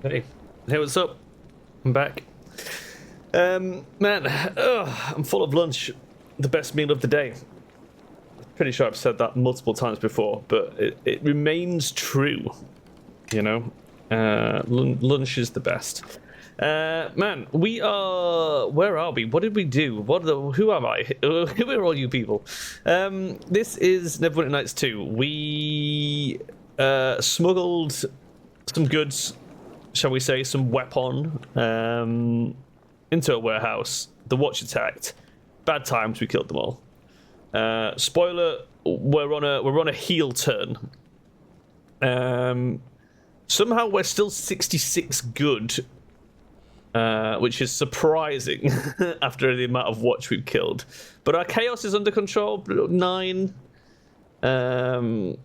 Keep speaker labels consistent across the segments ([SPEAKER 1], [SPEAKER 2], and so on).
[SPEAKER 1] Hey, what's up? I'm back. Man, I'm full of lunch. The best meal of the day. Pretty sure I've said that multiple times before, but it remains true. You know, lunch is the best. Man, we are. Where are we? What did we do? Who am I? Who are all you people? This is Neverwinter Nights 2. We smuggled some goods, shall we say, some weapon, into a warehouse. The watch attacked. Bad times. We killed them all. Spoiler: we're on a heel turn. Somehow we're still 66 good, which is surprising after the amount of watch we've killed. But our chaos is under control. 9. So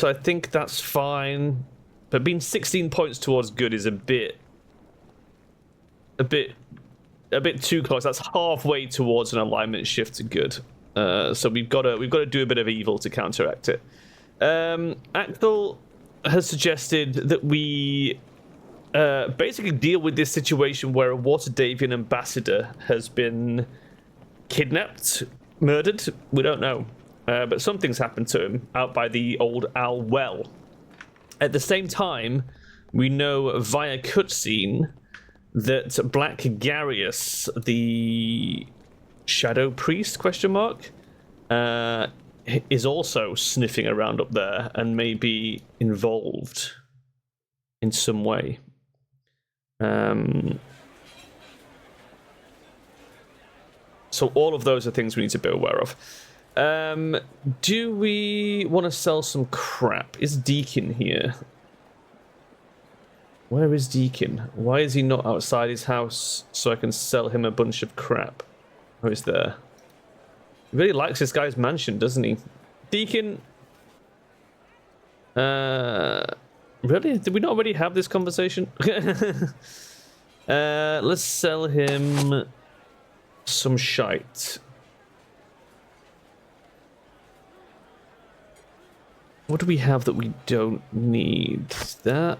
[SPEAKER 1] I think that's fine. But being 16 points towards good is a bit too close. That's halfway towards an alignment shift to good. So we've got to do a bit of evil to counteract it. Axel has suggested that we basically deal with this situation where a Waterdhavian Ambassador has been kidnapped, murdered. We don't know, but something's happened to him out by the old Owl Well. At the same time, we know via cutscene that Black Garius, the Shadow Priest, is also sniffing around up there and may be involved in some way. So all of those are things we need to be aware of. Do we want to sell some crap? Is Deacon here? Where is Deacon? Why is he not outside his house so I can sell him a bunch of crap? Oh, he's there. He really likes this guy's mansion, doesn't he? Deacon. Really? Did we not already have this conversation? Let's sell him some shite. What do we have that we don't need? That.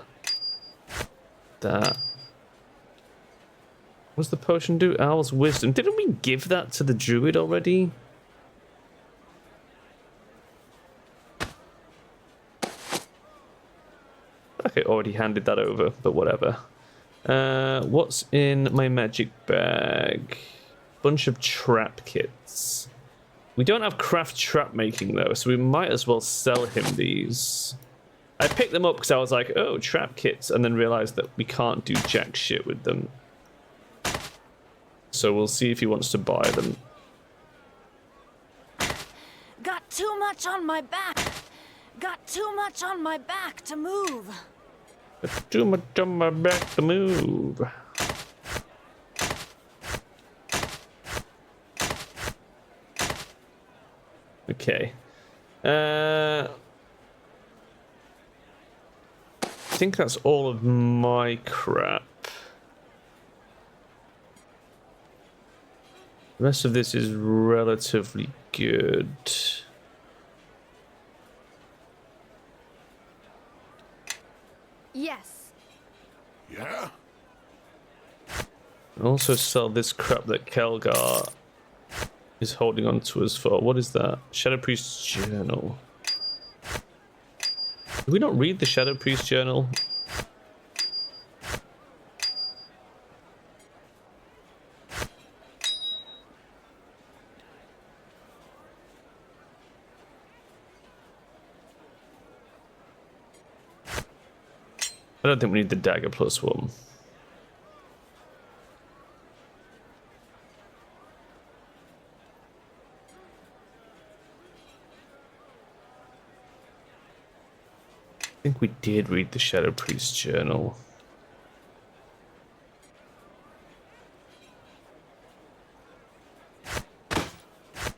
[SPEAKER 1] What's the potion do? Owl's wisdom. Didn't we give that to the druid already? Okay, already handed that over, but whatever. What's in my magic bag? Bunch of trap kits. We don't have craft trap making though, so we might as well sell him these. I picked them up because I was like, oh, trap kits, and then realized that we can't do jack shit with them. So we'll see if he wants to buy them.
[SPEAKER 2] Got too much on my back. Got too much on my back to move.
[SPEAKER 1] Got too much on my back to move. Okay. I think that's all of my crap. The rest of this is relatively good.
[SPEAKER 2] Yes.
[SPEAKER 3] Yeah?
[SPEAKER 1] I'll also sell this crap that Kelgar is holding on to us for. What is that? Shadow Priest's Journal. Did we not read the Shadow Priest Journal? I don't think we need the dagger +1. I think we did read the Shadow Priest Journal.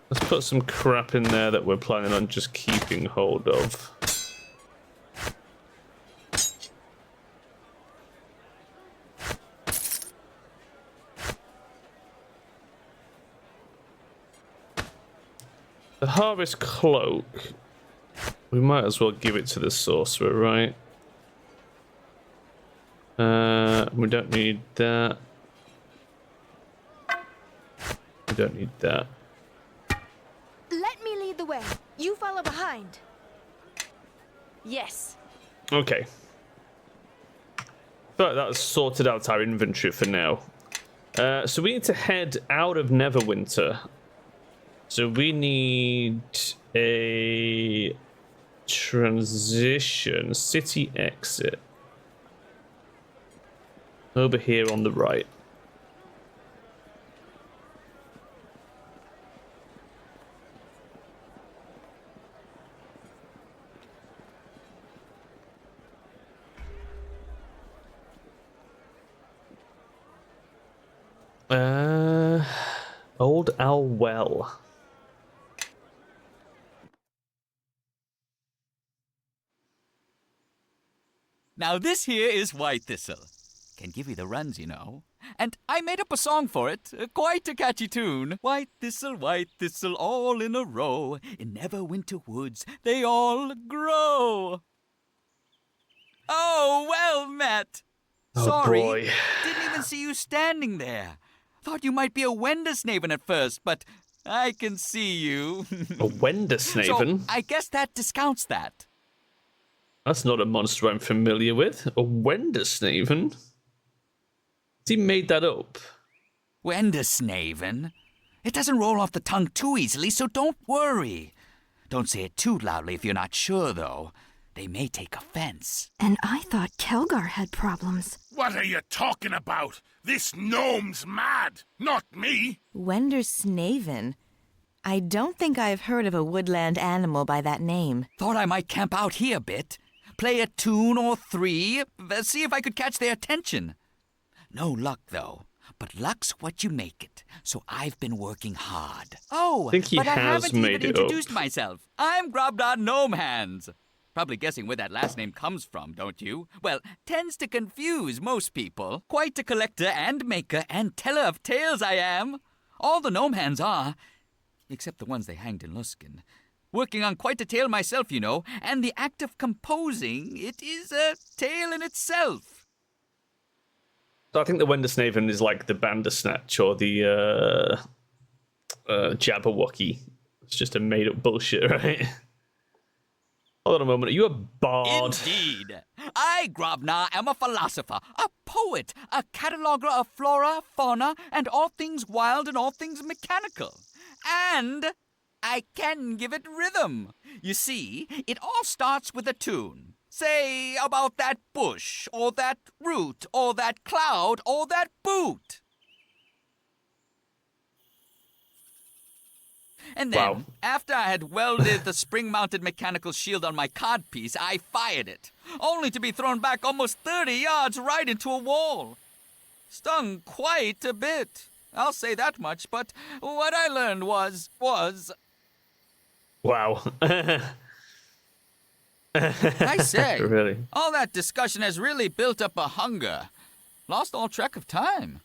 [SPEAKER 1] Let's put some crap in there that we're planning on just keeping hold of. The Harvest Cloak. We might as well give it to the sorcerer, right? We don't need that. We don't need that.
[SPEAKER 3] Let me lead the way. You follow behind.
[SPEAKER 2] Yes.
[SPEAKER 1] Okay. But that's sorted out our inventory for now. So we need to head out of Neverwinter. So we need a transition city exit over here on the right. Old Owl Well.
[SPEAKER 4] Now this here is White Thistle. Can give you the runs, you know. And I made up a song for it, quite a catchy tune. White thistle, all in a row. In Neverwinter woods, they all grow. Oh, well met.
[SPEAKER 1] Oh,
[SPEAKER 4] Sorry,
[SPEAKER 1] boy.
[SPEAKER 4] didn't even see you standing there. Thought you might be a Wendersnaven at first, but I can see you.
[SPEAKER 1] A Wendersnaven?
[SPEAKER 4] So I guess that discounts that.
[SPEAKER 1] That's not a monster I'm familiar with. A Wendersnaven? He made that up.
[SPEAKER 4] Wendersnaven? It doesn't roll off the tongue too easily, so don't worry. Don't say it too loudly if you're not sure, though. They may take offense.
[SPEAKER 3] And I thought Kelgar had problems.
[SPEAKER 5] What are you talking about? This gnome's mad, not me.
[SPEAKER 6] Wendersnaven? I don't think I've heard of a woodland animal by that name.
[SPEAKER 4] Thought I might camp out here a bit. Play a tune or three. See if I could catch their attention. No luck, though. But luck's what you make it. So I've been working hard. Oh,
[SPEAKER 1] I think he
[SPEAKER 4] but I
[SPEAKER 1] has
[SPEAKER 4] haven't
[SPEAKER 1] made
[SPEAKER 4] even
[SPEAKER 1] it
[SPEAKER 4] introduced
[SPEAKER 1] up.
[SPEAKER 4] myself. I'm Grobdar Gnome Hands. Probably guessing where that last name comes from, don't you? Well, tends to confuse most people. Quite a collector and maker and teller of tales I am. All the gnome hands are, except the ones they hanged in Luskan. Working on quite a tale myself, you know, and the act of composing, it is a tale in itself.
[SPEAKER 1] So I think the Wendersnaven is like the Bandersnatch or the Jabberwocky. It's just a made-up bullshit, right? Hold on a moment. Are you a bard?
[SPEAKER 4] Indeed. I, Grobnar, am a philosopher, a poet, a cataloger of flora, fauna, and all things wild and all things mechanical. And I can give it rhythm. You see, it all starts with a tune. Say about that bush, or that root, or that cloud, or that boot. And then,
[SPEAKER 1] Wow.
[SPEAKER 4] after I had welded the spring-mounted mechanical shield on my codpiece, I fired it, only to be thrown back almost 30 yards right into a wall. Stung quite a bit, I'll say that much, but what I learned was...
[SPEAKER 1] Wow.
[SPEAKER 4] I say,
[SPEAKER 1] Really?
[SPEAKER 4] all that discussion has really built up a hunger. Lost all track of time.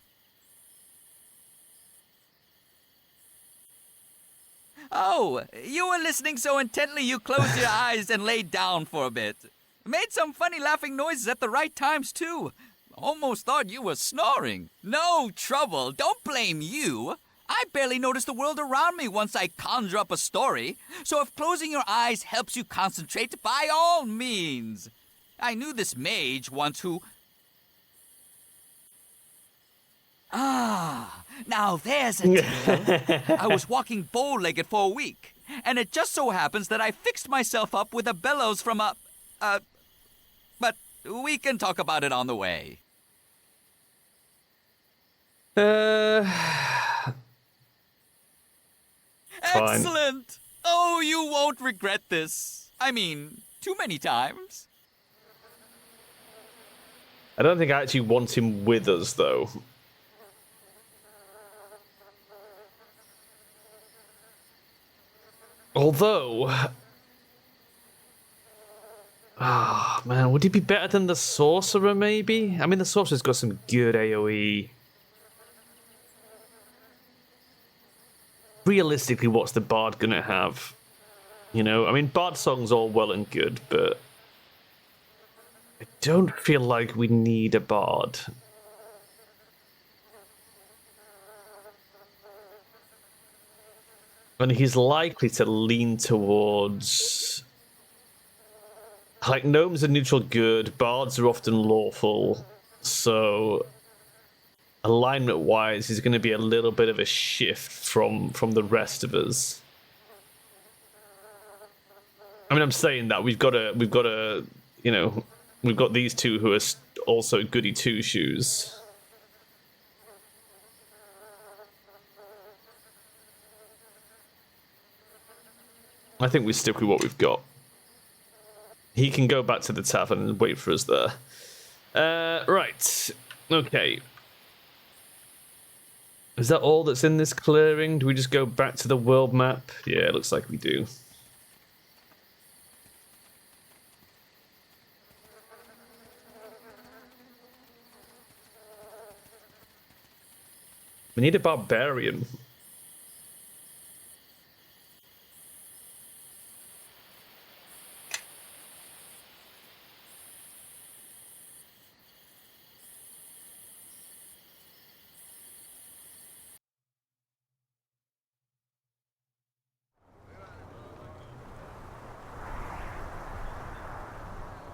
[SPEAKER 4] Oh, you were listening so intently you closed your eyes and laid down for a bit. Made some funny laughing noises at the right times, too. Almost thought you were snoring. No trouble, don't blame you. I barely notice the world around me once I conjure up a story. So if closing your eyes helps you concentrate, by all means. I knew this mage once who... Ah, now there's a tale. I was walking bow-legged for a week, and it just so happens that I fixed myself up with a bellows from a... But we can talk about it on the way.
[SPEAKER 1] Fine.
[SPEAKER 4] Excellent! Oh, you won't regret this. I mean, too many times.
[SPEAKER 1] I don't think I actually want him with us, though. Although... Ah, man, would he be better than the Sorcerer, maybe? I mean, the Sorcerer's got some good AoE. Realistically, what's the Bard gonna have? You know, I mean, Bard song's all well and good, but... I don't feel like we need a bard. And he's likely to lean towards... Like, gnomes are neutral good, bards are often lawful, so... Alignment-wise, he's going to be a little bit of a shift from the rest of us. I mean, I'm saying that we've got a, you know, we've got these two who are also goody two-shoes. I think we stick with what we've got. He can go back to the tavern and wait for us there. Right. Okay. Is that all that's in this clearing? Do we just go back to the world map? Yeah, it looks like we do. We need a barbarian.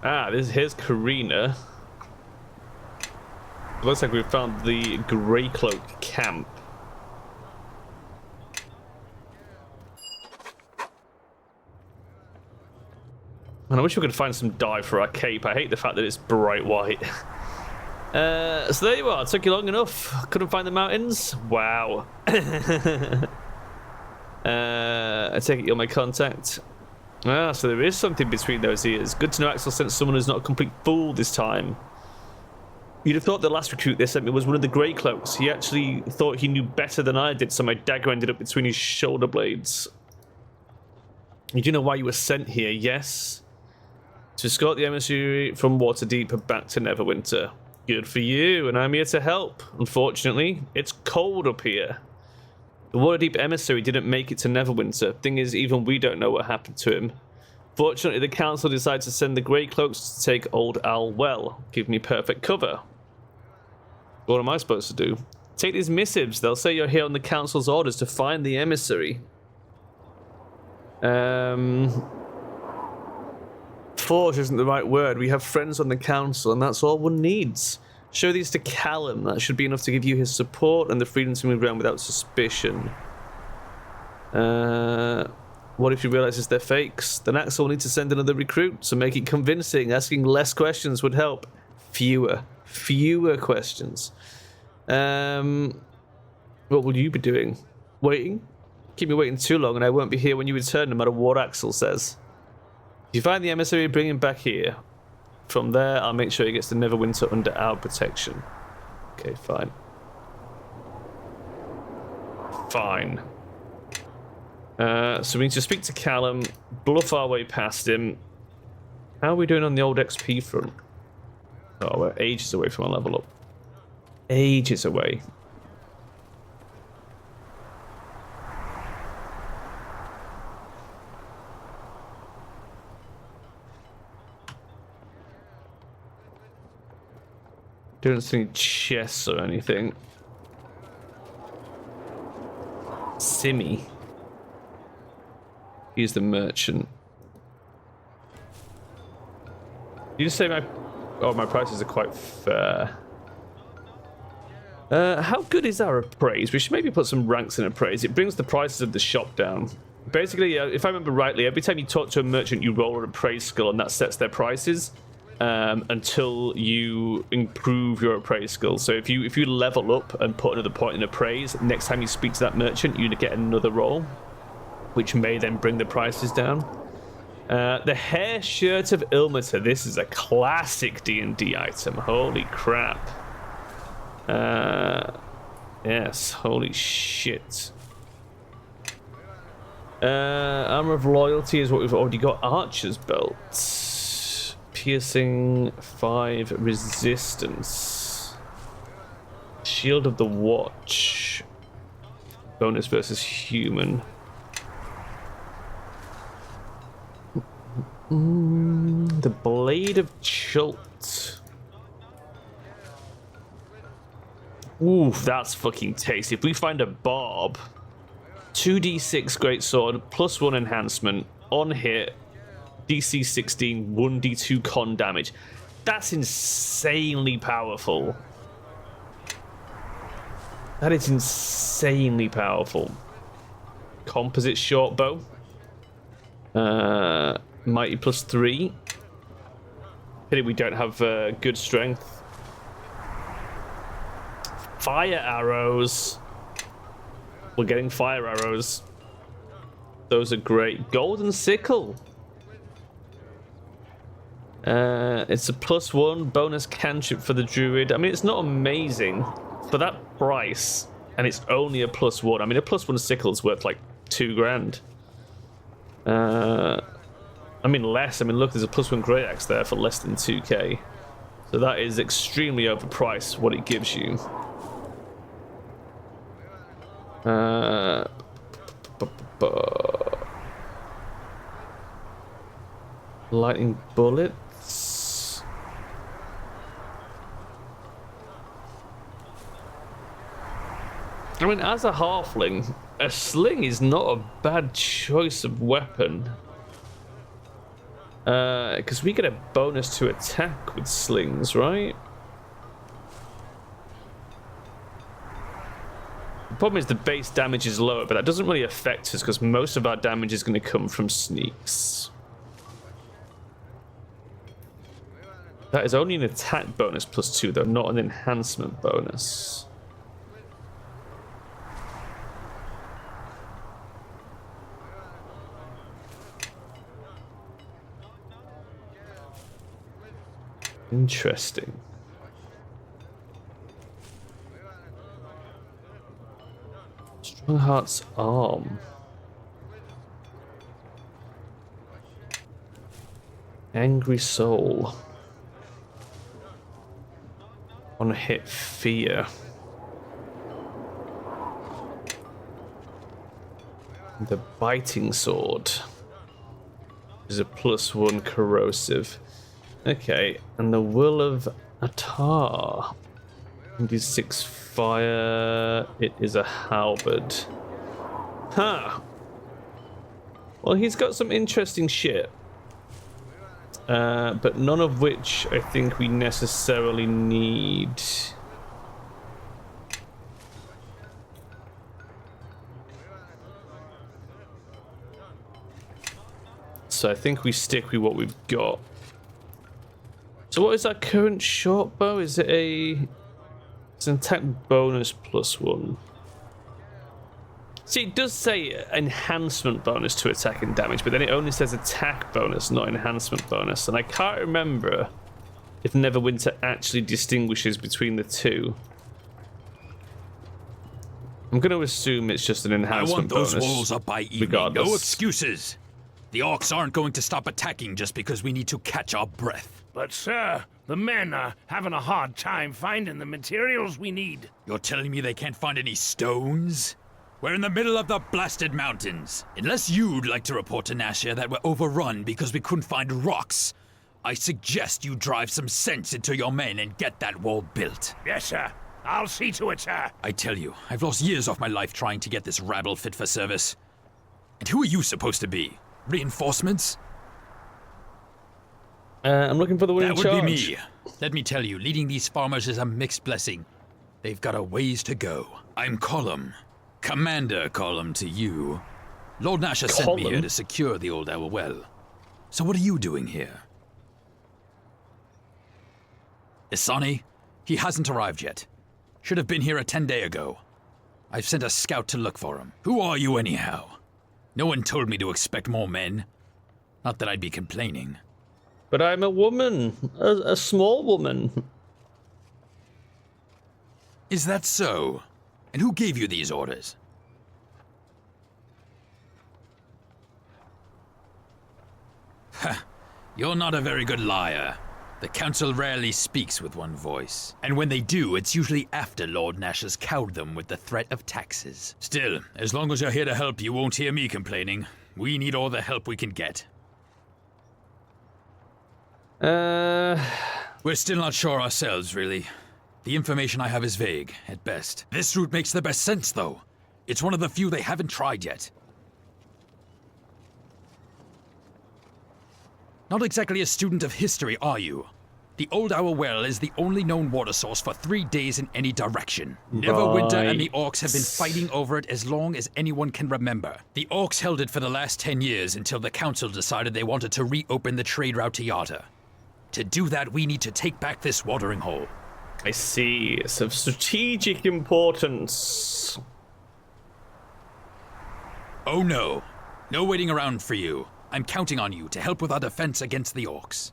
[SPEAKER 1] Ah, here's Karina. It looks like we've found the Grey Cloak camp. And I wish we could find some dye for our cape. I hate the fact that it's bright white. So there you are. It took you long enough. Couldn't find the mountains? Wow. I take it you're my contact. Ah, so there is something between those ears. Good to know Axel sent someone who's not a complete fool this time. You'd have thought the last recruit they sent me was one of the Grey Cloaks. He actually thought he knew better than I did, so my dagger ended up between his shoulder blades. You do know why you were sent here, yes? To escort the emissary from Waterdeep back to Neverwinter. Good for you, and I'm here to help. Unfortunately, it's cold up here. The Waterdeep emissary didn't make it to Neverwinter. Thing is, even we don't know what happened to him. Fortunately, the council decided to send the Grey Cloaks to take old Al well. Give me perfect cover. What am I supposed to do? Take these missives. They'll say you're here on the council's orders to find the emissary. Forge isn't the right word. We have friends on the council, and that's all one needs. Show these to Callum. That should be enough to give you his support and the freedom to move around without suspicion. What if he realizes they're fakes? Then Axel will need to send another recruit, so make it convincing. Asking less questions would help. Fewer questions. What will you be doing? Waiting? Keep me waiting too long and I won't be here when you return, no matter what Axel says. If you find the emissary, bring him back here. From there, I'll make sure he gets to Neverwinter under our protection. Okay, fine. Fine. So we need to speak to Callum, bluff our way past him. How are we doing on the old XP front? Oh, we're ages away from our level up. Ages away. Don't see any chests or anything. Simi. He's the merchant. You just say my prices are quite fair. How good is our appraise? We should maybe put some ranks in appraise. It brings the prices of the shop down. Basically, if I remember rightly, every time you talk to a merchant, you roll an appraise skill, and that sets their prices. Until you improve your appraise skill. So if you level up and put another point in appraise, next time you speak to that merchant, you get another roll, which may then bring the prices down. The hair shirt of Ilmater. This is a classic D&D item. Holy crap. Yes, holy shit. Armor of Loyalty is what we've already got. Archer's belt. Piercing 5 resistance. Shield of the Watch. Bonus versus human. The Blade of Chult. got... Ooh, that's fucking tasty. If we find a barb, 2d6 greatsword, +1 enhancement, on hit, DC 16, 1d2 con damage. That's insanely powerful. That is insanely powerful. Composite short bow. Mighty +3. Pity we don't have good strength. Fire arrows. We're getting fire arrows. Those are great. Golden sickle. It's a +1 bonus cantrip for the druid. I mean, it's not amazing for that price, and it's only a +1. I mean, a +1 sickle is worth like $2 grand. I mean, less. I mean, look, there's a +1 great axe there for less than 2k. So that is extremely overpriced what it gives you. Lightning bullets. I mean, as a halfling, a sling is not a bad choice of weapon. Because we get a bonus to attack with slings, right? The problem is the base damage is lower, but that doesn't really affect us because most of our damage is going to come from sneaks. That is only an attack bonus +2, though, not an enhancement bonus. Interesting. Strongheart's arm. Angry soul. On hit fear. The biting sword is a +1 corrosive. Okay, and the will of Atar. D6 fire. It is a halberd. Huh. Well, he's got some interesting shit. But none of which I think we necessarily need. So I think we stick with what we've got. So what is our current short bow? Is it a... It's an attack bonus +1. See, it does say enhancement bonus to attack and damage, but then it only says attack bonus, not enhancement bonus. And I can't remember if Neverwinter actually distinguishes between the two. I'm going to assume it's just an enhancement bonus.
[SPEAKER 7] I want those walls up by evening.
[SPEAKER 1] Regardless.
[SPEAKER 7] No excuses. The Orcs aren't going to stop attacking just because we need to catch our breath.
[SPEAKER 5] But, sir, the men are having a hard time finding the materials we need.
[SPEAKER 7] You're telling me they can't find any stones? We're in the middle of the blasted mountains. Unless you'd like to report to Nashia that we're overrun because we couldn't find rocks, I suggest you drive some sense into your men and get that wall built.
[SPEAKER 5] Yes, sir. I'll see to it, sir.
[SPEAKER 7] I tell you, I've lost years off my life trying to get this rabble fit for service. And who are you supposed to be? Reinforcements?
[SPEAKER 1] I'm looking for the one in charge.
[SPEAKER 7] That would be me. Let me tell you, leading these farmers is a mixed blessing. They've got a ways to go. I'm Colum. Commander Colum to you. Lord Nasha sent me here to secure the old Owl Well. So what are you doing here? Isani? He hasn't arrived yet. Should have been here 10 days ago. I've sent a scout to look for him. Who are you anyhow? No one told me to expect more men. Not that I'd be complaining.
[SPEAKER 1] But I'm a woman. A small woman.
[SPEAKER 7] Is that so? And who gave you these orders? Ha! You're not a very good liar. The council rarely speaks with one voice. And when they do, it's usually after Lord Nash has cowed them with the threat of taxes. Still, as long as you're here to help, you won't hear me complaining. We need all the help we can get. We're still not sure ourselves, really. The information I have is vague, at best. This route makes the best sense, though. It's one of the few they haven't tried yet. Not exactly a student of history, are you? The Old Owl Well is the only known water source for 3 days in any direction. Neverwinter and the Orcs have been fighting over it as long as anyone can remember. The Orcs held it for the last 10 years until the Council decided they wanted to reopen the trade route to Yata. To do that, we need to take back this watering hole.
[SPEAKER 1] I see. It's of strategic importance.
[SPEAKER 7] Oh no. No waiting around for you. I'm counting on you to help with our defense against the Orcs.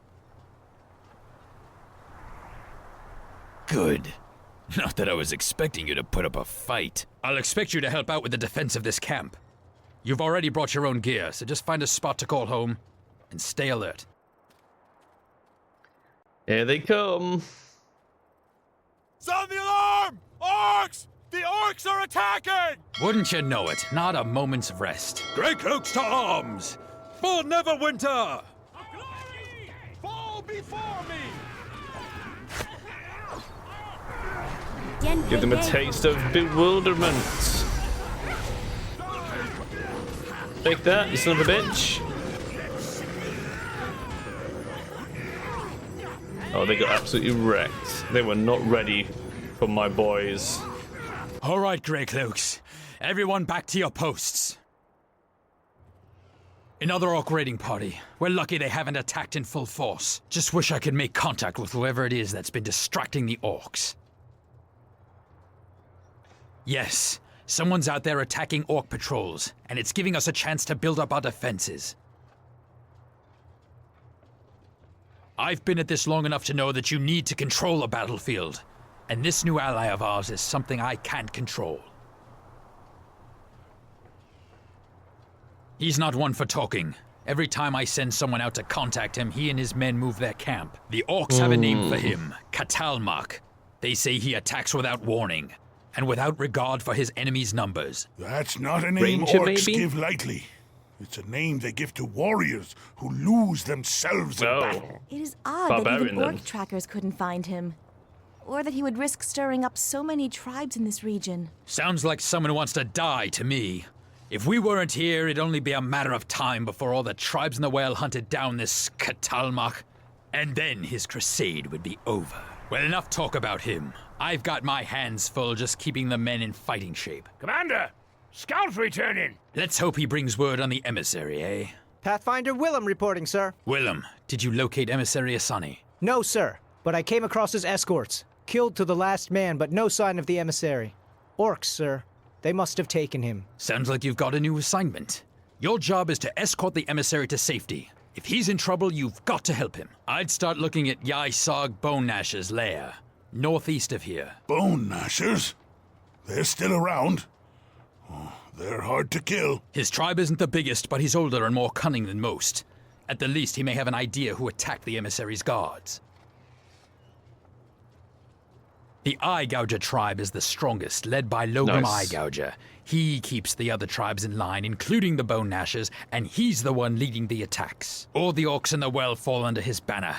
[SPEAKER 7] Good. Not that I was expecting you to put up a fight. I'll expect you to help out with the defense of this camp. You've already brought your own gear, so just find a spot to call home and stay alert.
[SPEAKER 1] Here they come.
[SPEAKER 5] Sound the alarm! Orcs! The Orcs are attacking!
[SPEAKER 7] Wouldn't you know it? Not a moment's rest.
[SPEAKER 8] Grey Cloaks to arms! For Neverwinter!
[SPEAKER 5] Fall before me!
[SPEAKER 1] Give them a taste of bewilderment. Take that, you son of a bitch. Oh, they got absolutely wrecked. They were not ready for my boys.
[SPEAKER 7] All right, Grey Cloaks. Everyone back to your posts. Another Orc raiding party. We're lucky they haven't attacked in full force. Just wish I could make contact with whoever it is that's been distracting the Orcs. Yes, someone's out there attacking Orc patrols, and it's giving us a chance to build up our defenses. I've been at this long enough to know that you need to control a battlefield, and this new ally of ours is something I can't control. He's not one for talking. Every time I send someone out to contact him, he and his men move their camp. The Orcs have a name for him, Katalmak. They say he attacks without warning, and without regard for his enemies' numbers.
[SPEAKER 5] That's not a name
[SPEAKER 1] Ranger,
[SPEAKER 5] Orcs
[SPEAKER 1] maybe?
[SPEAKER 5] give lightly. It's a name they give to warriors who lose themselves in battle.
[SPEAKER 3] It is odd that
[SPEAKER 1] Barbarian,
[SPEAKER 3] even Orc
[SPEAKER 1] then.
[SPEAKER 3] trackers couldn't find him. Or that he would risk stirring up so many tribes in this region.
[SPEAKER 7] Sounds like someone who wants to die to me. If we weren't here, it'd only be a matter of time before all the tribes in the well hunted down this Katalmak, and then his crusade would be over. Well, enough talk about him. I've got my hands full just keeping the men in fighting shape.
[SPEAKER 5] Commander! Scouts returning!
[SPEAKER 7] Let's hope he brings word on the emissary, eh?
[SPEAKER 9] Pathfinder Willem reporting, sir.
[SPEAKER 7] Willem, did you locate Emissary Asani?
[SPEAKER 9] No, sir, but I came across his escorts. Killed to the last man, but no sign of the emissary. Orcs, sir. They must have taken him.
[SPEAKER 7] Sounds like you've got a new assignment. Your job is to escort the emissary to safety. If he's in trouble, you've got to help him. I'd start looking at Yai-Sog Bone Gnash's lair, northeast of here.
[SPEAKER 5] Bone Gnashers? They're still around. Oh, they're hard to kill.
[SPEAKER 7] His tribe isn't the biggest, but he's older and more cunning than most. At the least, he may have an idea who attacked the emissary's guards. The Eye Gouger tribe is the strongest, led by Logrum Eye
[SPEAKER 1] Nice.
[SPEAKER 7] Gouger. He keeps the other tribes in line, including the Bone Gnashers, and he's the one leading the attacks. All the Orcs in the well fall under his banner.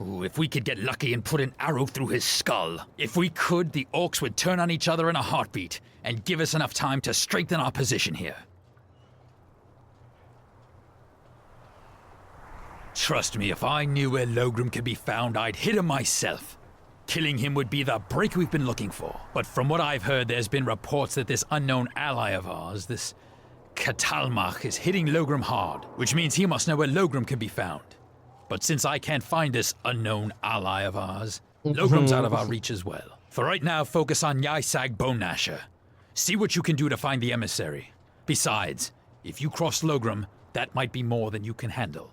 [SPEAKER 7] Ooh, if we could get lucky and put an arrow through his skull. If we could, the Orcs would turn on each other in a heartbeat, and give us enough time to strengthen our position here. Trust me, if I knew where Logrum could be found, I'd hit him myself. Killing him would be the break we've been looking for. But from what I've heard, there's been reports that this unknown ally of ours, this Katalmak, is hitting Logrum hard, which means he must know where Logrum can be found. But since I can't find this unknown ally of ours, Logrum's out of our reach as well. For right now, focus on Yai-Sag Bone Gnasher. See what you can do to find the emissary. Besides, if you cross Logrum, that might be more than you can handle.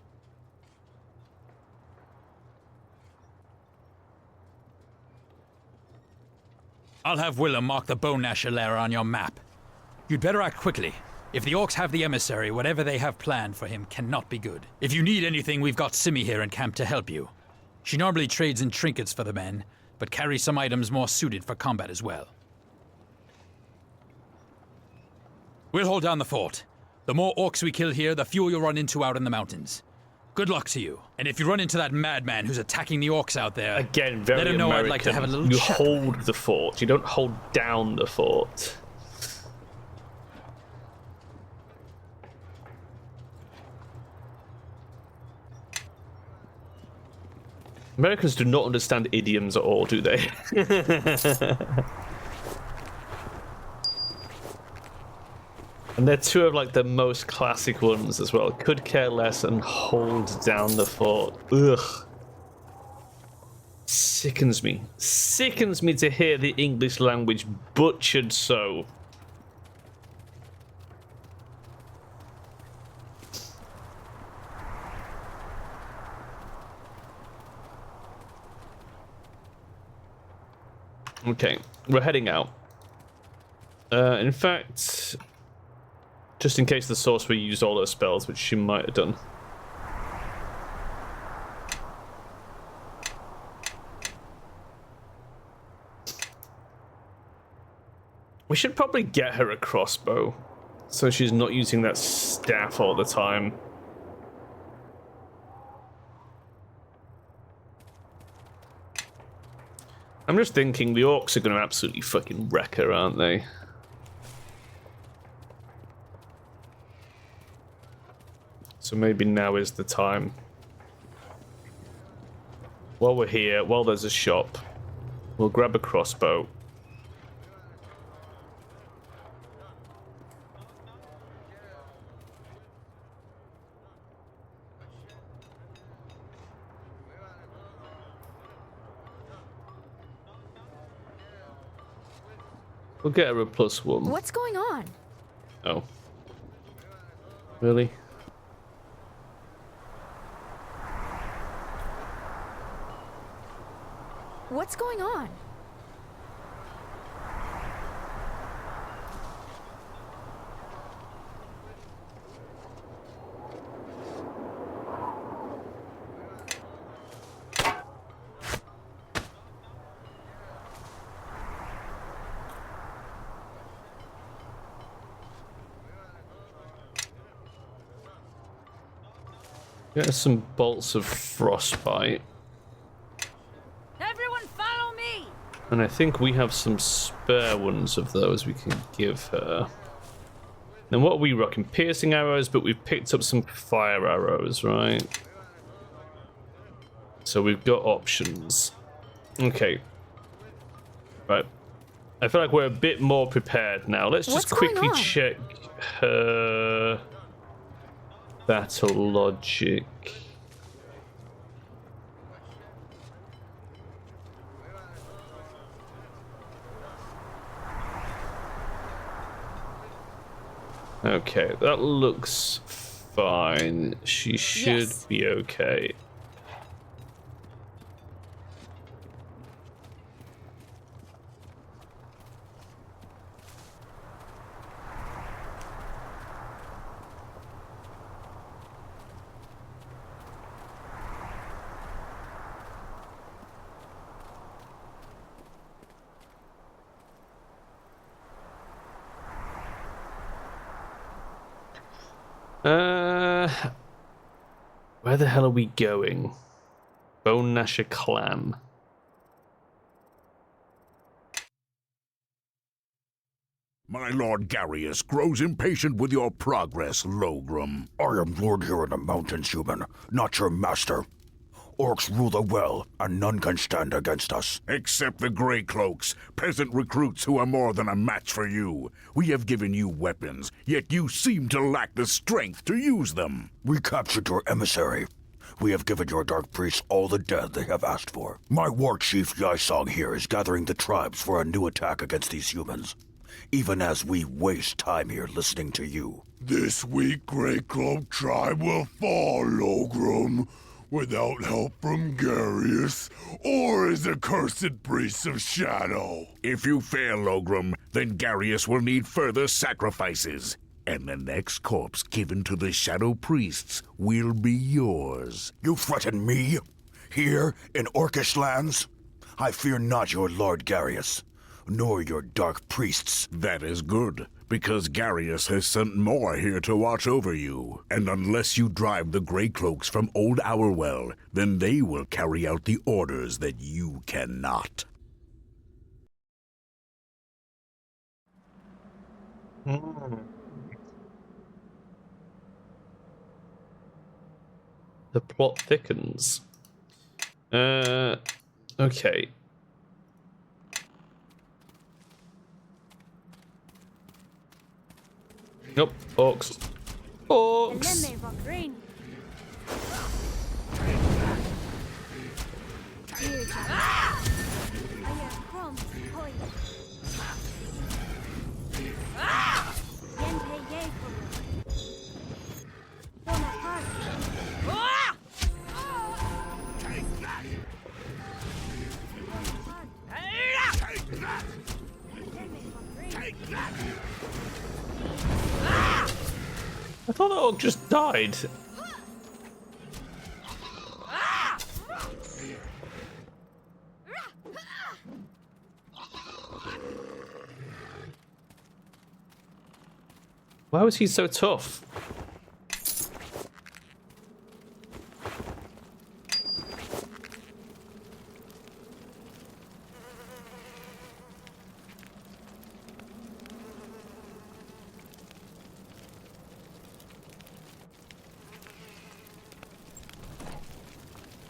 [SPEAKER 7] I'll have Willem mark the Bone Gnasher lair on your map. You'd better act quickly. If the Orcs have the emissary, whatever they have planned for him cannot be good. If you need anything, we've got Simi here in camp to help you. She normally trades in trinkets for the men, but carries some items more suited for combat as well. We'll hold down the fort. The more Orcs we kill here, the fewer you'll run into out in the mountains. Good luck to you. And if you run into that madman who's attacking the orcs out there,
[SPEAKER 1] Again, very
[SPEAKER 7] let him know
[SPEAKER 1] American.
[SPEAKER 7] I'd like to have a little
[SPEAKER 1] You
[SPEAKER 7] chat.
[SPEAKER 1] hold the fort. You don't hold down the fort. Americans do not understand idioms at all, do they? And they're two of like the most classic ones as well. Could care less and hold down the fort. Ugh. Sickens me. Sickens me to hear the English language butchered so. Okay, we're heading out. In fact, just in case the sorcerer used all her spells, which she might have done. We should probably get her a crossbow, so she's not using that staff all the time. I'm just thinking the orcs are going to absolutely fucking wreck her, aren't they? So maybe now is the time. While we're here, while there's a shop, we'll grab a crossbow. We'll get her a +1.
[SPEAKER 2] What's going on?
[SPEAKER 1] Oh. Really?
[SPEAKER 2] What's going on?
[SPEAKER 1] Get us some bolts of frostbite.
[SPEAKER 2] Everyone follow me!
[SPEAKER 1] And I think we have some spare ones of those we can give her. Then what are we rocking? Piercing arrows, but we've picked up some fire arrows, right? So we've got options. Okay. Right. I feel like we're a bit more prepared now. Let's just
[SPEAKER 2] What's going
[SPEAKER 1] quickly
[SPEAKER 2] on?
[SPEAKER 1] check her battle logic. Okay, that looks fine. She should
[SPEAKER 2] Yes.
[SPEAKER 1] be okay. Where the hell are we going? Bone Gnasher Clan.
[SPEAKER 5] My Lord Garius grows impatient with your progress, Logrum.
[SPEAKER 10] I am lord here in the mountains, human, not your master. Orcs rule the well, and none can stand against us.
[SPEAKER 5] Except the Grey Cloaks, peasant recruits who are more than a match for you. We have given you weapons, yet you seem to lack the strength to use them.
[SPEAKER 10] We captured your emissary. We have given your dark priests all the dead they have asked for. My war chief Yisong here is gathering the tribes for a new attack against these humans, even as we waste time here listening to you.
[SPEAKER 5] This weak Grey Cloak tribe will fall, Logrum, without help from Garius or his accursed priests of shadow. If you fail, Logrum, then Garius will need further sacrifices, and the next corpse given to the shadow priests will be yours.
[SPEAKER 10] You threaten me? Here, in Orcish lands? I fear not your Lord Garius, nor your dark priests.
[SPEAKER 5] That is good. because Garius has sent more here to watch over you. And unless you drive the Grey Cloaks from Old Hourwell, then they will carry out the orders that you cannot.
[SPEAKER 1] The plot thickens. Okay. Nope, Orcs. Orcs! I thought the orc just died. Why was he so tough?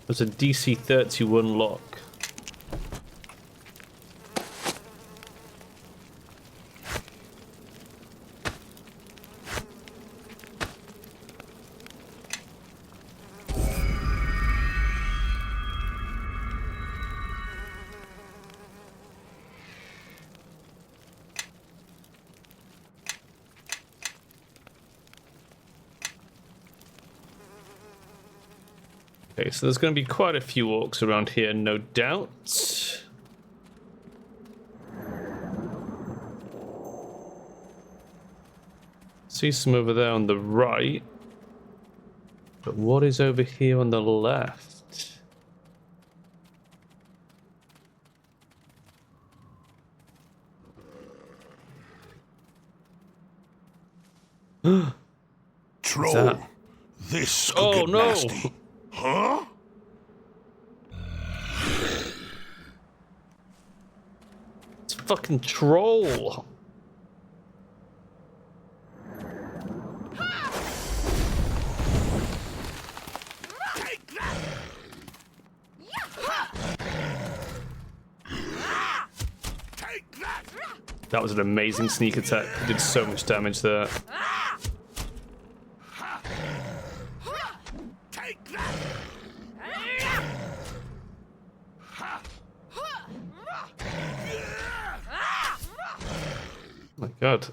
[SPEAKER 1] There's a DC 31 lock. Okay, so there's going to be quite a few orcs around here, no doubt. See some over there on the right. But what is over here on the left?
[SPEAKER 5] Troll, this could get nasty. Huh?
[SPEAKER 1] It's a fucking troll. That was an amazing sneak attack. It did so much damage there. Oh my god.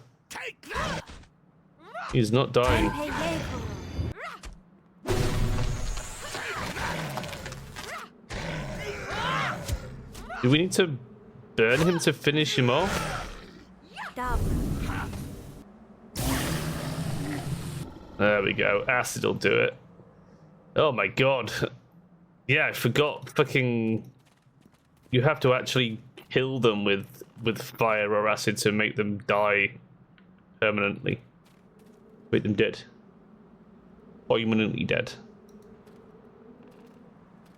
[SPEAKER 1] He's not dying. Do we need to burn him to finish him off? There we go. Acid will do it. Oh my god. Yeah, I forgot. Fucking. You have to actually kill them with fire or acid to make them die permanently. Make them dead. Or imminently dead.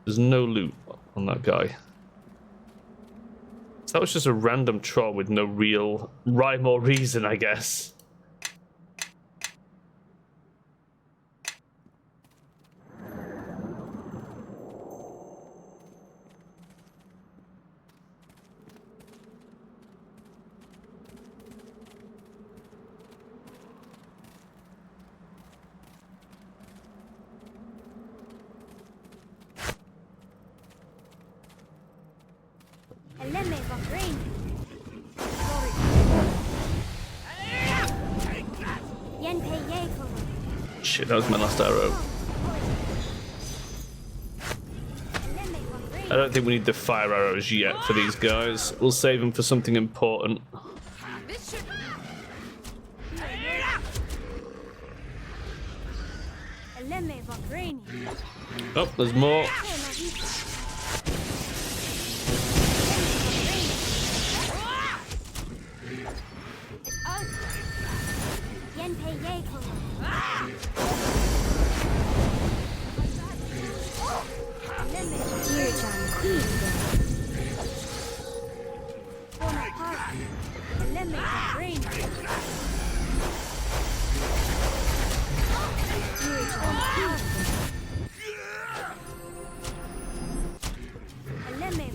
[SPEAKER 1] There's no loot on that guy. So that was just a random troll with no real rhyme or reason, I guess. Shit, that was my last arrow. I don't think we need the fire arrows yet for these guys. We'll save them for something important. Oh, there's more.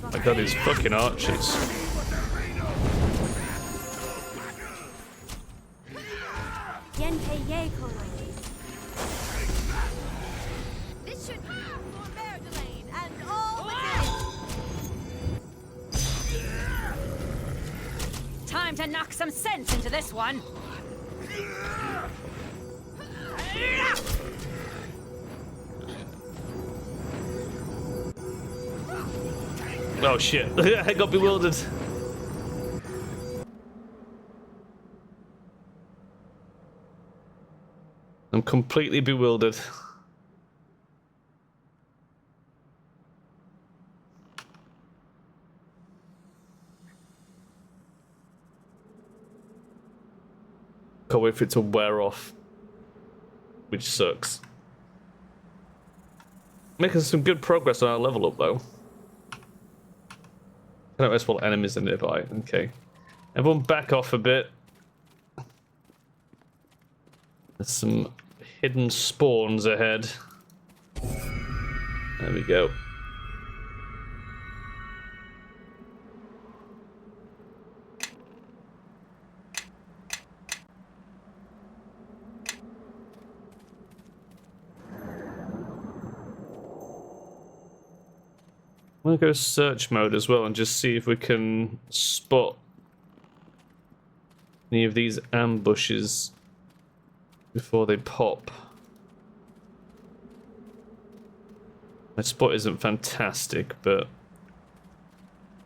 [SPEAKER 1] My god, these fucking archers.
[SPEAKER 2] This should be for Verdelaine and all within it. Time to knock some sense into this one.
[SPEAKER 1] Oh shit, I got bewildered. I'm completely bewildered. Can't wait for it to wear off. Which sucks. Making some good progress on our level up though. Cannot rest while enemies are nearby. Okay. Everyone back off a bit. There's some hidden spawns ahead. There we go. I'm gonna go search mode as well and just see if we can spot any of these ambushes before they pop. My spot isn't fantastic, but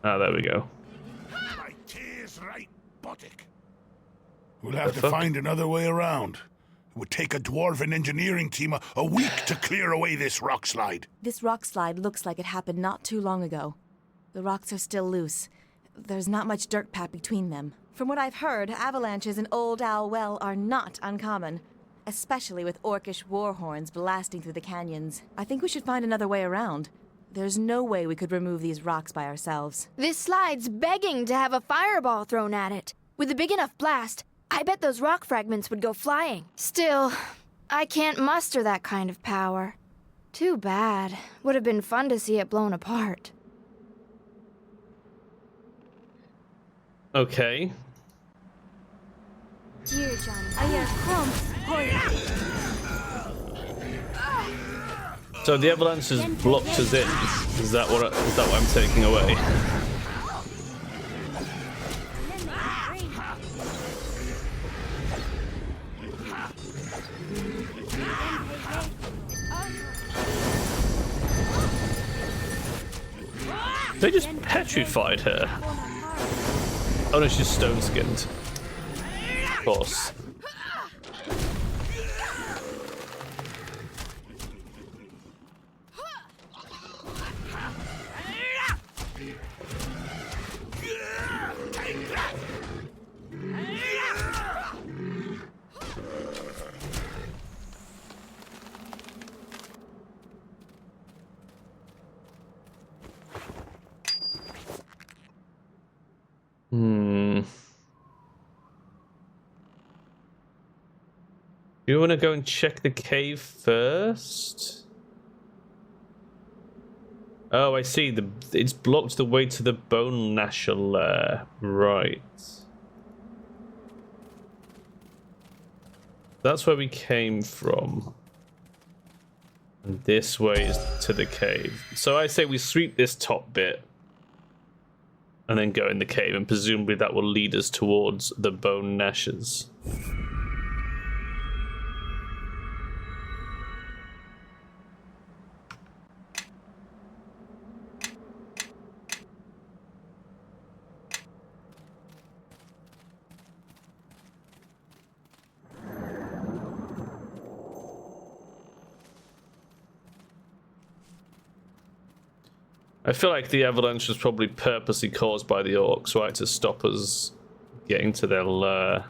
[SPEAKER 1] there we go.
[SPEAKER 5] My tear's right, Buttock. We'll have to find another way around. It would take a dwarven engineering team a week to clear away this rock slide.
[SPEAKER 3] This rock slide looks like it happened not too long ago. The rocks are still loose. There's not much dirt packed between them. From what I've heard, avalanches in Old Owl Well are not uncommon, especially with orcish war horns blasting through the canyons. I think we should find another way around. There's no way we could remove these rocks by ourselves.
[SPEAKER 11] This slide's begging to have a fireball thrown at it. With a big enough blast, I bet those rock fragments would go flying. Still, I can't muster that kind of power. Too bad. Would have been fun to see it blown apart.
[SPEAKER 1] Okay. So the avalanche has blocked us in. Is that what I'm taking away? They just petrified her. Oh no, she's stone-skinned. Of course. You want to go and check the cave first? Oh, I see. It's blocked the way to the bone gnasher lair. Right. That's where we came from. And this way is to the cave. So I say we sweep this top bit and then go in the cave, and presumably that will lead us towards the bone gnashers. I feel like the avalanche was probably purposely caused by the orcs, right, to stop us getting to their lair.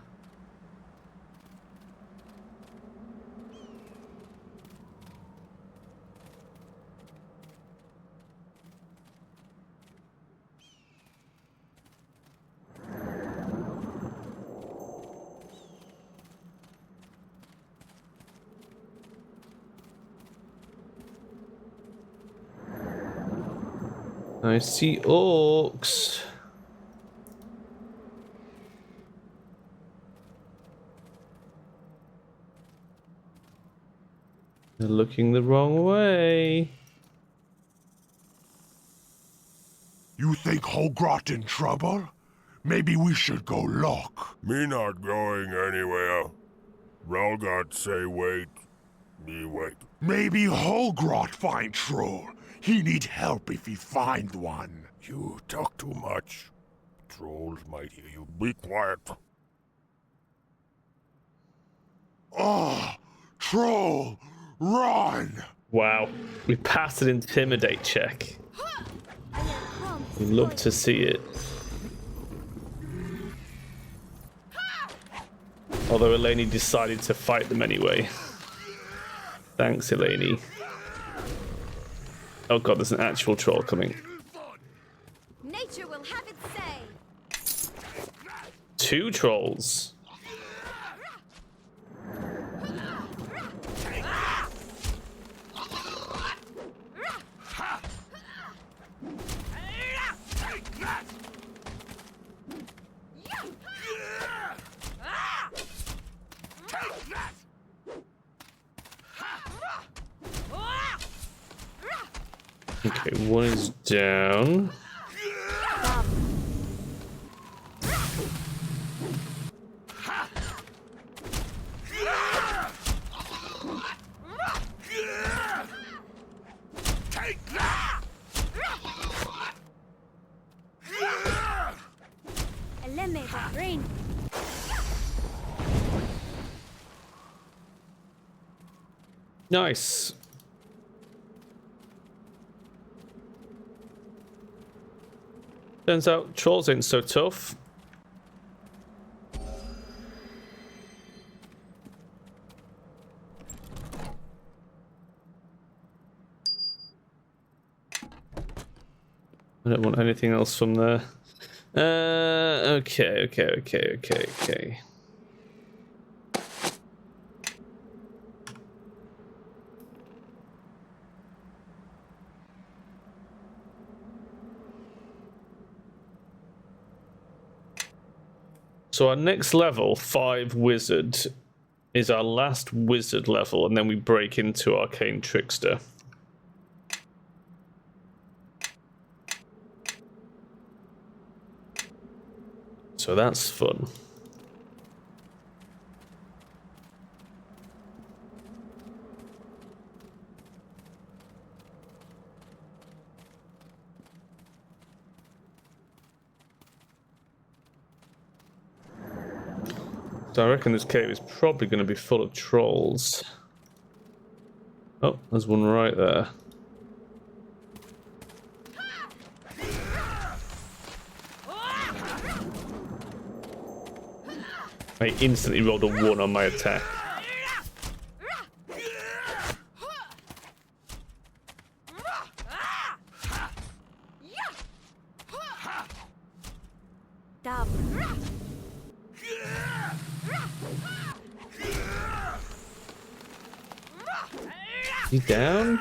[SPEAKER 1] I see orcs. They're looking the wrong way.
[SPEAKER 5] You think Holgrot in trouble? Maybe we should go look. Me not going anywhere. Ralgot say wait. Me wait. Maybe Holgrot find troll. He need help if he find one. You talk too much. Trolls might hear you. Be quiet. Oh, troll, run!
[SPEAKER 1] Wow, we passed an intimidate check. We'd love to see it. Although Eleni decided to fight them anyway. Thanks, Eleni. Oh god, there's an actual troll coming.
[SPEAKER 2] Nature will have its say.
[SPEAKER 1] 2 trolls. Okay, one is down. Nice. Turns out trolls ain't so tough. I don't want anything else from there. Okay. So our next level, 5 wizard, is our last wizard level, and then we break into arcane trickster. So that's fun. So I reckon this cave is probably going to be full of trolls. Oh, there's one right there. I instantly rolled a 1 on my attack. He down?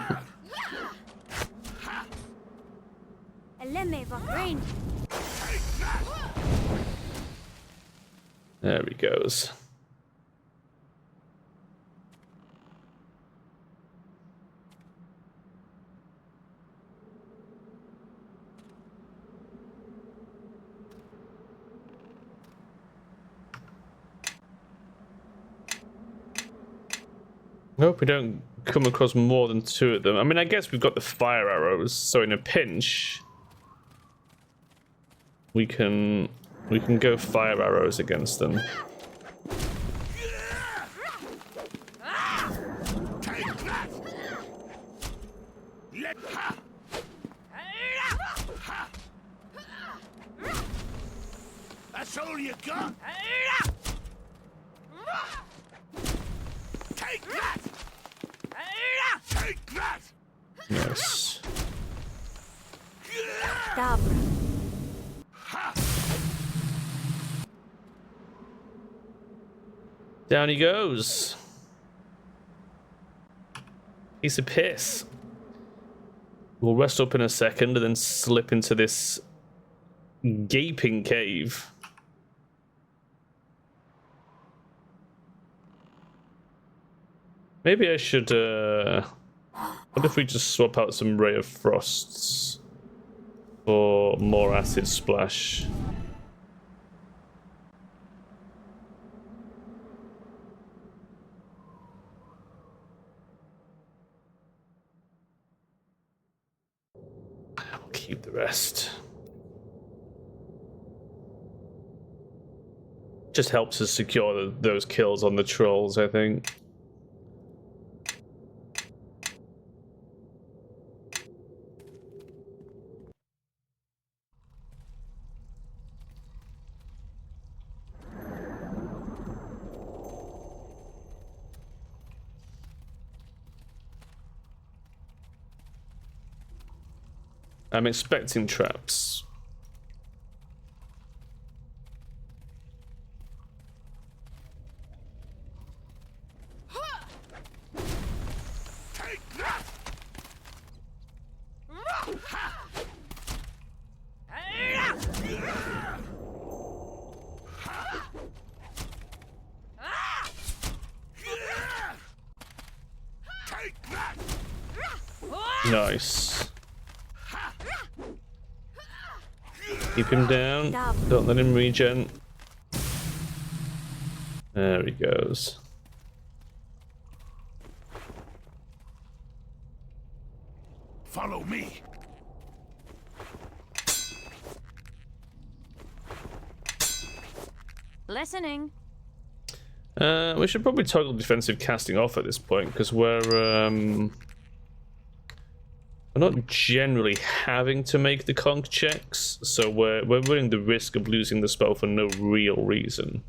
[SPEAKER 1] There he goes. I hope we don't come across more than 2 of them. I mean, I guess we've got the fire arrows, so in a pinch, we can go fire arrows against them.
[SPEAKER 5] That's all you got? Take that! Take that!
[SPEAKER 1] Yes. Down he goes. Piece of piss. We'll rest up in a second and then slip into this gaping cave. Maybe I should, what if we just swap out some Ray of Frosts for more Acid Splash? I'll keep the rest. Just helps us secure those kills on the trolls, I think. I'm expecting traps.
[SPEAKER 5] Take that! Take that!
[SPEAKER 1] Nice. Keep him down. Don't let him regen. There he goes.
[SPEAKER 5] Follow me.
[SPEAKER 2] Listening.
[SPEAKER 1] We should probably toggle defensive casting off at this point because we're not generally having to make the conch checks, so we're running the risk of losing the spell for no real reason.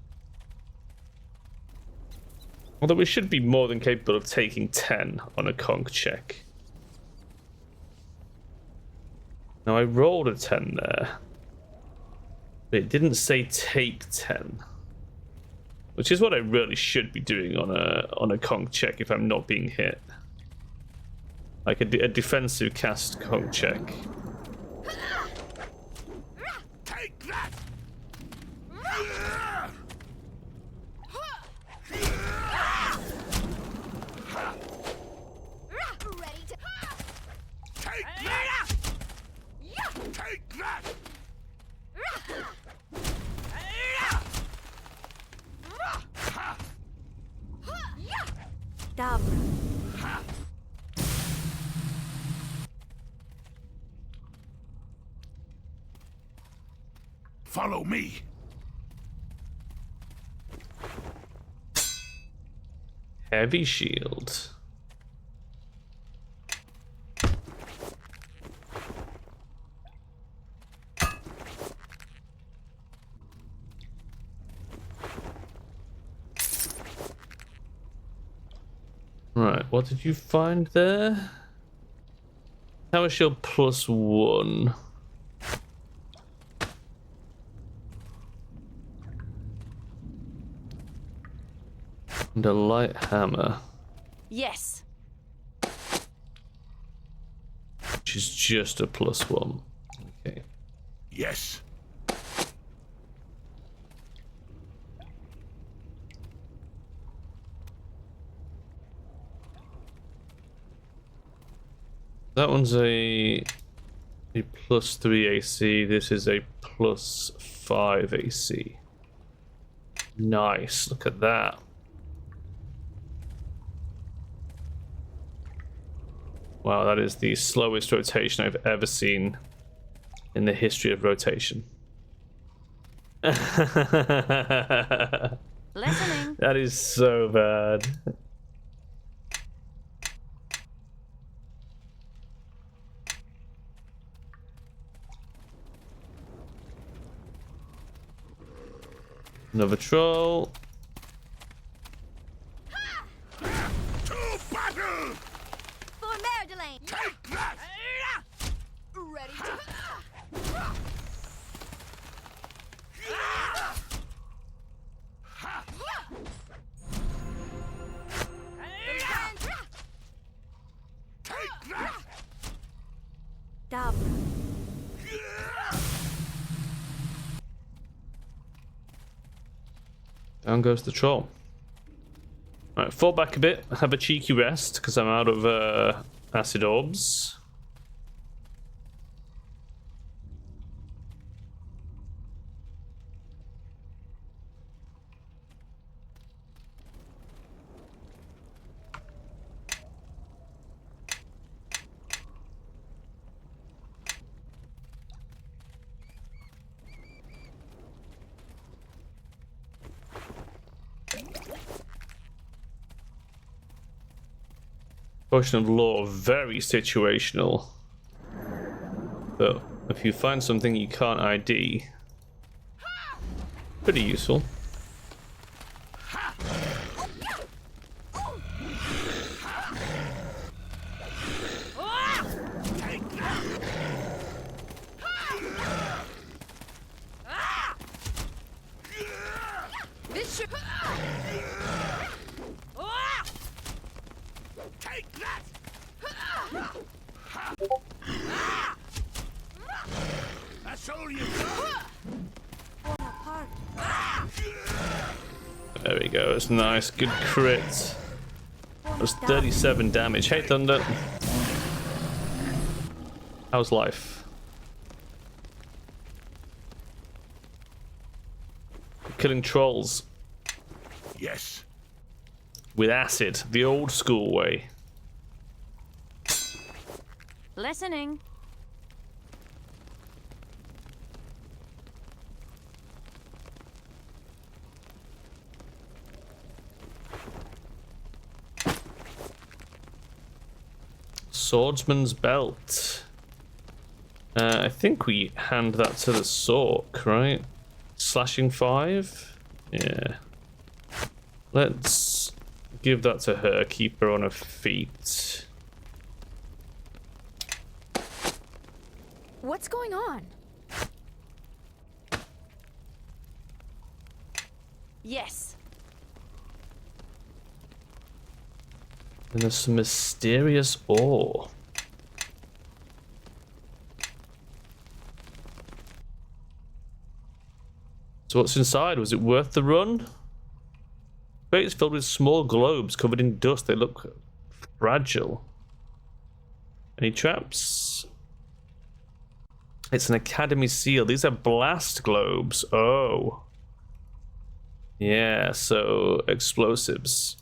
[SPEAKER 1] Although we should be more than capable of taking 10 on a conch check. Now I rolled a 10 there, but it didn't say take 10, which is what I really should be doing on a conch check if I'm not being hit. Like a defensive cast conch check.
[SPEAKER 5] Take that! Take that! Take that! Follow me.
[SPEAKER 1] Heavy shield. Right, what did you find there? Power shield +1. And a light hammer.
[SPEAKER 2] Yes.
[SPEAKER 1] Which is just a +1. Okay.
[SPEAKER 5] Yes.
[SPEAKER 1] That one's a +3 AC. This is a +5 AC. Nice. Look at that. Wow, that is the slowest rotation I've ever seen in the history of rotation.
[SPEAKER 2] Listening.
[SPEAKER 1] That is so bad. Another troll.
[SPEAKER 5] To battle!
[SPEAKER 2] For Merdelaine.
[SPEAKER 5] Take that!
[SPEAKER 2] Ready
[SPEAKER 5] Take that!
[SPEAKER 2] down.
[SPEAKER 1] Down goes the troll. Alright, fall back a bit, have a cheeky rest, because I'm out of acid orbs. Potion of Law, very situational. But if you find something you can't ID, pretty useful.
[SPEAKER 2] This should...
[SPEAKER 5] Take that! That's all you got?
[SPEAKER 1] There we go, it's nice, good crit. That's 37 damage. Hey Thunder. How's life? Killing trolls.
[SPEAKER 5] Yes.
[SPEAKER 1] With acid, the old school way.
[SPEAKER 2] Listening.
[SPEAKER 1] Swordsman's belt. I think we hand that to the Sork, right? Slashing 5? Yeah. Let's give that to her, keep her on her feet.
[SPEAKER 11] What's going on?
[SPEAKER 2] Yes.
[SPEAKER 1] And there's some mysterious ore. So what's inside? Was it worth the run? Crate is filled with small globes covered in dust. They look fragile. Any traps? It's an academy seal. These are blast globes. Oh. Yeah, so explosives.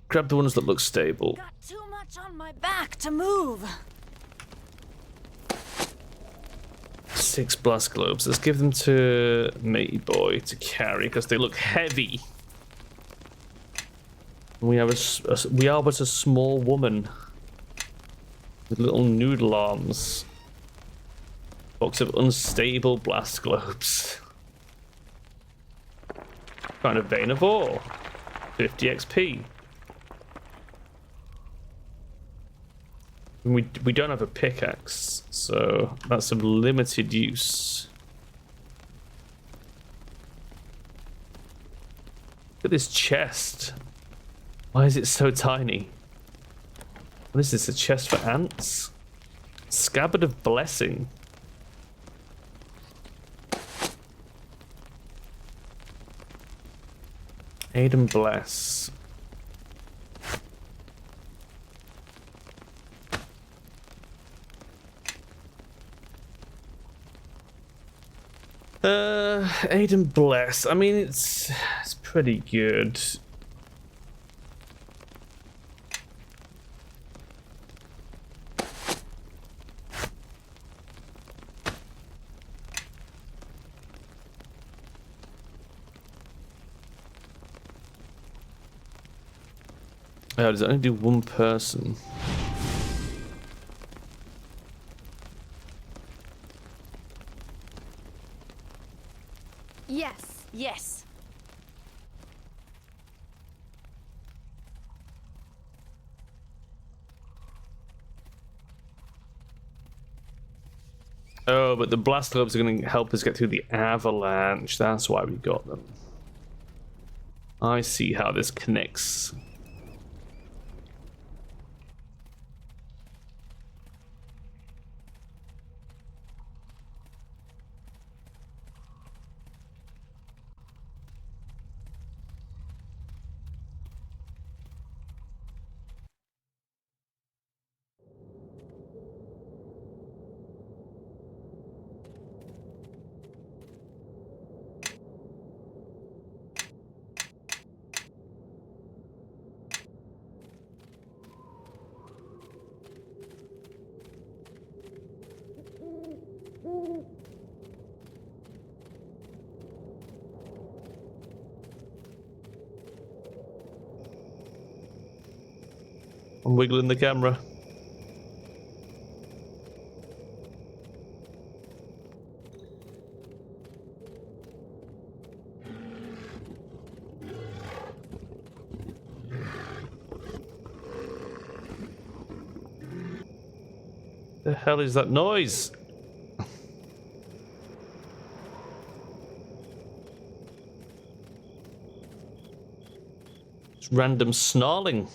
[SPEAKER 1] Grab the ones that look stable.
[SPEAKER 2] Got too much on my back to move.
[SPEAKER 1] 6 blast globes. Let's give them to Matey Boy to carry because they look heavy. We have we are but a small woman with little noodle arms. Box of unstable blast globes. Kind of vein of ore. 50 XP. We don't have a pickaxe, so that's of limited use. Look at this chest. Why is it so tiny? What is this, a chest for ants? Scabbard of Blessing. Aid and bless. Aid and bless. I mean, it's pretty good. Oh, does it only do one person?
[SPEAKER 11] Yes.
[SPEAKER 2] Yes.
[SPEAKER 1] Oh, but the blast globes are going to help us get through the avalanche. That's why we got them. I see how this connects. I'm wiggling the camera. The hell is that noise? It's random snarling.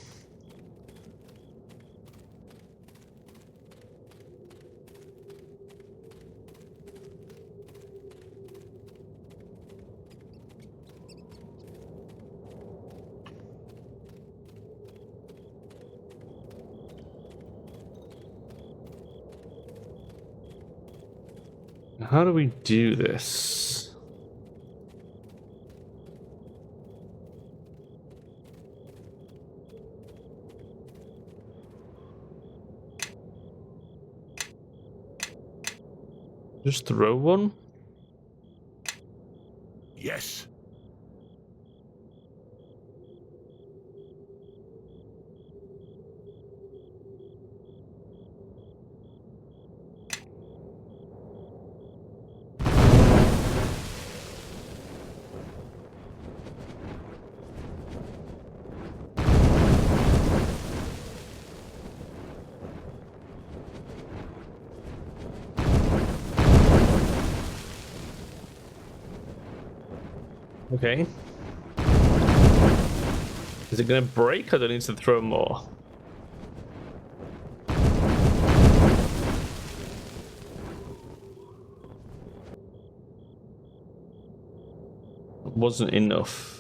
[SPEAKER 1] How do we do this? Just throw one?
[SPEAKER 5] Yes.
[SPEAKER 1] Okay. Is it gonna break or do I need to throw more? It wasn't enough.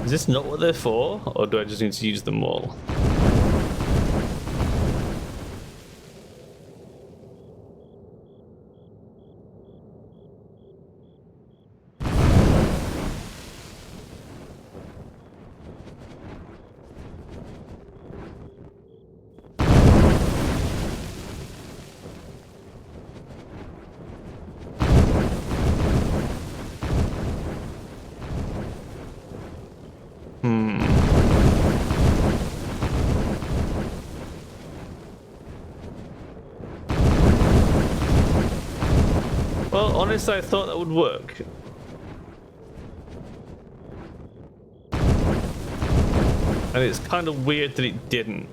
[SPEAKER 1] Is this not what they're for, or do I just need to use them all? Well, honestly, I thought that would work. And it's kind of weird that it didn't.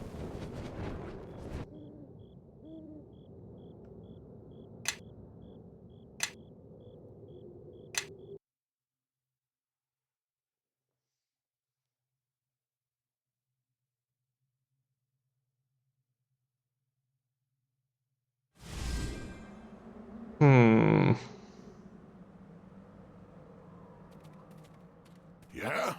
[SPEAKER 5] Yeah?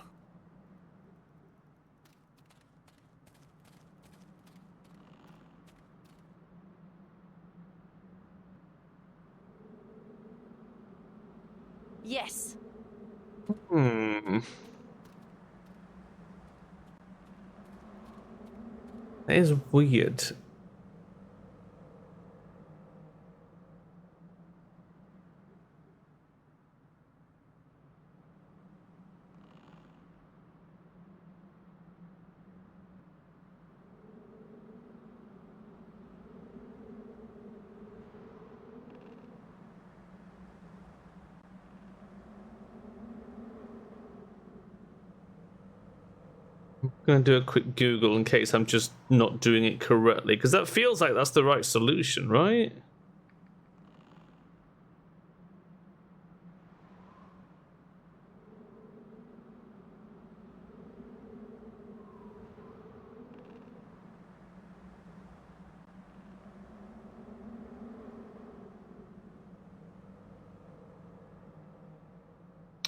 [SPEAKER 2] Yes.
[SPEAKER 1] That is weird. Gonna do a quick Google in case I'm just not doing it correctly, because that feels like that's the right solution, right?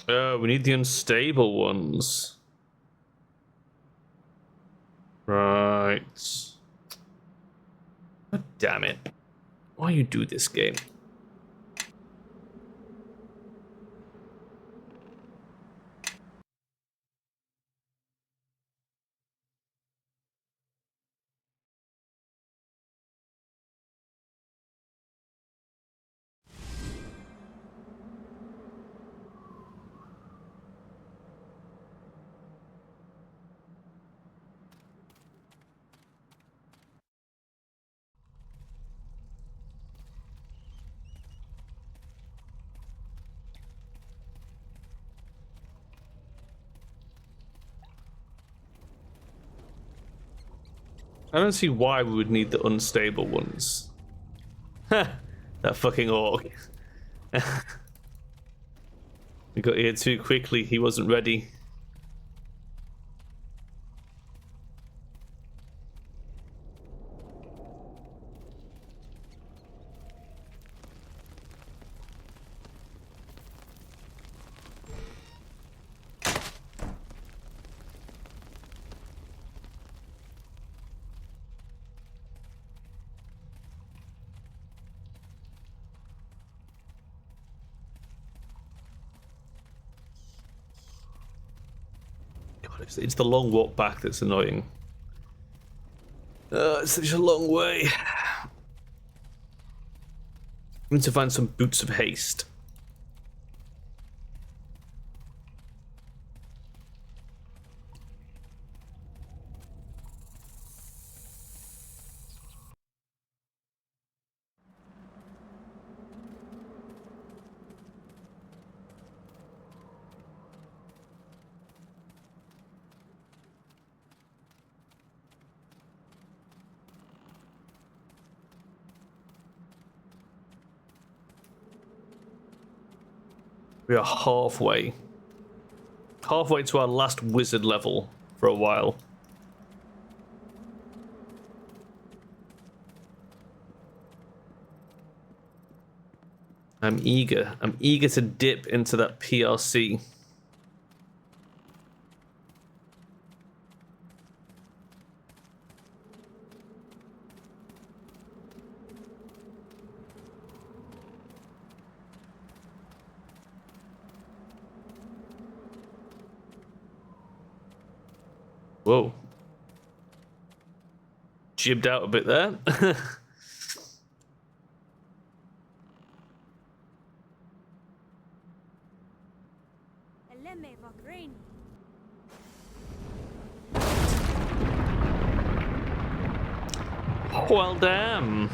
[SPEAKER 1] We need the unstable ones. Right. God damn it. Why you do this game? I don't see why we would need the unstable ones. That fucking orc. We got here too quickly, he wasn't ready. It's the long walk back that's annoying. It's such a long way. I need to find some boots of haste. We are halfway to our last wizard level for a while. I'm eager to dip into that PRC. Whoa. Jibbed out a bit there. Well, damn.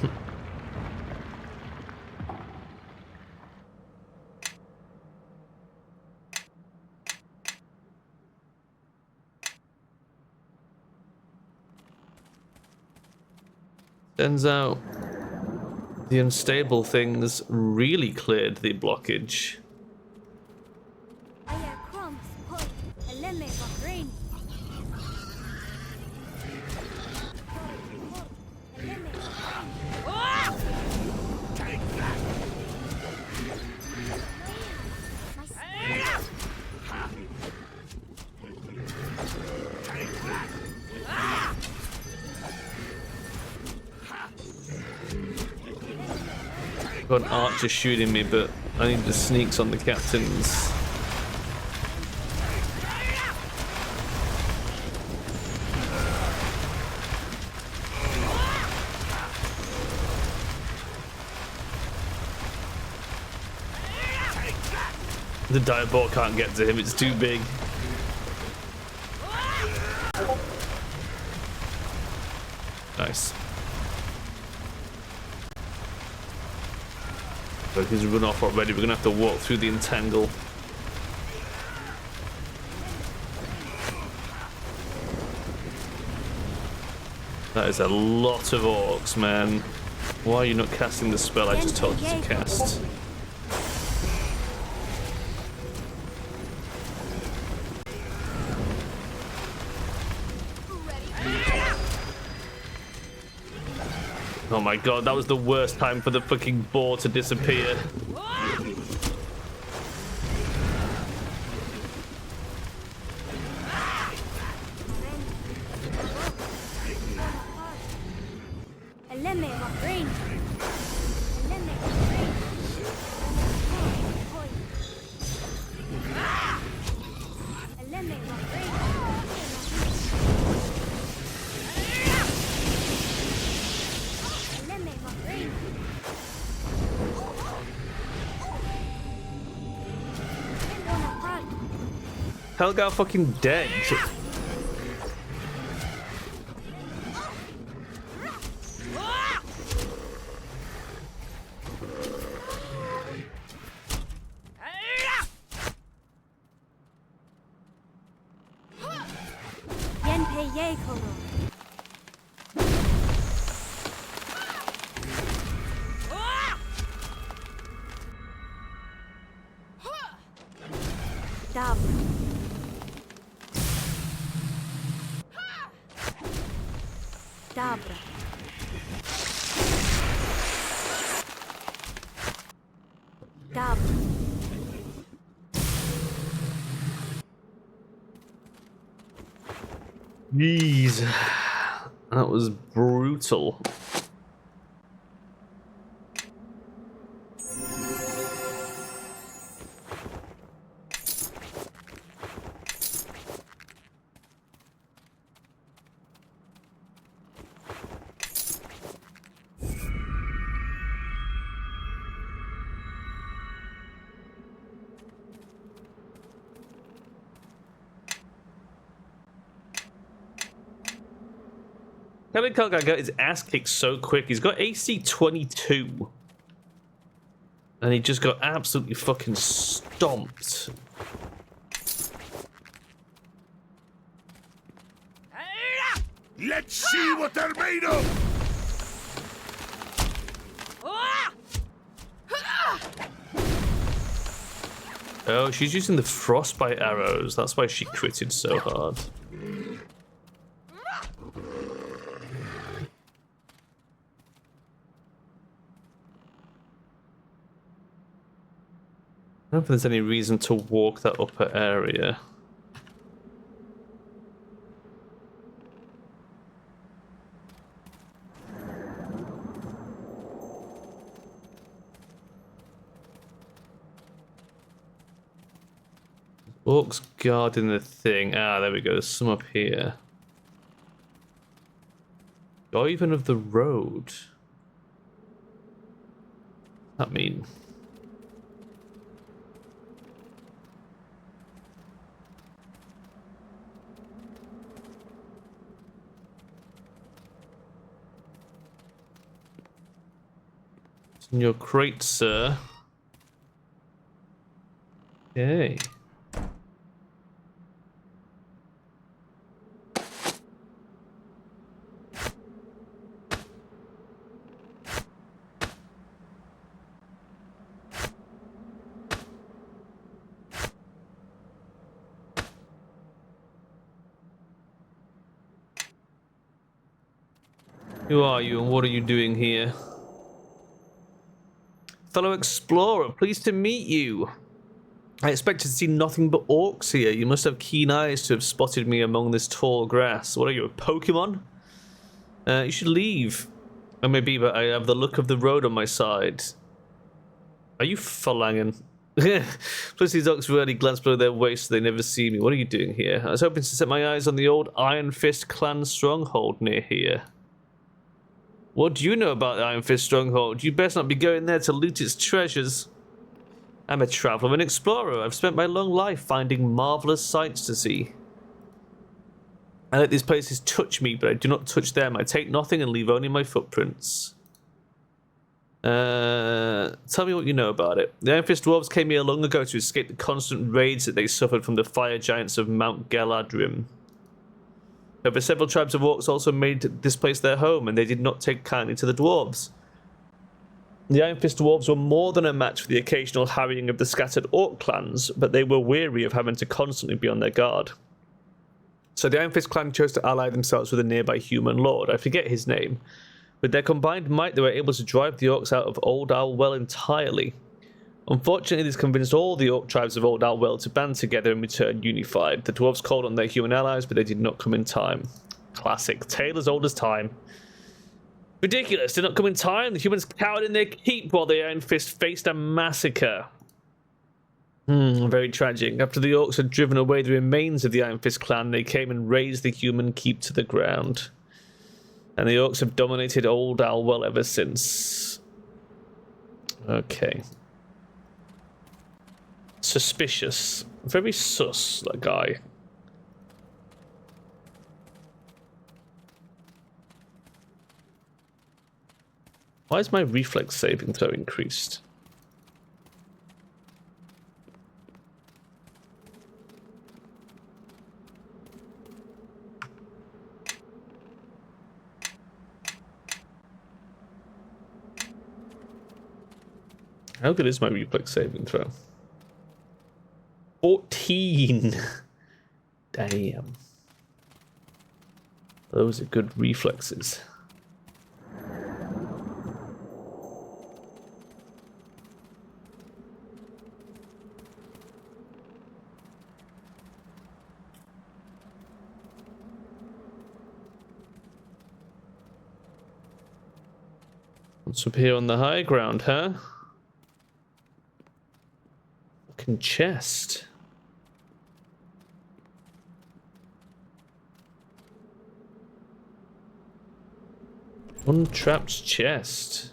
[SPEAKER 1] Turns out the unstable things really cleared the blockage. Got an archer shooting me, but I need the sneaks on the captains. The diabot can't get to him, it's too big. Nice. But he's run off already, we're gonna have to walk through the entangle. That is a lot of orcs, man. Why are you not casting the spell I just told you to cast? Oh my god, that was the worst time for the fucking boar to disappear. Helga fucking dead. Jeez, that was brutal. Kevin Kelgar got his ass kicked so quick. He's got AC 22. And he just got absolutely fucking stomped.
[SPEAKER 5] Let's see what they're made of!
[SPEAKER 1] Oh, she's using the frostbite arrows. That's why she critted so hard. I don't think there's any reason to walk that upper area. Orcs guarding the thing. Ah, there we go. There's some up here. Or even of the road. What's that mean? In your crate, sir. Okay. Who are you and what are you doing here? Fellow explorer, pleased to meet you. I expected to see nothing but orcs here. You must have keen eyes to have spotted me among this tall grass. What are you, a Pokemon? You should leave. Or maybe, but I have the look of the road on my side. Are you Falangen? Plus these orcs rarely glance below their waist so they never see me. What are you doing here? I was hoping to set my eyes on the old Iron Fist clan stronghold near here. What do you know about the Iron Fist stronghold? You best not be going there to loot its treasures. I'm a traveler and explorer. I've spent my long life finding marvelous sights to see. I let these places touch me, but I do not touch them. I take nothing and leave only my footprints. Tell me what you know about it. The Iron Fist dwarves came here long ago to escape the constant raids that they suffered from the fire giants of Mount Galadrim. However, several tribes of orcs also made this place their home, and they did not take kindly to the dwarves. The Iron Fist dwarves were more than a match for the occasional harrying of the scattered orc clans, but they were weary of having to constantly be on their guard. So the Iron Fist clan chose to ally themselves with a nearby human lord. I forget his name. With their combined might, they were able to drive the orcs out of Old Owl Well entirely. Unfortunately, this convinced all the orc tribes of Old Owl Well to band together and return unified. The dwarves called on their human allies, but they did not come in time. Classic. Tale as old as time. Ridiculous. Did not come in time. The humans cowered in their keep while the Iron Fist faced a massacre. Very tragic. After the orcs had driven away the remains of the Iron Fist clan, they came and razed the human keep to the ground. And the orcs have dominated Old Owl Well ever since. Okay. Suspicious. Very sus, that guy. Why is my reflex saving throw increased? How good is my reflex saving throw? 14. Damn. Those are good reflexes. What's up here on the high ground, huh? Fucking chest. Untrapped chest.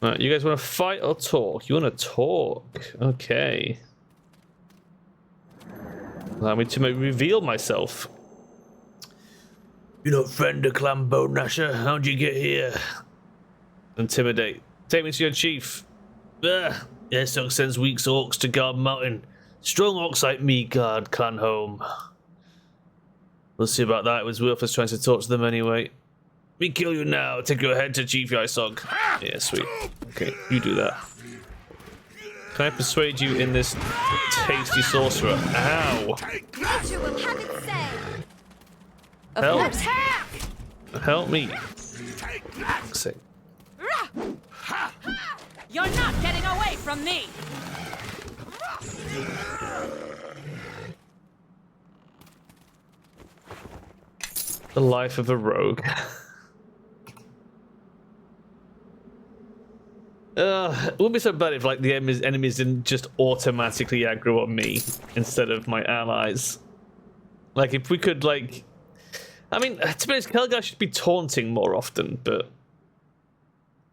[SPEAKER 1] Right, you guys want to fight or talk? You want to talk? Okay. Allow me to reveal myself. You don't friend a clan bone gnasher? How'd you get here? Intimidate. Take me to your chief. Airstock sends weak orcs to guard mountain. Strong orcs like me guard clan home. We'll see about that. It was worthless trying to talk to them anyway. We kill you now. Take your head to Chief Ysog. Yeah, sweet. Okay, you do that. Can I persuade you in this tasty sorcerer? Ow!
[SPEAKER 2] Nature will have its say.
[SPEAKER 1] Help! Help me! Say.
[SPEAKER 2] You're not getting away from me.
[SPEAKER 1] The life of a rogue. It wouldn't be so bad if like the enemies didn't just automatically aggro on me instead of my allies. Like if we could like, I mean, to be honest, Kelgar should be taunting more often, but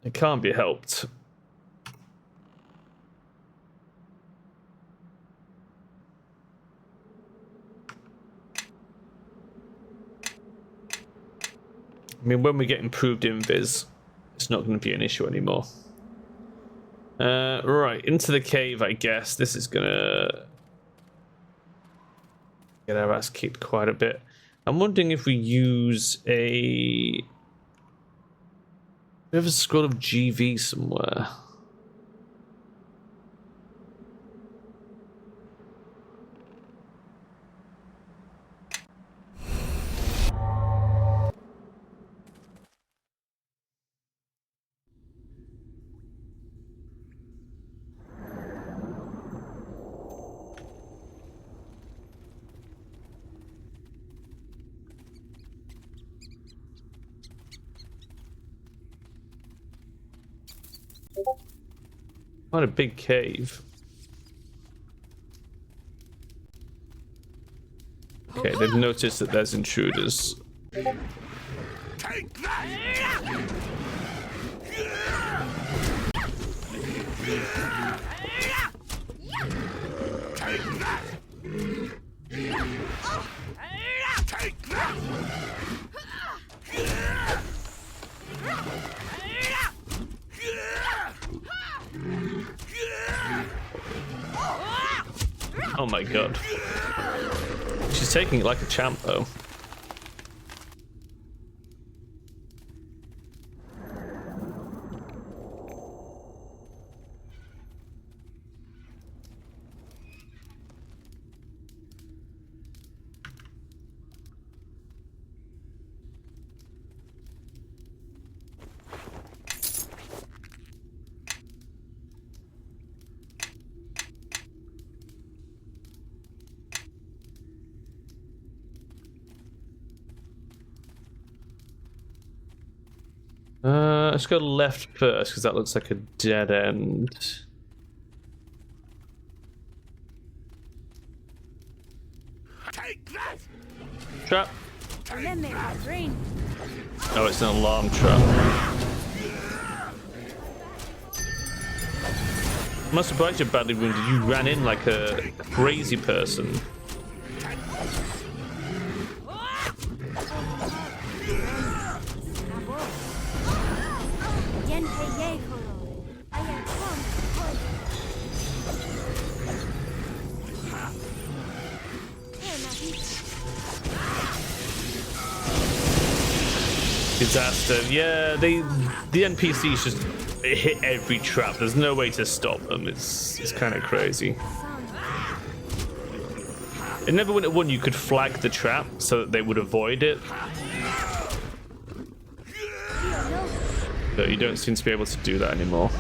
[SPEAKER 1] it can't be helped. I mean, when we get improved invis, it's not going to be an issue anymore. Right, into the cave, I guess. This is gonna get our ass kicked quite a bit. I'm wondering if we use a... We have a scroll of GV somewhere. Quite a big cave. Okay, they've noticed that there's intruders.
[SPEAKER 5] Take that! Take that! Take that!
[SPEAKER 1] Oh my god. She's taking it like a champ, though. Let's go left first, because that looks like a dead end.
[SPEAKER 5] Take that!
[SPEAKER 1] Trap.
[SPEAKER 2] Green.
[SPEAKER 1] Oh, it's an alarm trap. I'm not surprised you're badly wounded. You ran in like a crazy person. Disaster. Yeah, the NPCs just hit every trap. There's no way to stop them. It's kind of crazy. In Neverwinter 1, you could flag the trap so that they would avoid it. But you don't seem to be able to do that anymore.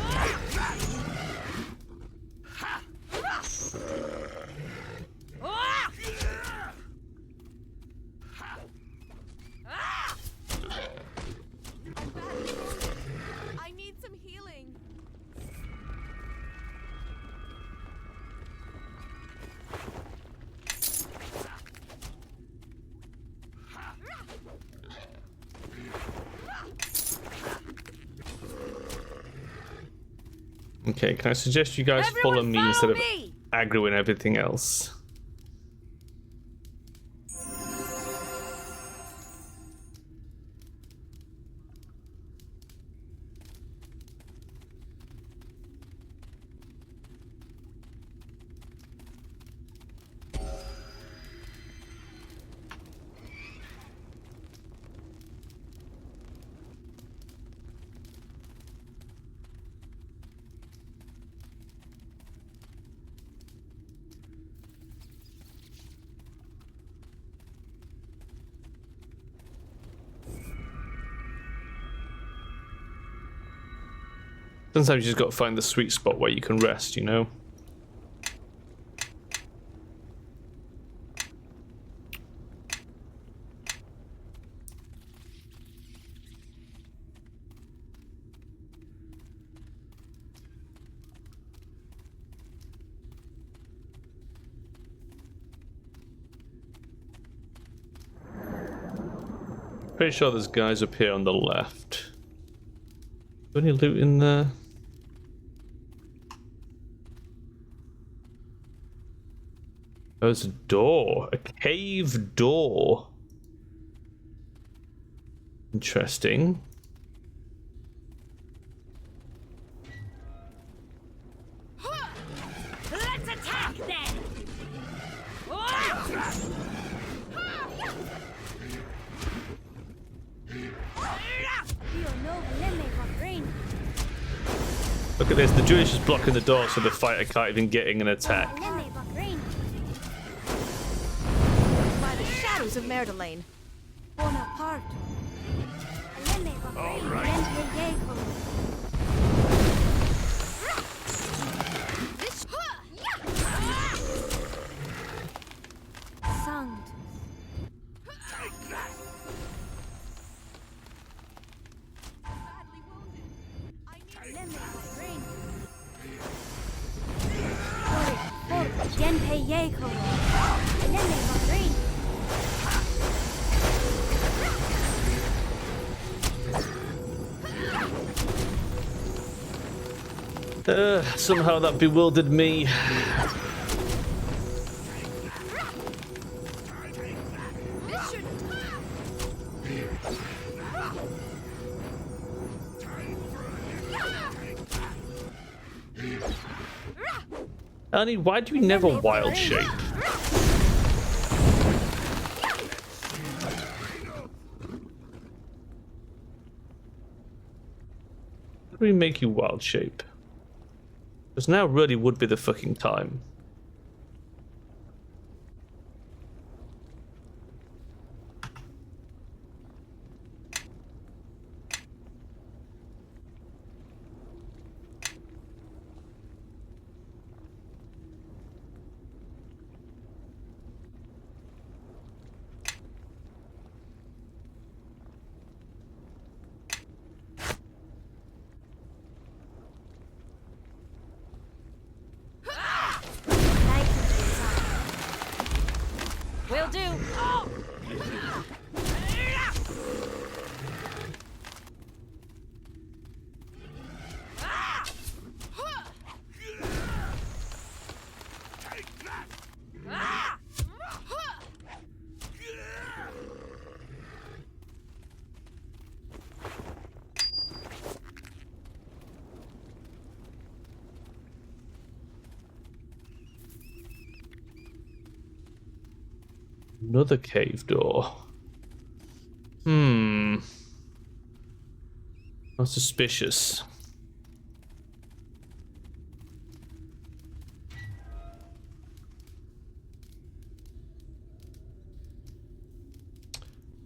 [SPEAKER 1] Okay, can I suggest you guys follow me instead of aggroing everything else? Sometimes you just got to find the sweet spot where you can rest, you know? Pretty sure there's guys up here on the left. Any loot in there? There's a door. A cave door. Interesting.
[SPEAKER 2] Let's attack then!
[SPEAKER 1] Look at this, the Druid is just blocking the door so the fighter can't even get in an attack.
[SPEAKER 3] By the shadows of Merdelaine.
[SPEAKER 2] Bonaparte.
[SPEAKER 5] All right.
[SPEAKER 1] Somehow that bewildered me. Ernie, why do you never wild shape? How do we make you wild shape? Because now really would be the fucking time.
[SPEAKER 2] Will do. Oh.
[SPEAKER 1] Another cave door. Not suspicious.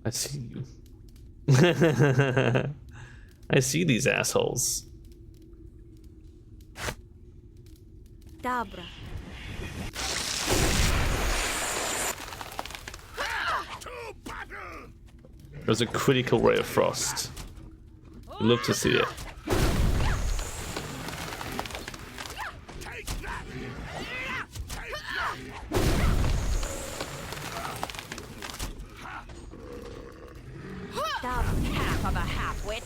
[SPEAKER 1] I see you. I see these assholes.
[SPEAKER 3] Dabra.
[SPEAKER 1] There's a critical ray of frost. Love to see it.
[SPEAKER 2] Half of a half-wit.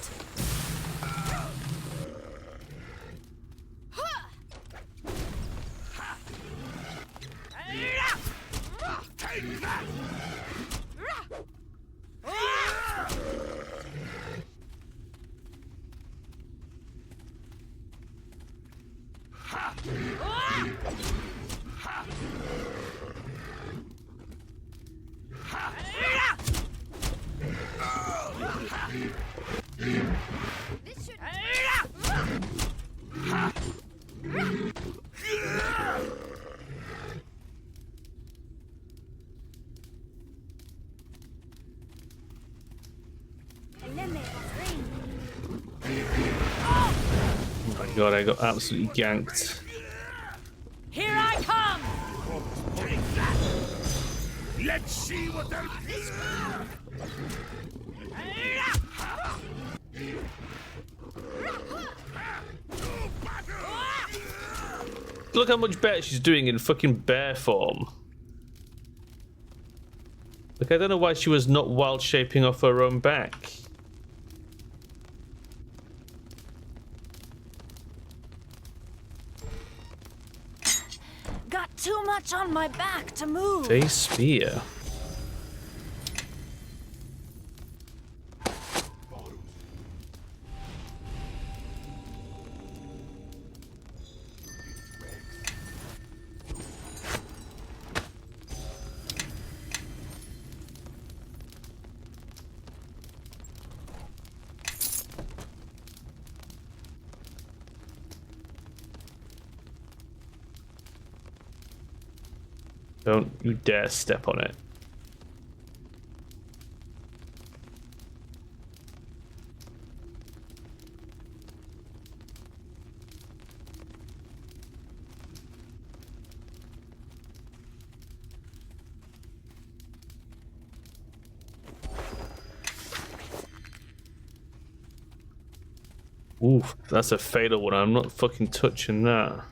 [SPEAKER 1] Oh my god, I got absolutely ganked.
[SPEAKER 2] Here I come!
[SPEAKER 5] Let's see what they'll feel.
[SPEAKER 1] Look how much better she's doing in fucking bear form. Like, I don't know why she was not wild shaping off her own back.
[SPEAKER 2] Got too much on my back to move.
[SPEAKER 1] Face spear. Don't you dare step on it. Oof, that's a fatal one. I'm not fucking touching that.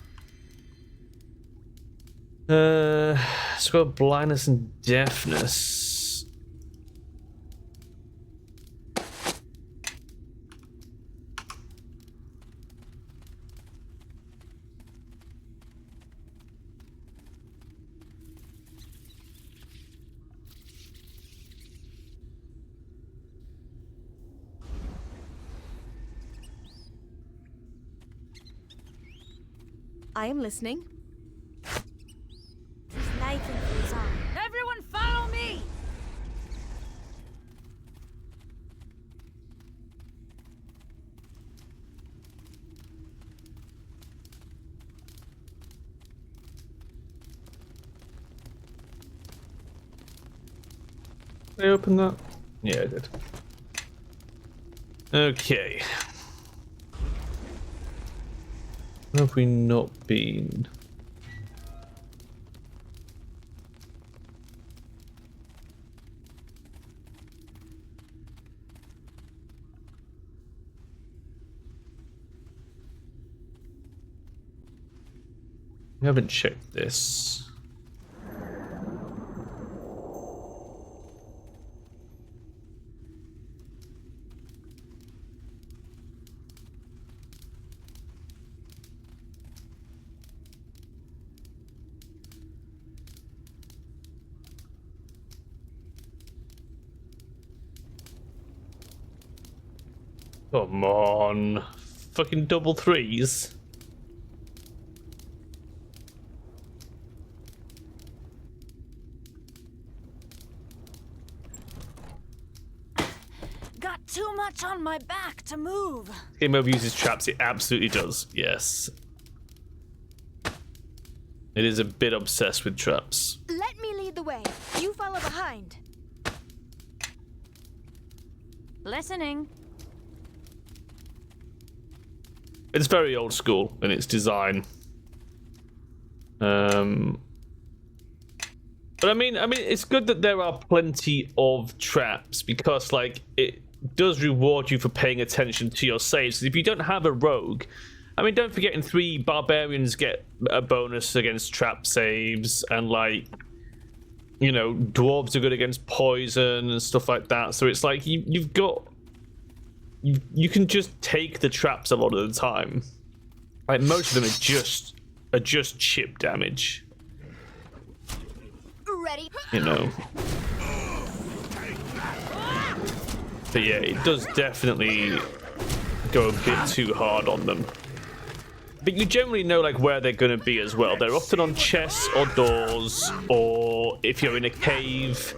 [SPEAKER 1] It's got blindness and deafness.
[SPEAKER 3] I am listening.
[SPEAKER 2] I think these are. Everyone follow me!
[SPEAKER 1] Did I open that? Yeah, I did. Okay. Where have we not been? We haven't checked this. Come on. Fucking double threes.
[SPEAKER 2] Got too much on my back to move.
[SPEAKER 1] Game over uses traps, it absolutely does, yes. It is a bit obsessed with traps.
[SPEAKER 11] Let me lead the way. You follow behind.
[SPEAKER 2] Listening.
[SPEAKER 1] It's very old school in its design. But I mean, it's good that there are plenty of traps because, like, it does reward you for paying attention to your saves. If you don't have a rogue, I mean, don't forget in 3 barbarians get a bonus against trap saves, and like, you know, dwarves are good against poison and stuff like that. So it's like you've got. You can just take the traps a lot of the time. Like most of them are just chip damage.
[SPEAKER 11] Ready?
[SPEAKER 1] You know. But yeah, it does definitely go a bit too hard on them. But you generally know like where they're going to be as well. They're often on chests or doors, or if you're in a cave,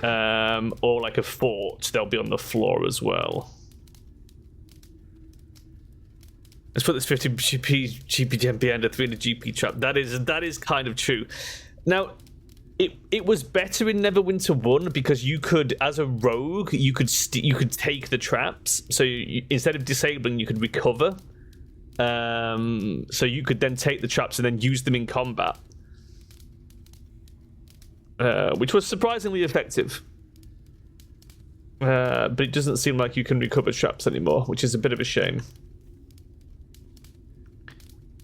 [SPEAKER 1] or like a fort, they'll be on the floor as well. Let's put this 50 GP behind a 300 GP trap. That is kind of true. Now, it was better in Neverwinter 1 because you could, as a rogue, you could take the traps. So instead of disabling, you could recover. So you could then take the traps and then use them in combat, which was surprisingly effective. But it doesn't seem like you can recover traps anymore, which is a bit of a shame.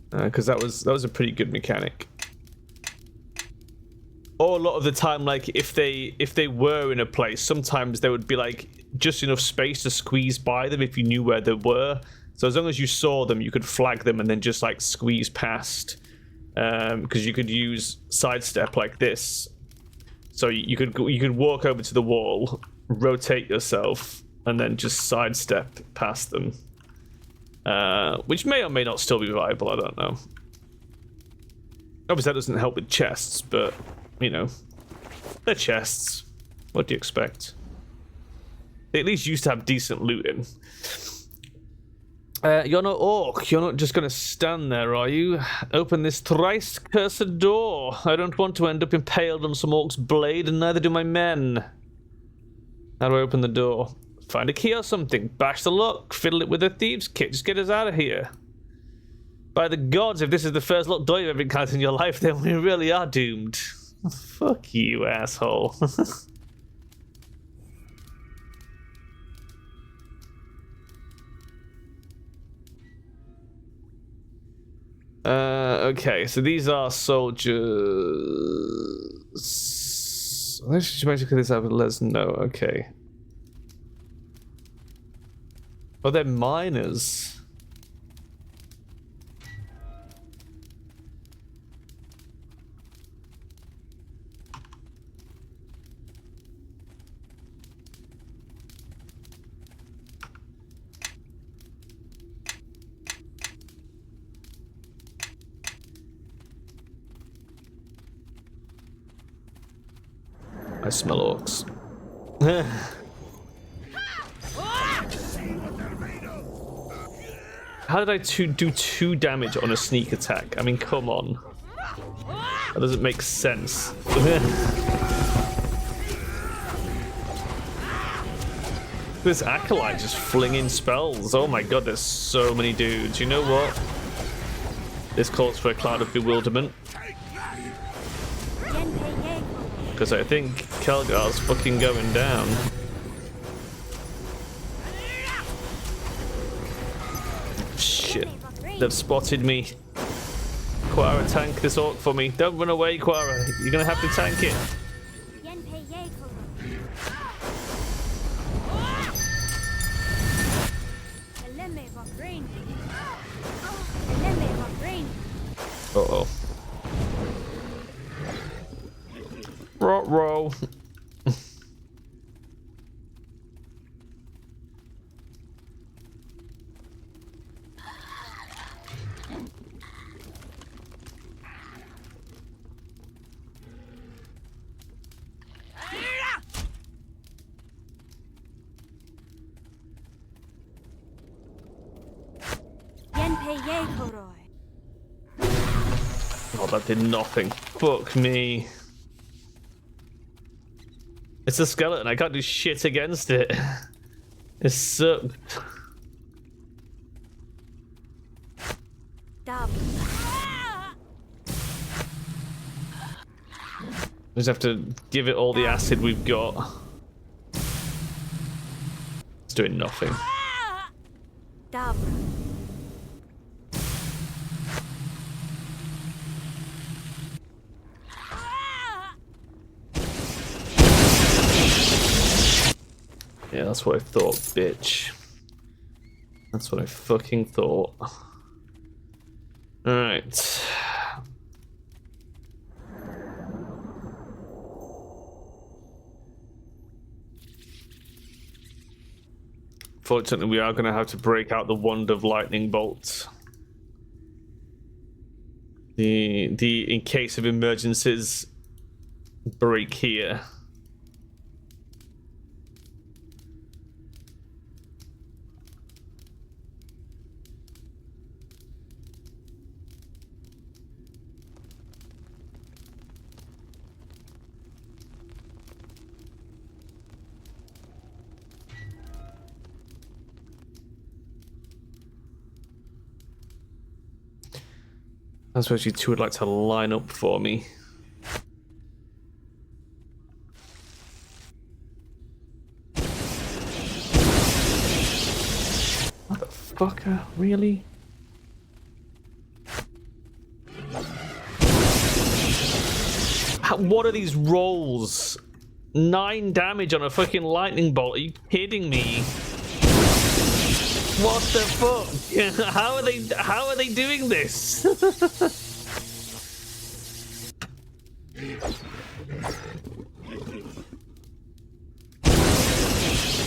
[SPEAKER 1] Because that was a pretty good mechanic. Or a lot of the time, like if they were in a place, sometimes there would be like just enough space to squeeze by them if you knew where they were. So as long as you saw them, you could flag them and then just like squeeze past. Because you could use sidestep like this. So you could walk over to the wall, rotate yourself, and then just sidestep past them. Which may or may not still be viable, I don't know. Obviously that doesn't help with chests, but, you know, they're chests. What do you expect? They at least used to have decent looting. You're not orc. You're not just going to stand there, are you? Open this thrice cursed door. I don't want to end up impaled on some orc's blade, and neither do my men. How do I open the door? Find a key or something. Bash the lock. Fiddle it with a thieves' kit. Just get us out of here. By the gods, if this is the first locked door you've ever encountered in your life, then we really are doomed. Fuck you, asshole. Okay, so these are soldiers. Let's just basically this up and let us know. Okay. Oh, they're miners. I smell orcs. How did I do 2 damage on a sneak attack? I mean, come on. That doesn't make sense. This acolyte just flinging spells. Oh my god, there's so many dudes. You know what? This calls for a cloud of bewilderment. Because I think Kelgar's fucking going down. Shit. They've spotted me. Quara, tank this orc for me. Don't run away, Quara. You're gonna have to tank it. Uh-oh. Row. Oh, that did nothing. Fuck me. It's a skeleton. I can't do shit against it. It sucked. We just have to give it all the acid we've got. It's doing nothing. Yeah, that's what I thought, bitch. That's what I fucking thought. Alright. Fortunately, we are going to have to break out the wand of lightning bolts. The in case of emergencies break here. I suppose you two would like to line up for me. Motherfucker, really? What are these rolls? 9 damage on a fucking lightning bolt. Are you kidding me? What the fuck? How are they doing this?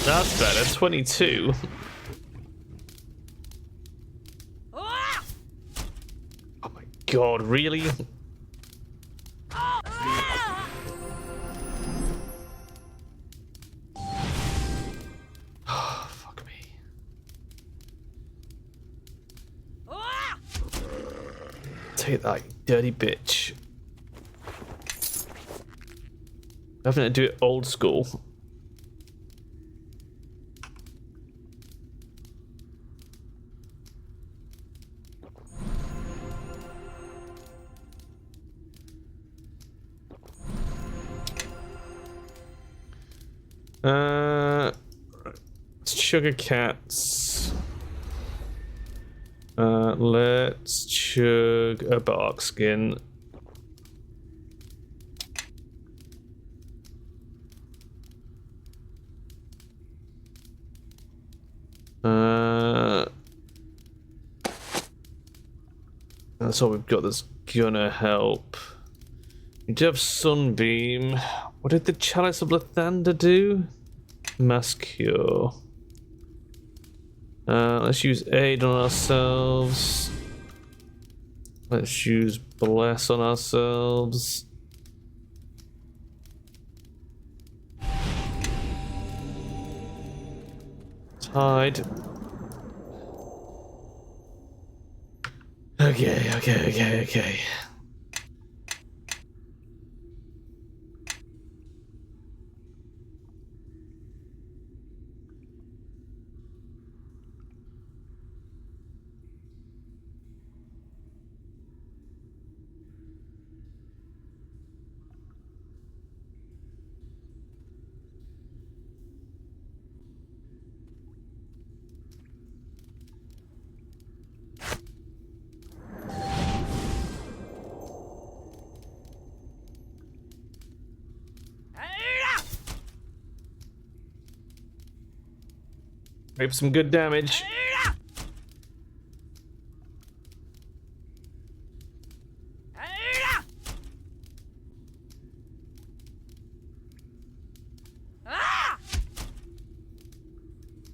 [SPEAKER 1] That's better. 22. Oh my god, really? Take that, you dirty bitch. I'm having to do it old school. Sugar cats. Let's chug a bark skin. That's all we've got that's gonna help. We do have Sunbeam. What did the Chalice of Lathander do? Mass Cure. Let's use Aid on ourselves. Let's use Bless on ourselves. hide. Okay. Maybe some good damage.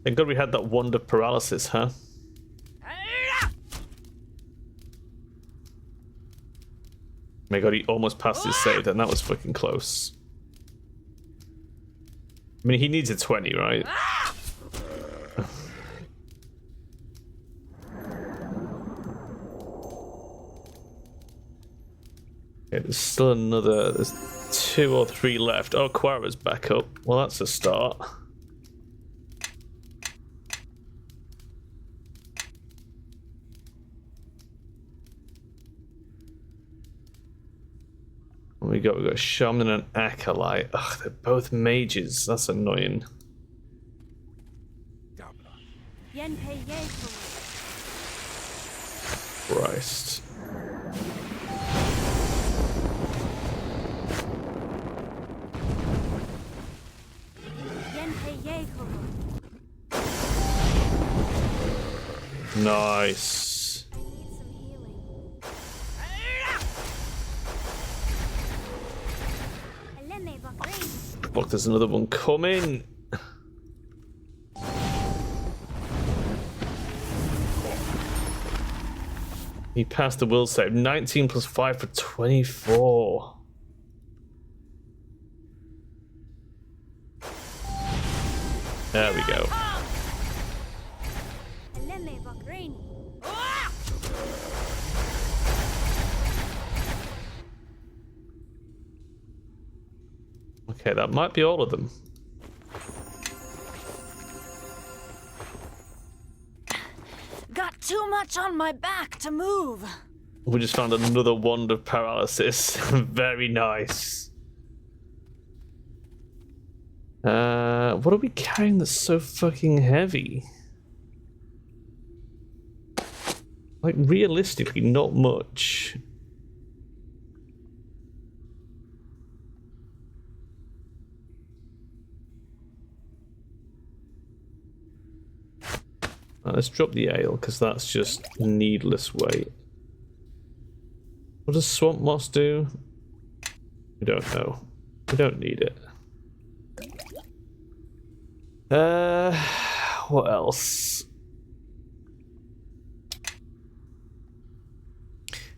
[SPEAKER 1] Thank God we had that wand of paralysis, huh? My God, he almost passed his save, and that was fucking close. I mean, he needs a 20, right? Okay, there's still another. There's 2 or 3 left. Oh, Quara's back up. Well, that's a start. What we got? We got Shaman and Acolyte. Ugh, they're both mages. That's annoying. Christ. Nice. Fuck, there's another one coming. He passed the will save. 19 plus 5 for 24. There we go. Okay, that might be all of them.
[SPEAKER 2] Got too much on my back to move.
[SPEAKER 1] We just found another wand of paralysis. Very nice. What are we carrying that's so fucking heavy? Like, realistically, not much. Let's drop the ale, because that's just needless weight. What does swamp moss do? We don't know. We don't need it. What else?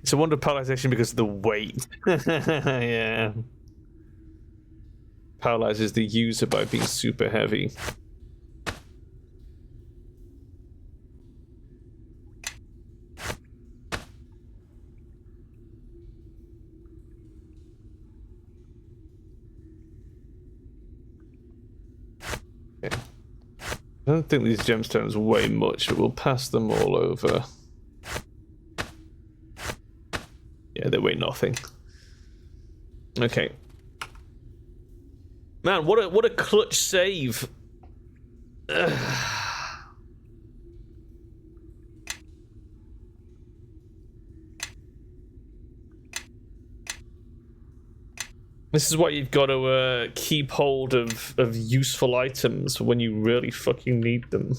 [SPEAKER 1] It's a wonder of paralyzation because of the weight. Yeah. Paralyzes the user by being super heavy. I don't think these gemstones weigh much, but we'll pass them all over. Yeah, they weigh nothing. Okay. Man, what a clutch save. Ugh. This is why you've got to keep hold of useful items for when you really fucking need them.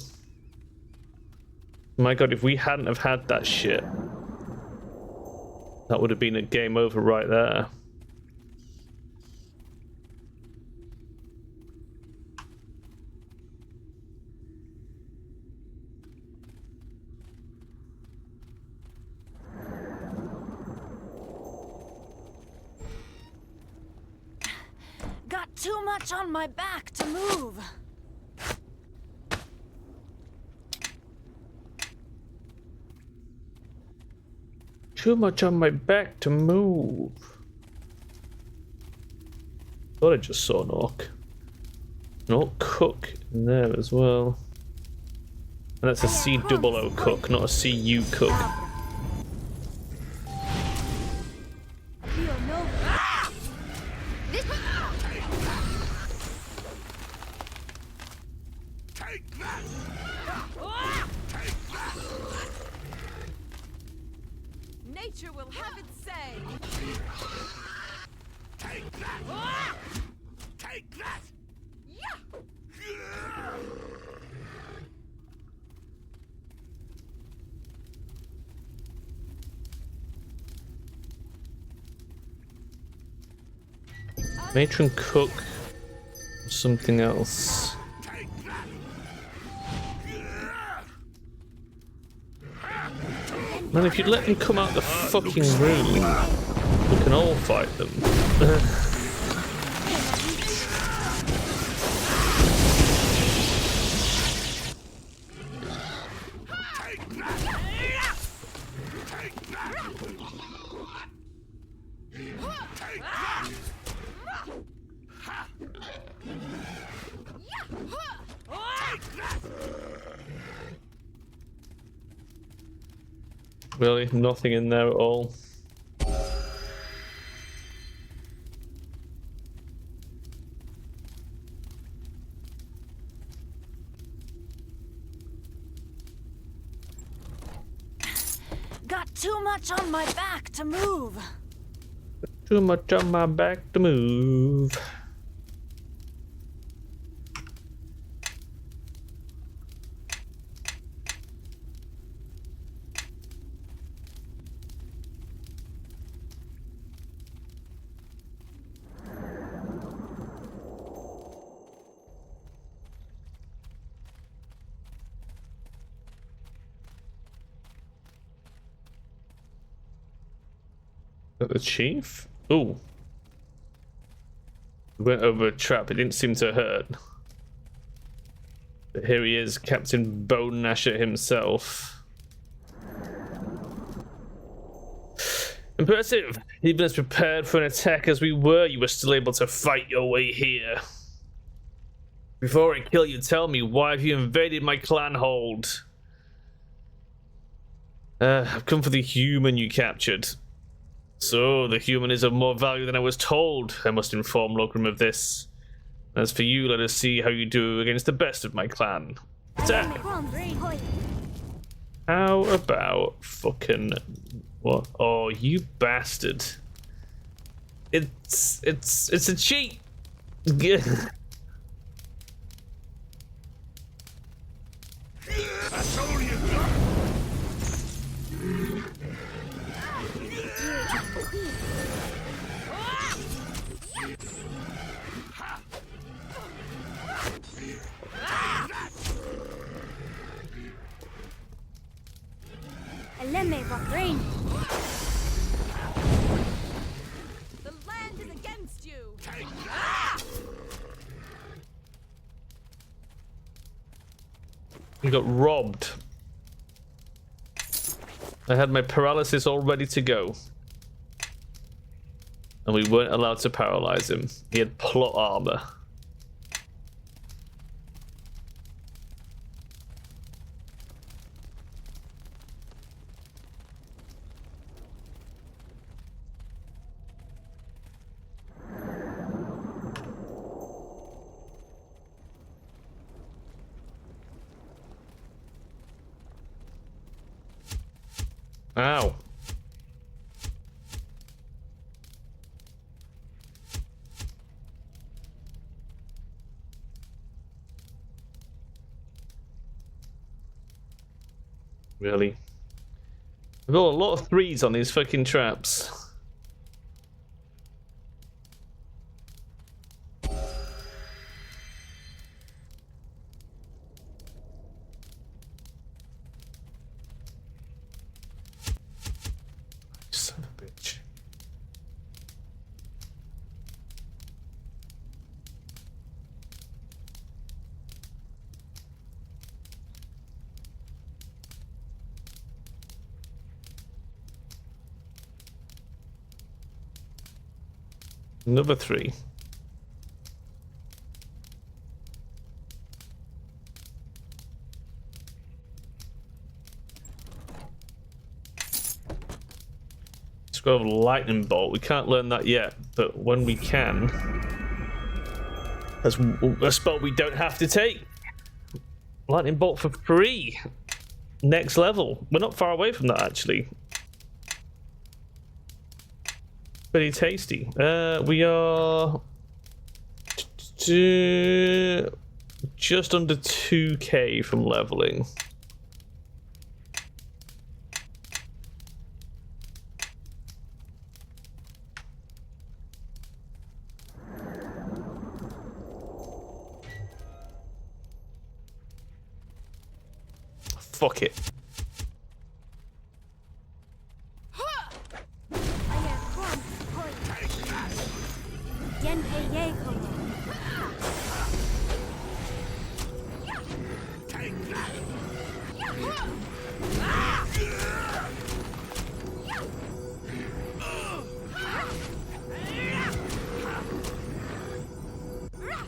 [SPEAKER 1] My God, if we hadn't have had that shit, that would have been a game over right there.
[SPEAKER 2] Got too much on my back to move.
[SPEAKER 1] Too much on my back to move. Thought I just saw an orc. An orc cook in there as well. And that's a C-double-O cook, not a C-U cook.
[SPEAKER 2] Nature will have its say.
[SPEAKER 5] Take that! Take that!
[SPEAKER 1] Matron cook. Something else. Man, if you'd let them come out the fucking room, we can all fight them. Really, nothing in there at all.
[SPEAKER 2] Got too much on my back to move.
[SPEAKER 1] Too much on my back to move. The chief? Ooh. Went over a trap, it didn't seem to hurt. But here he is, Captain Bone Gnasher himself. Impressive! Even as prepared for an attack as we were, you were still able to fight your way here. Before I kill you, tell me, why have you invaded my clan hold? I've come for the human you captured. So, the human is of more value than I was told. I must inform Logrim of this. As for you, let us see how you do against the best of my clan. Attack! How about fucking... what? Oh, you bastard. It's a cheat!
[SPEAKER 5] That's all you got!
[SPEAKER 2] The land is against you.
[SPEAKER 1] We got robbed. I had my paralysis all ready to go. And we weren't allowed to paralyze him. He had plot armor. Ow. Really? I've got a lot of threes on these fucking traps. Son of a bitch. Another 3. Scroll of lightning bolt. We can't learn that yet, but when we can, that's a spell we don't have to take. Lightning bolt for free. Next level. We're not far away from that, actually. Pretty tasty. We are just under 2k from leveling. Fuck it.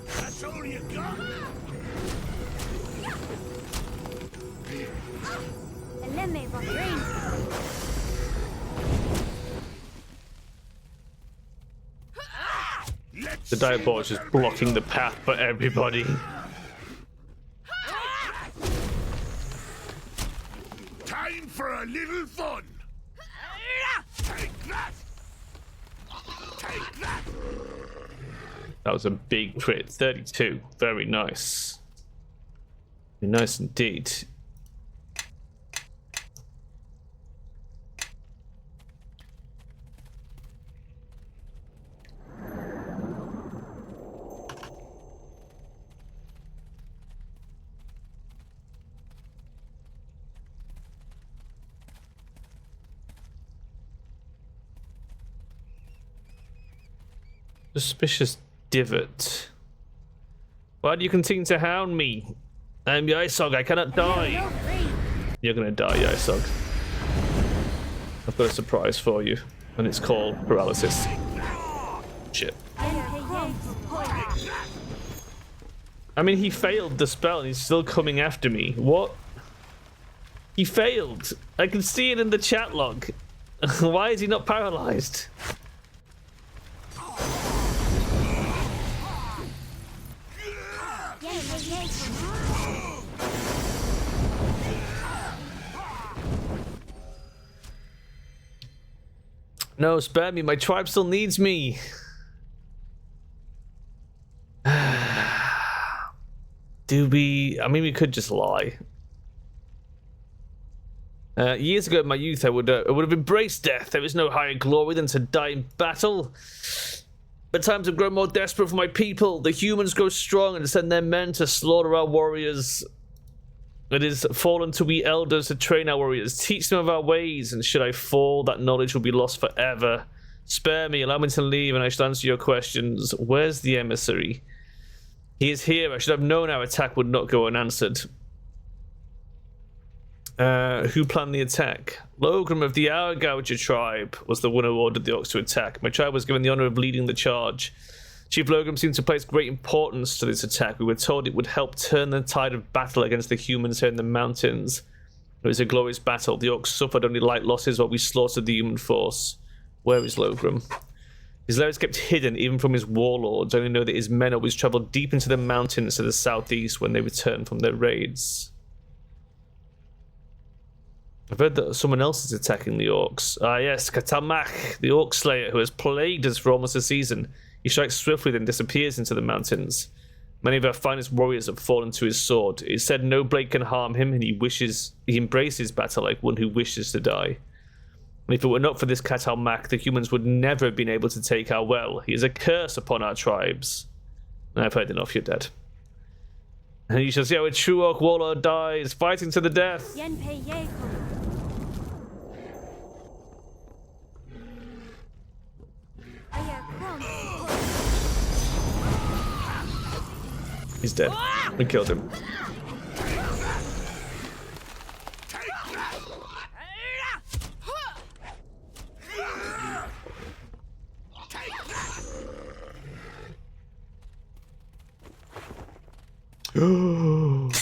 [SPEAKER 5] That's all you got?
[SPEAKER 1] The Diabolic is just blocking the path for everybody.
[SPEAKER 5] Time for a little fun. Take that. Take that.
[SPEAKER 1] That was a big crit. 32. Very nice. Very nice indeed. Suspicious divot. Why do you continue to hound me? I'm Yisog, I cannot die. You're gonna die, Yisog. I've got a surprise for you, and it's called paralysis. Shit. I mean, he failed the spell and he's still coming after me. What? He failed. I can see it in the chat log. Why is he not paralyzed? No, spare me. My tribe still needs me. Do we... I mean, we could just lie. Years ago in my youth, I would have embraced death. There is no higher glory than to die in battle. But times have grown more desperate for my people. The humans grow strong and send their men to slaughter our warriors. It is fallen to we elders to train our warriors, teach them of our ways, and should I fall, that knowledge will be lost forever. Spare me, allow me to leave, and I shall answer your questions. Where's the emissary? He is here. I should have known our attack would not go unanswered. Who planned the attack? Logrim of the Hour Gouger tribe was the one who ordered the Orcs to attack. My tribe was given the honor of leading the charge. Chief Logrim seemed to place great importance to this attack. We were told it would help turn the tide of battle against the humans here in the mountains. It was a glorious battle. The Orcs suffered only light losses while we slaughtered the human force. Where is Logrim? His lair is kept hidden even from his warlords. I only know that his men always traveled deep into the mountains to the southeast when they returned from their raids. I've heard that someone else is attacking the Orcs. Ah yes, Katamach, the Orc Slayer, who has plagued us for almost a season. He strikes swiftly, then disappears into the mountains. Many of our finest warriors have fallen to his sword. It is said no blade can harm him, and he embraces battle like one who wishes to die. And if it were not for this Katalmak, the humans would never have been able to take our well. He is a curse upon our tribes. I've heard enough, you're dead. And you shall see how a true Orc warlord dies, fighting to the death. He's dead. We killed him.
[SPEAKER 2] Got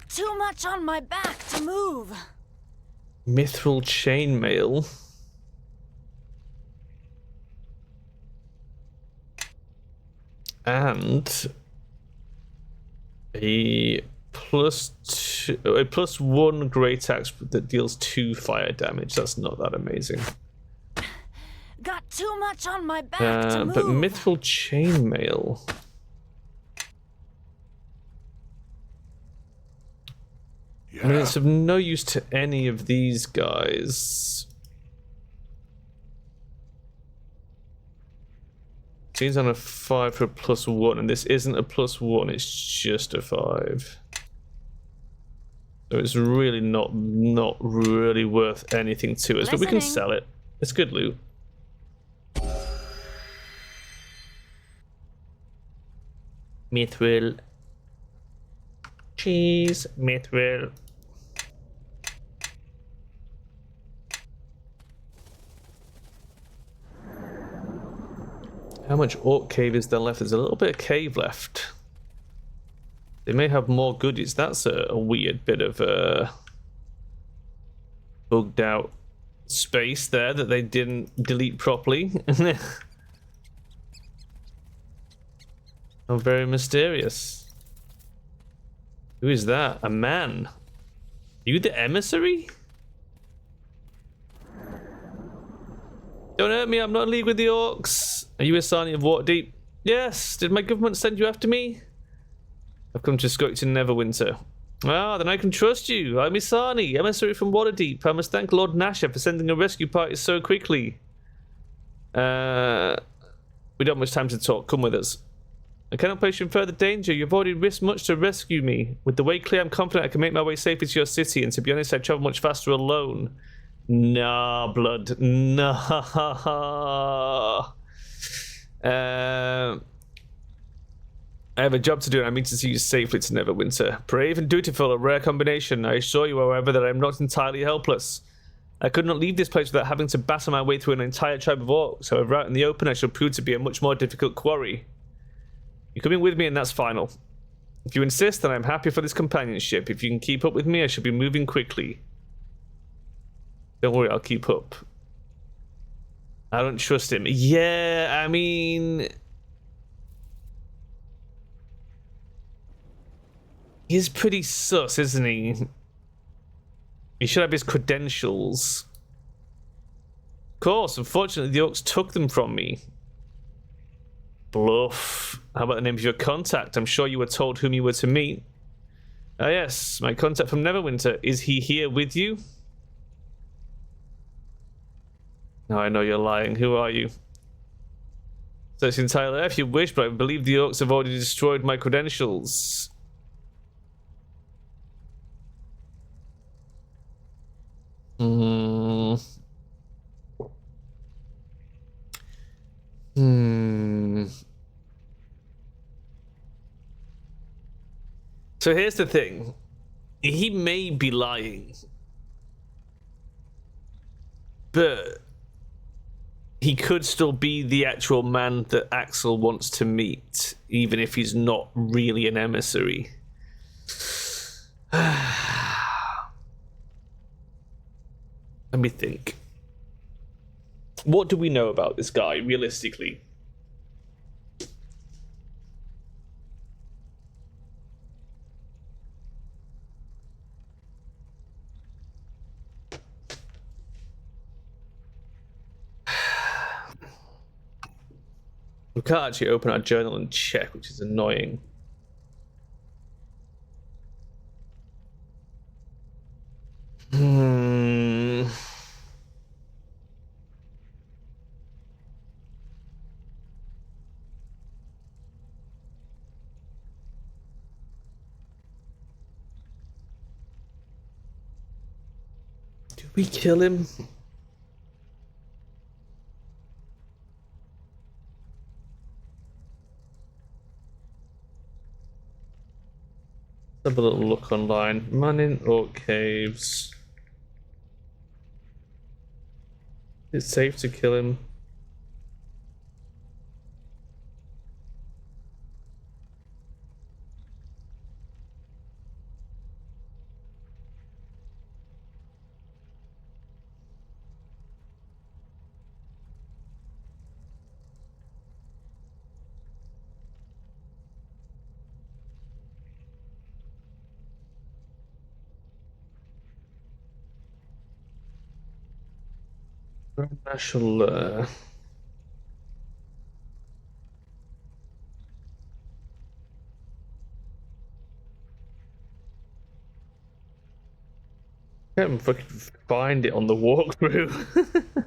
[SPEAKER 2] too much on my back to move.
[SPEAKER 1] Mithril chainmail. And a +1 great axe that deals 2 fire damage. That's not that amazing.
[SPEAKER 2] Got too much on my back to move.
[SPEAKER 1] But mithril chainmail. I mean, it's of no use to any of these guys. He's on a 5 for a +1, and this isn't a +1, it's just a 5. So it's really not really worth anything to us, but we can sell it. It's good loot. Mithril. Cheese, mithril. How much orc cave is there left? There's a little bit of cave left. They may have more goodies. That's a weird bit of bugged out space there that they didn't delete properly. Oh, very mysterious. Who is that? A man? You the emissary? Don't hurt me, I'm not in league with the orcs. Are you a Sani of Waterdeep? Yes. Did my government send you after me? I've come to escort you to Neverwinter. Ah, then I can trust you. I'm Isani, emissary from Waterdeep. I must thank Lord Nasher for sending a rescue party so quickly. We don't have much time to talk. Come with us. I cannot place you in further danger. You've already risked much to rescue me. With the way clear, I'm confident I can make my way safely to your city, and to be honest, I travel much faster alone. Nah, blood. Nah. I have a job to do, and I mean to see you safely to Neverwinter. Brave and dutiful, a rare combination. I assure you, however, that I am not entirely helpless. I could not leave this place without having to battle my way through an entire tribe of orcs. However, out in the open, I shall prove to be a much more difficult quarry. You're coming with me, and that's final. If you insist, then I'm happy for this companionship. If you can keep up with me, I shall be moving quickly. Don't worry, I'll keep up. I don't trust him. Yeah, I mean... he's pretty sus, isn't he? He should have his credentials. Of course, unfortunately, the orcs took them from me. Bluff. How about the name of your contact? I'm sure you were told whom you were to meet. Ah, yes, my contact from Neverwinter. Is he here with you? No, I know you're lying. Who are you? Search the entire lair if you wish, but I believe the orcs have already destroyed my credentials. So here's the thing. He may be lying. But he could still be the actual man that Axel wants to meet, even if he's not really an emissary. Let me think. What do we know about this guy, realistically? We can't actually open our journal and check, which is annoying. Did we kill him? Have a little look online. Man in Orc Caves. It's safe to kill him. I shall. Can't fucking find it on the walkthrough.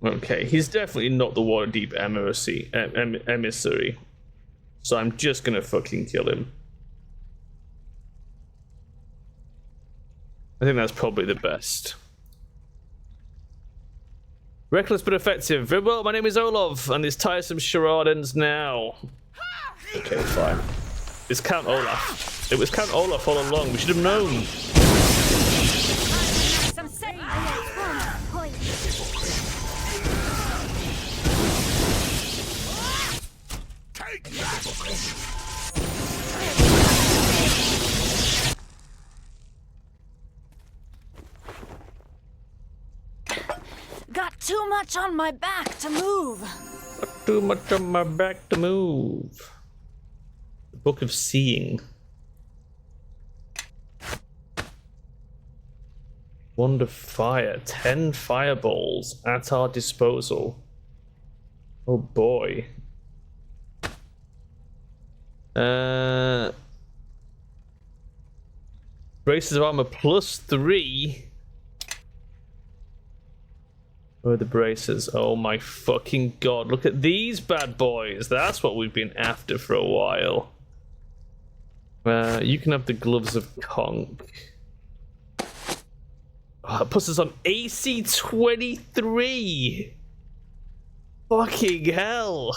[SPEAKER 1] Okay, he's definitely not the Waterdeep emissary. So I'm just gonna fucking kill him. I think that's probably the best. Reckless but effective. Very well, my name is Olaf, and this tiresome charade ends now. Okay, fine. It's Count Olaf. It was Count Olaf all along. We should have known.
[SPEAKER 2] Got too much on my back to move.
[SPEAKER 1] Got too much on my back to move. The Book of Seeing. Wand of Fire. 10 fireballs at our disposal. Oh boy. Braces of armor +3. Where are the braces? Oh my fucking god. Look at these bad boys. That's what we've been after for a while. You can have the gloves of conch. Oh, that puts us on AC 23. Fucking hell.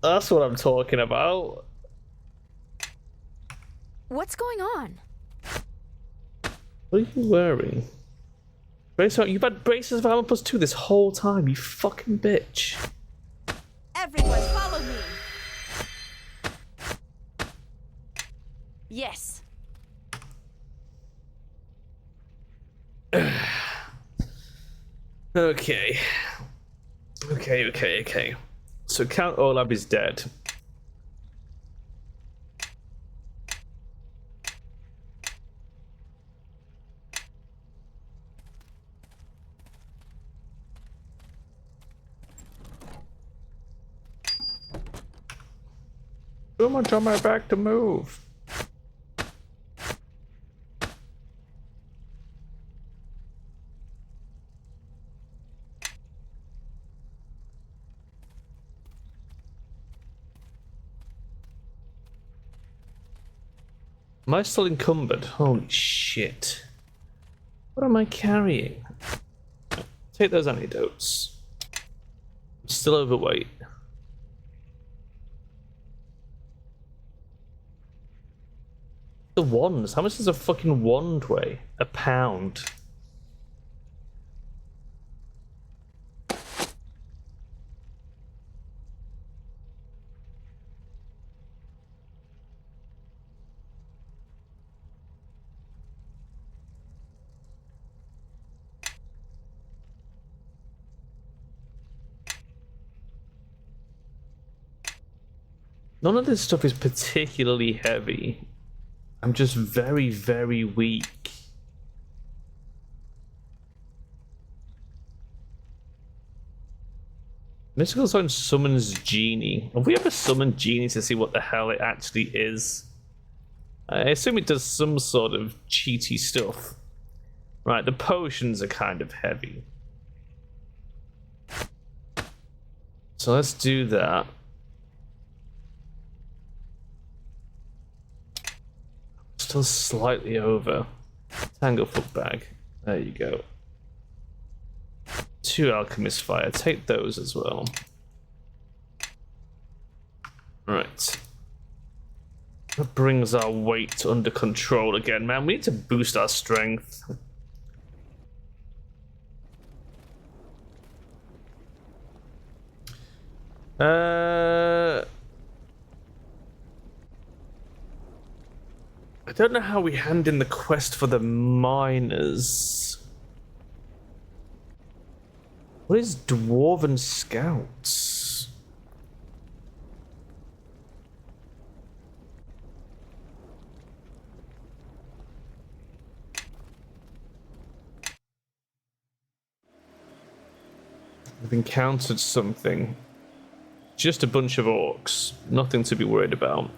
[SPEAKER 1] That's what I'm talking about.
[SPEAKER 11] What's going on?
[SPEAKER 1] What are you wearing? You've had braces of armor +2 this whole time, you fucking bitch.
[SPEAKER 3] Everyone, follow me.
[SPEAKER 2] Yes.
[SPEAKER 1] Okay. Okay. So Count Olaf is dead. Too much on my back to move. Am I still encumbered? Holy shit. What am I carrying? Take those antidotes. I'm still overweight. The wands. How much does a fucking wand weigh? £1. None of this stuff is particularly heavy. I'm just very, very weak. Mystical Zone summons Genie. Have we ever summoned Genie to see what the hell it actually is? I assume it does some sort of cheaty stuff. Right, the potions are kind of heavy. So let's do that. Still slightly over. Tanglefoot bag. There you go. 2 alchemist fire. Take those as well. Right. That brings our weight under control again, man. We need to boost our strength. I don't know how we hand in the quest for the miners. What is Dwarven Scouts? We've encountered something. Just a bunch of orcs. Nothing to be worried about.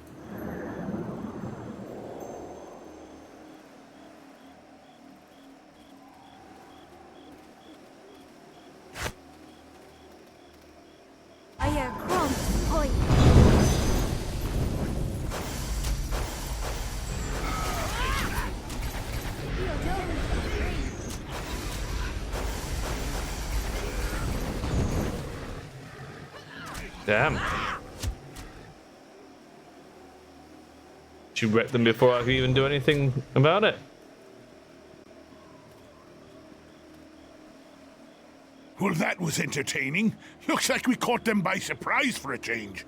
[SPEAKER 1] Damn. She wrecked them before I could even do anything about it.
[SPEAKER 5] Well, that was entertaining. Looks like we caught them by surprise for a change.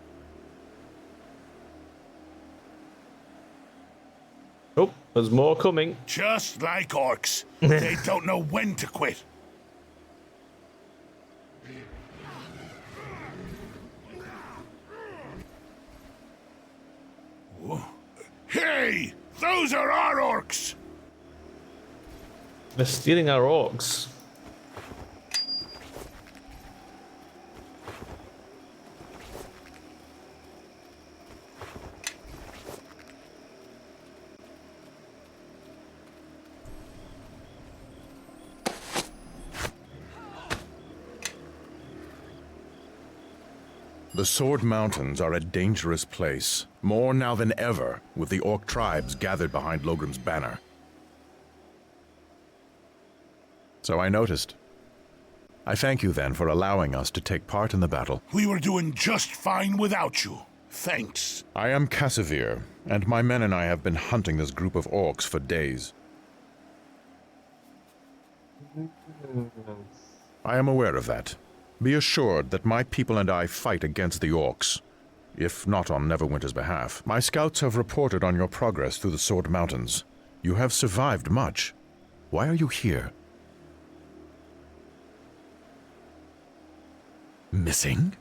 [SPEAKER 1] Oh, there's more coming.
[SPEAKER 5] Just like orcs. They don't know when to quit. Hey! Those are our orcs!
[SPEAKER 1] They're stealing our orcs.
[SPEAKER 12] The Sword Mountains are a dangerous place, more now than ever, with the Orc tribes gathered behind Logrim's banner. So I noticed. I thank you then for allowing us to take part in the battle.
[SPEAKER 5] We were doing just fine without you. Thanks.
[SPEAKER 12] I am Cassivir, and my men and I have been hunting this group of orcs for days. I am aware of that. Be assured that my people and I fight against the orcs, if not on Neverwinter's behalf. My scouts have reported on your progress through the Sword Mountains. You have survived much. Why are you here? Missing?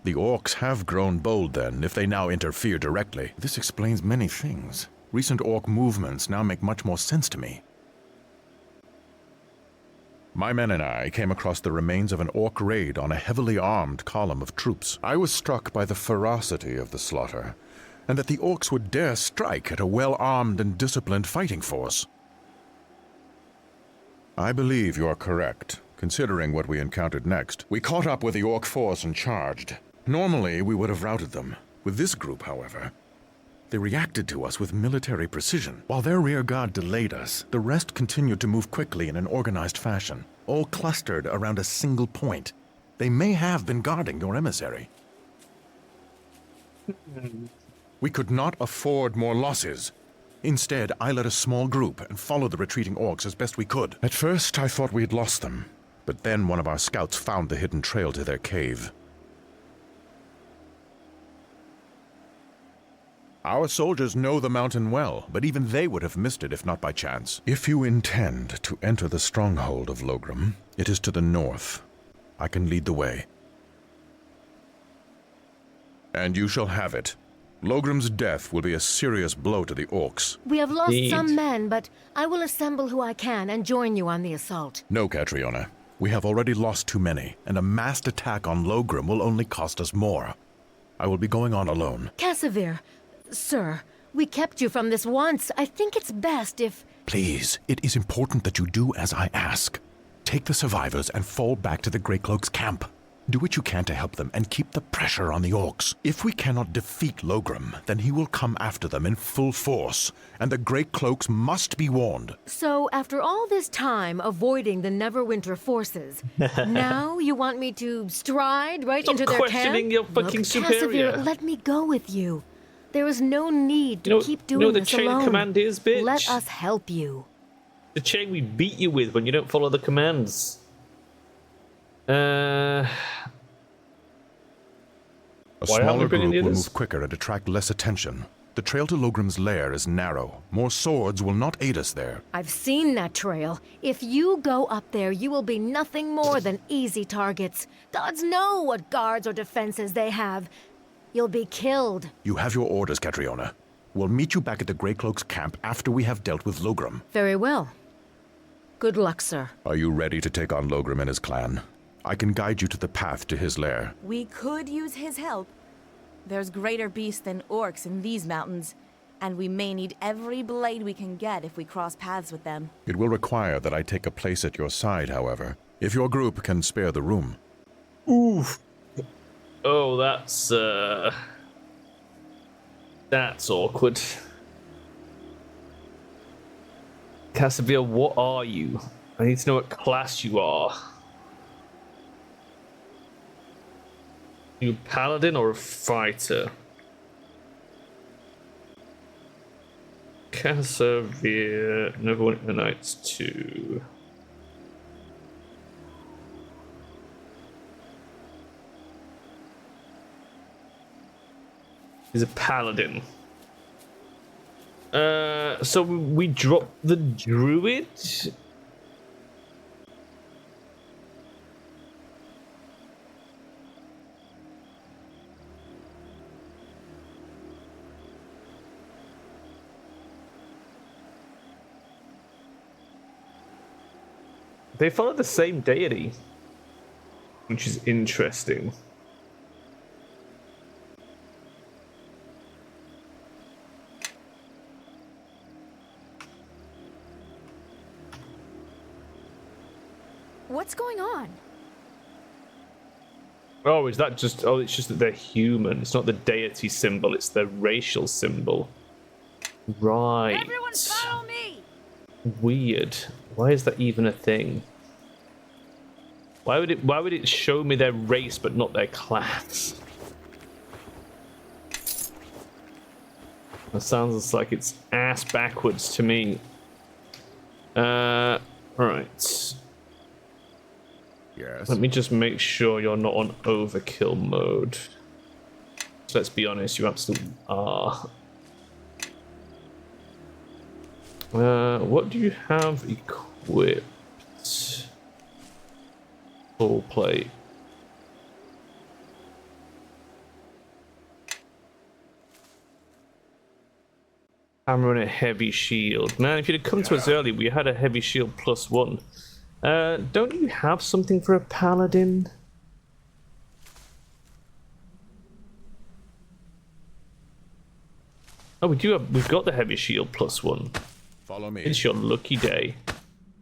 [SPEAKER 12] The orcs have grown bold then, if they now interfere directly. This explains many things. Recent orc movements now make much more sense to me. My men and I came across the remains of an orc raid on a heavily armed column of troops. I was struck by the ferocity of the slaughter, and that the orcs would dare strike at a well-armed and disciplined fighting force. I believe you are correct, considering what we encountered next. We caught up with the orc force and charged. Normally, we would have routed them. With this group, however, they reacted to us with military precision. While their rear guard delayed us, the rest continued to move quickly in an organized fashion, all clustered around a single point. They may have been guarding your emissary. We could not afford more losses. Instead, I led a small group and followed the retreating orcs as best we could. At first, I thought we had lost them, but then one of our scouts found the hidden trail to their cave. Our soldiers know the mountain well, but even they would have missed it if not by chance. If you intend to enter the stronghold of Logrim, it is to the north. I can lead the way. And you shall have it. Logrim's death will be a serious blow to the orcs.
[SPEAKER 13] We have lost some men, but I will assemble who I can and join you on the assault.
[SPEAKER 12] No, Catriona. We have already lost too many, and a massed attack on Logrim will only cost us more. I will be going on alone.
[SPEAKER 13] Cassivir, sir, we kept you from this once. I think it's best if...
[SPEAKER 12] Please, it is important that you do as I ask. Take the survivors and fall back to the Greycloak's camp. Do what you can to help them and keep the pressure on the orcs. If we cannot defeat Logrim, then he will come after them in full force, and the Greycloaks must be warned.
[SPEAKER 13] So, after all this time avoiding the Neverwinter forces, now you want me to stride right into their camp?
[SPEAKER 1] Questioning your fucking superior.
[SPEAKER 13] Cassivir, let me go with you. There is no need to keep doing this alone.
[SPEAKER 1] You know what the chain command is, bitch?
[SPEAKER 13] Let us help you.
[SPEAKER 1] The chain we beat you with when you don't follow the commands.
[SPEAKER 12] A
[SPEAKER 1] Why aren't we
[SPEAKER 12] smaller
[SPEAKER 1] bringing
[SPEAKER 12] group
[SPEAKER 1] the
[SPEAKER 12] will
[SPEAKER 1] others?
[SPEAKER 12] move quicker and attract less attention. The trail to Logrim's lair is narrow. More swords will not aid us there.
[SPEAKER 13] I've seen that trail. If you go up there, you will be nothing more than easy targets. Gods know what guards or defenses they have. You'll be killed.
[SPEAKER 12] You have your orders, Catriona. We'll meet you back at the Greycloak's camp after we have dealt with Logrim.
[SPEAKER 13] Very well. Good luck, sir.
[SPEAKER 12] Are you ready to take on Logrim and his clan? I can guide you to the path to his lair.
[SPEAKER 3] We could use his help. There's greater beasts than orcs in these mountains, and we may need every blade we can get if we cross paths with them.
[SPEAKER 12] It will require that I take a place at your side, however, if your group can spare the room.
[SPEAKER 1] Oof. Oh, that's awkward. Cassavir, what are you? I need to know what class you are. You a paladin or a fighter? Cassavir, Neverwinter Knights 2. He's a paladin. So we dropped the druid? They follow the same deity, which is interesting.
[SPEAKER 11] What's going on?
[SPEAKER 1] Oh, is that just... Oh, it's just that they're human. It's not the deity symbol, it's the racial symbol. Right.
[SPEAKER 2] Everyone follow me!
[SPEAKER 1] Weird. Why is that even a thing? Why would it show me their race but not their class? That sounds like it's ass backwards to me. Right.
[SPEAKER 12] Yes.
[SPEAKER 1] Let me just make sure you're not on overkill mode. So let's be honest, you absolutely are. What do you have equipped? Full plate. Hammer and a heavy shield. Man, if you'd have come to us early, we had a heavy shield +1. Don't you have something for a paladin? Oh, we do have. We've got the heavy shield +1.
[SPEAKER 12] Follow me.
[SPEAKER 1] It's your lucky day.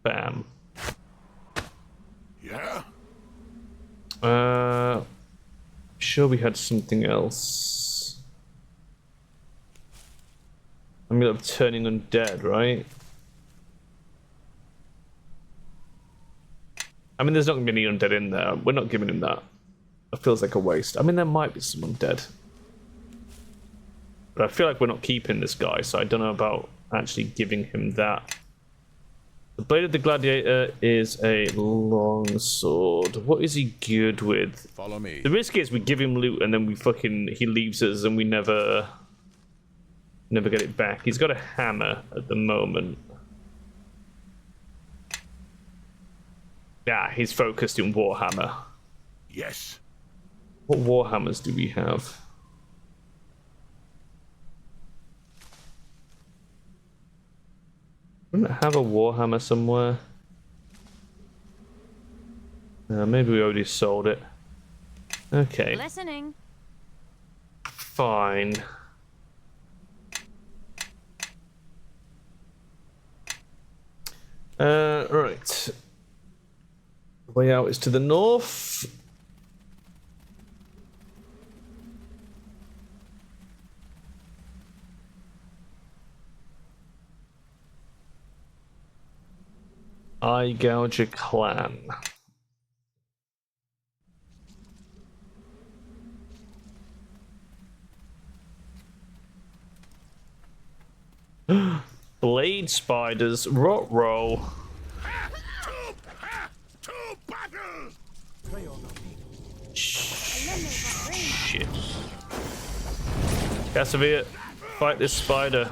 [SPEAKER 1] Bam.
[SPEAKER 5] Yeah?
[SPEAKER 1] Sure we had something else. I'm gonna turning undead, right? I mean, there's not gonna be any undead in there. We're not giving him that. It feels like a waste. I mean, there might be some undead. But I feel like we're not keeping this guy, so I don't know about actually giving him that. The Blade of the Gladiator is a long sword. What is he good with?
[SPEAKER 12] Follow me.
[SPEAKER 1] The risk is we give him loot and then he leaves us and we never get it back. He's got a hammer at the moment. Yeah, he's focused in Warhammer.
[SPEAKER 5] Yes.
[SPEAKER 1] What Warhammers do we have? Wouldn't it have a Warhammer somewhere? Maybe we already sold it. Okay.
[SPEAKER 2] Listening.
[SPEAKER 1] Fine. Right. Way out is to the north. Eye Gouger Clan. Blade spiders, rot roll. Shit. Cassavir, fight this spider.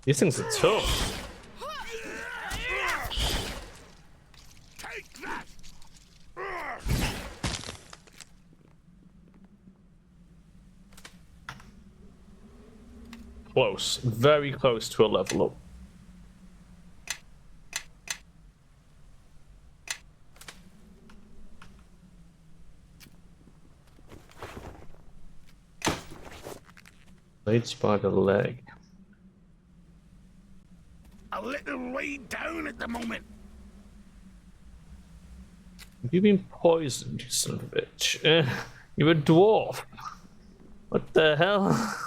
[SPEAKER 1] These things are tough. Close, very close to a level up. Blade spider leg.
[SPEAKER 5] A little way down at the moment.
[SPEAKER 1] Have you been poisoned, you son of a bitch? You're a dwarf. What the hell?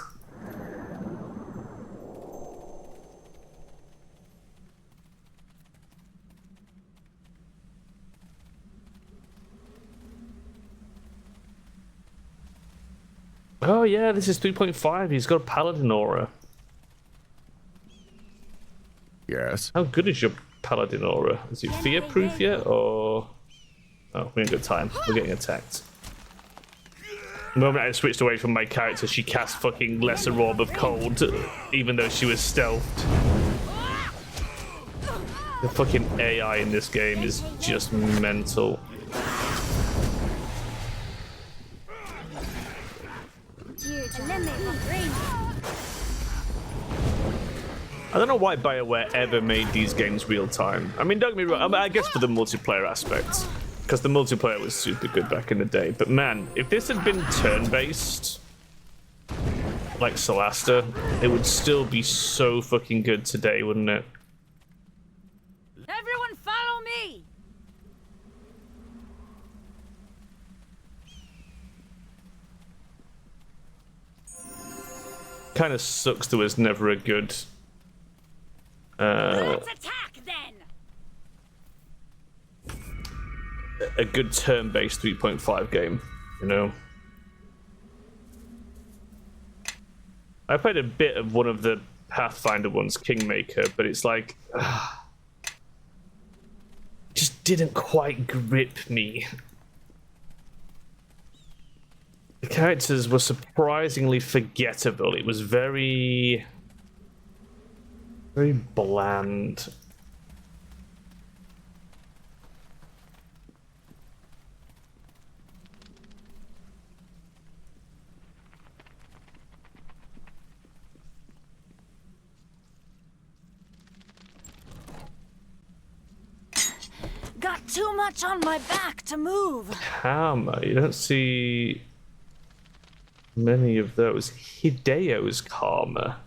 [SPEAKER 1] Oh yeah, this is 3.5. He's got a paladin aura.
[SPEAKER 12] Yes.
[SPEAKER 1] How good is your paladin aura? Is it fear proof yet, or? Oh, we're in good time. We're getting attacked. The moment I switched away from my character, she cast fucking lesser orb of cold, even though she was stealthed. The fucking AI in this game is just mental. I don't know why BioWare ever made these games real time. I mean, don't get me wrong, I guess for the multiplayer aspect, because the multiplayer was super good back in the day. But man, if this had been turn-based, like Solasta, it would still be so fucking good today, wouldn't it?
[SPEAKER 2] Everyone follow me!
[SPEAKER 1] Kind of sucks there was never a good
[SPEAKER 2] Let's attack then.
[SPEAKER 1] a good turn-based 3.5 game, you know. I played a bit of one of the Pathfinder ones, Kingmaker, but it's like just didn't quite grip me. The characters were surprisingly forgettable. It was very bland.
[SPEAKER 2] Got too much on my back to move.
[SPEAKER 1] Karma. You don't see many of those. Hideo's Karma.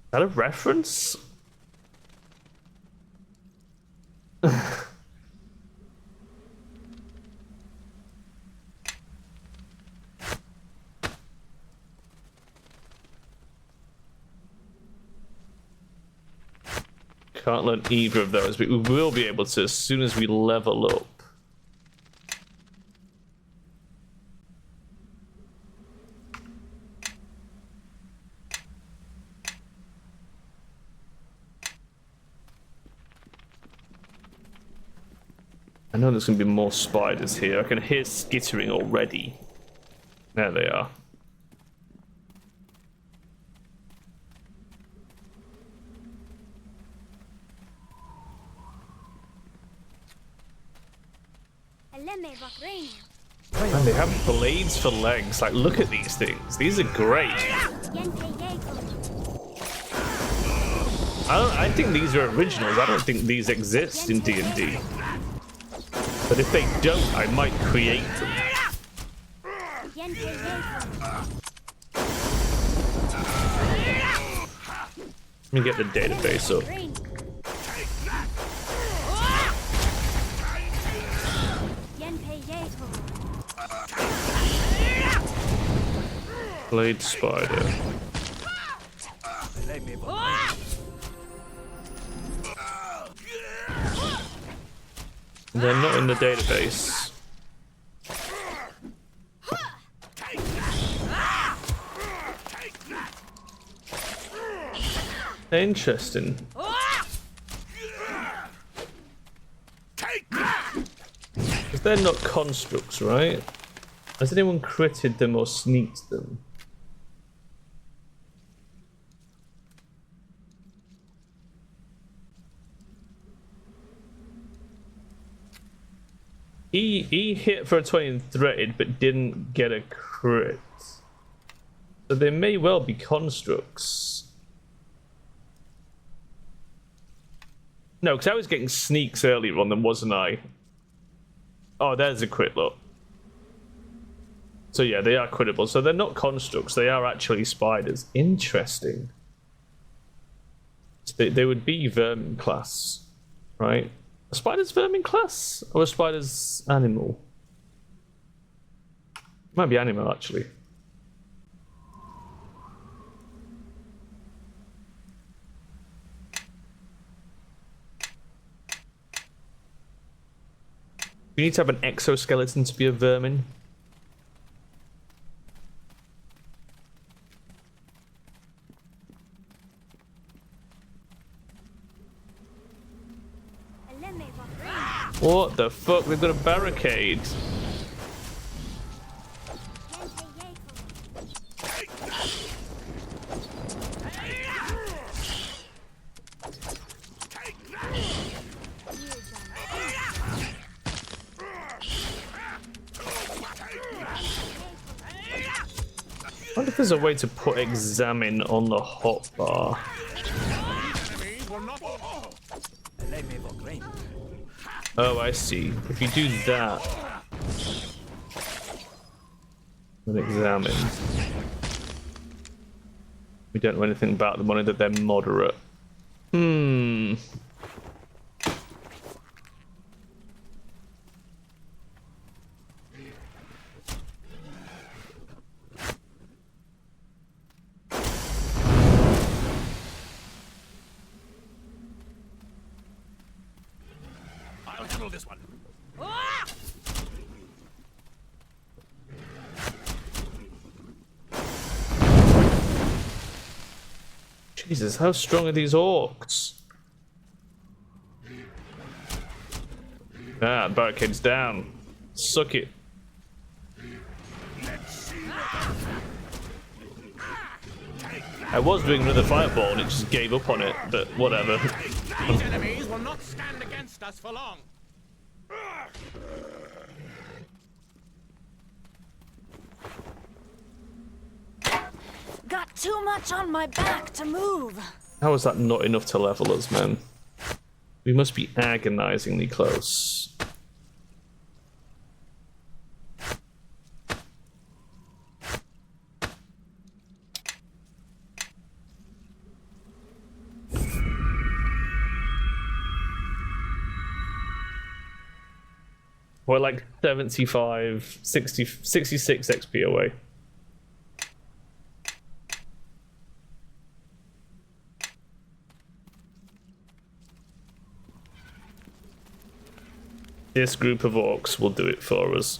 [SPEAKER 1] Is that a reference? Can't learn either of those, but we will be able to as soon as we level up. I know there's going to be more spiders here. I can hear skittering already. There they are. And they have blades for legs. Like, look at these things. These are great. I think these are originals. I don't think these exist in D&D. But if they don't, I might create them. Let me get the database up. Blade spider. They're not in the database. Interesting. Because they're not constructs, right? Has anyone critted them or sneaked them? He hit for a 20 and threatened, but didn't get a crit. So they may well be constructs. No, because I was getting sneaks earlier on them, wasn't I? Oh, there's a crit, look. So yeah, they are crittable. So they're not constructs, they are actually spiders. Interesting. So they would be vermin class, right? A spider's vermin class? Or a spider's animal? Might be animal, actually. You need to have an exoskeleton to be a vermin. What the fuck? They've got a barricade. I wonder if there's a way to put examine on the hotbar. Oh, I see. If you do that, then examine. We don't know anything about them, only that they're moderate.
[SPEAKER 5] This one.
[SPEAKER 1] Jesus, how strong are these orcs? Ah, barricade's down. Suck it. I was doing another fireball and it just gave up on it, but whatever.
[SPEAKER 5] These enemies will not stand against us for long.
[SPEAKER 2] Got too much on my back to move.
[SPEAKER 1] How is that not enough to level us, man? We must be agonizingly close. We're like 75, 60, 66 XP away. This group of orcs will do it for us.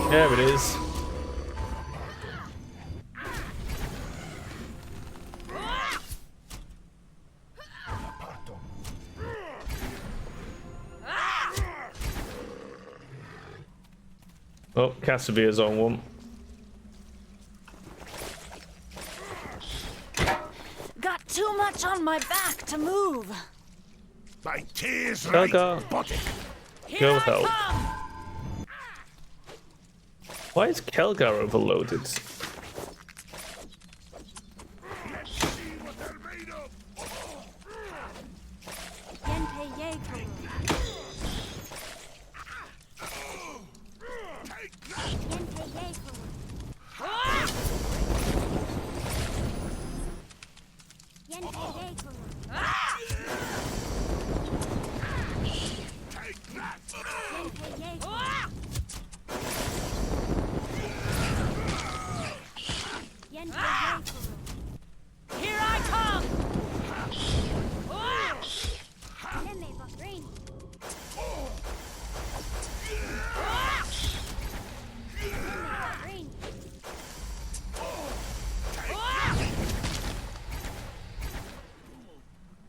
[SPEAKER 1] There it is. Oh, Cassaveir's on one.
[SPEAKER 2] Got too much on my back to move.
[SPEAKER 5] My tears
[SPEAKER 1] Helga, go help. Why is Kelgar overloaded?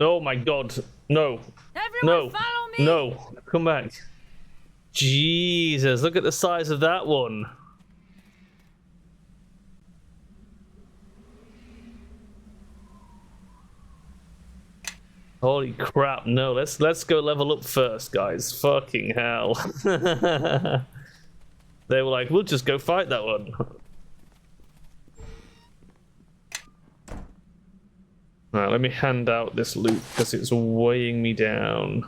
[SPEAKER 1] Oh my god. No.
[SPEAKER 2] Everyone
[SPEAKER 1] No.
[SPEAKER 2] follow me!
[SPEAKER 1] No. Come back. Jesus, look at the size of that one. Holy crap, no, let's go level up first, guys. Fucking hell. They were like, we'll just go fight that one. Right, let me hand out this loot because it's weighing me down.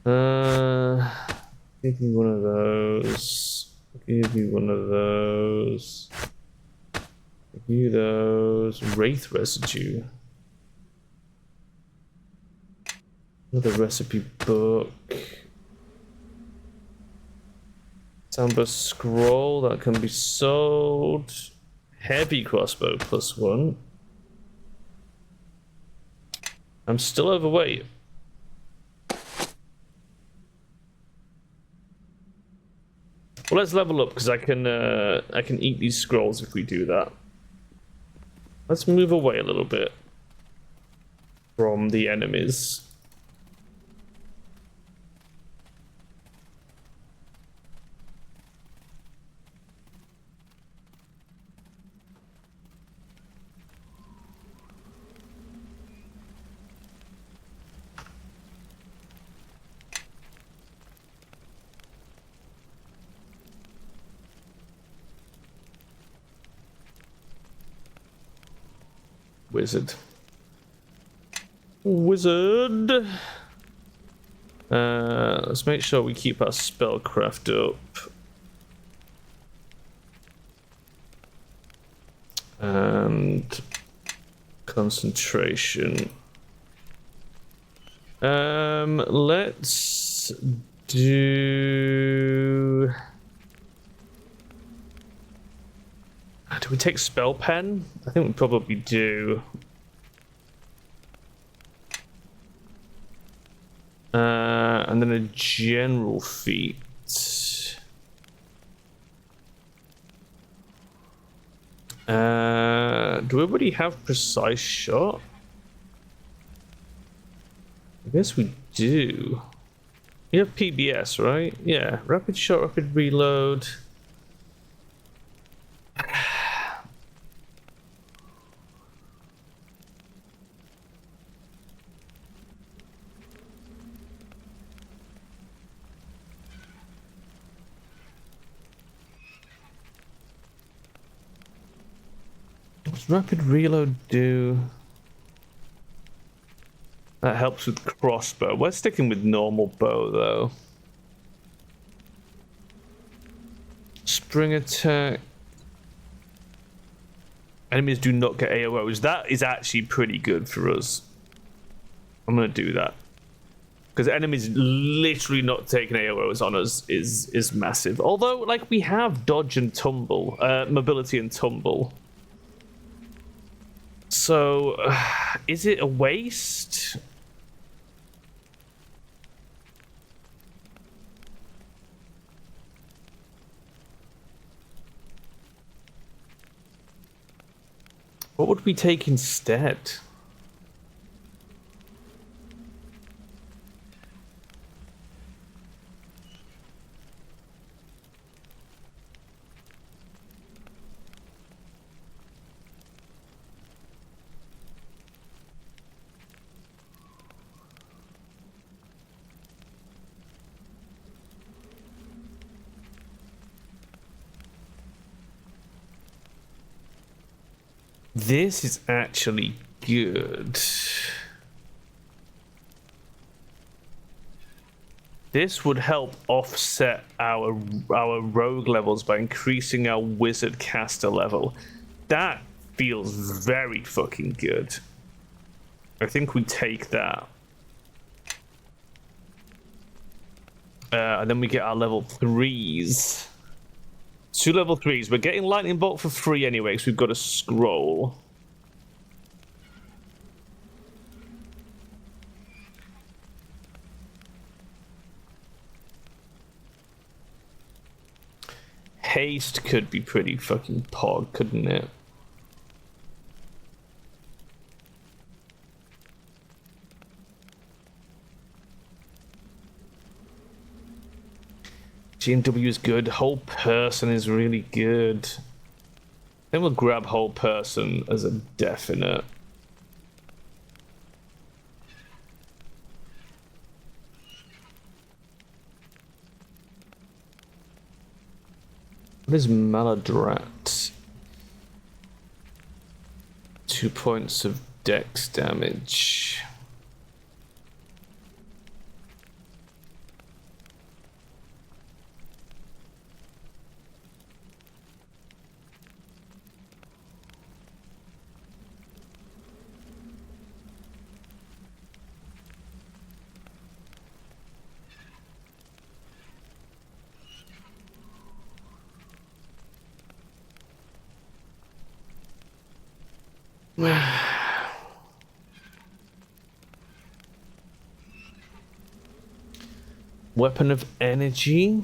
[SPEAKER 1] Give me one of those. Give me one of those. Give you those. Wraith residue. Another recipe book. Samba scroll that can be sold. Heavy crossbow +1. I'm still overweight. Well, let's level up because I can eat these scrolls if we do that. Let's move away a little bit from the enemies. Wizard. Let's make sure we keep our spellcraft up. And concentration. Let's do... Do we take spell pen? I think we probably do. And then a general feat. Do we already have precise shot? I guess we do. You have PBS, right? Yeah, rapid shot, rapid reload. What's rapid reload do? That helps with crossbow. We're sticking with normal bow though. Spring attack. Enemies do not get AOs. That is actually pretty good for us. I'm gonna do that. Because enemies literally not taking AOs on us is massive. Although, like, we have dodge and tumble, mobility and tumble. So, is it a waste? What would we take instead? This is actually good. This would help offset our rogue levels by increasing our wizard caster level. That feels very fucking good. I think we take that. And then we get our level 3s. 2 level 3s. We're getting lightning bolt for free anyway, because we've got a scroll. Haste could be pretty fucking pog, couldn't it? GMW is good. Whole person is really good. Then we'll grab whole person as a definite. What is Maladrat? 2 points of dex damage. Weapon of energy.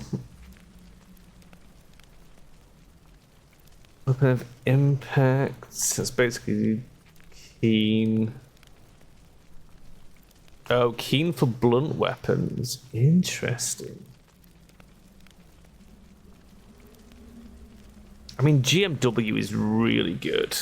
[SPEAKER 1] Weapon of impact. That's basically keen. Oh, keen for blunt weapons. Interesting. I mean, GMW is really good.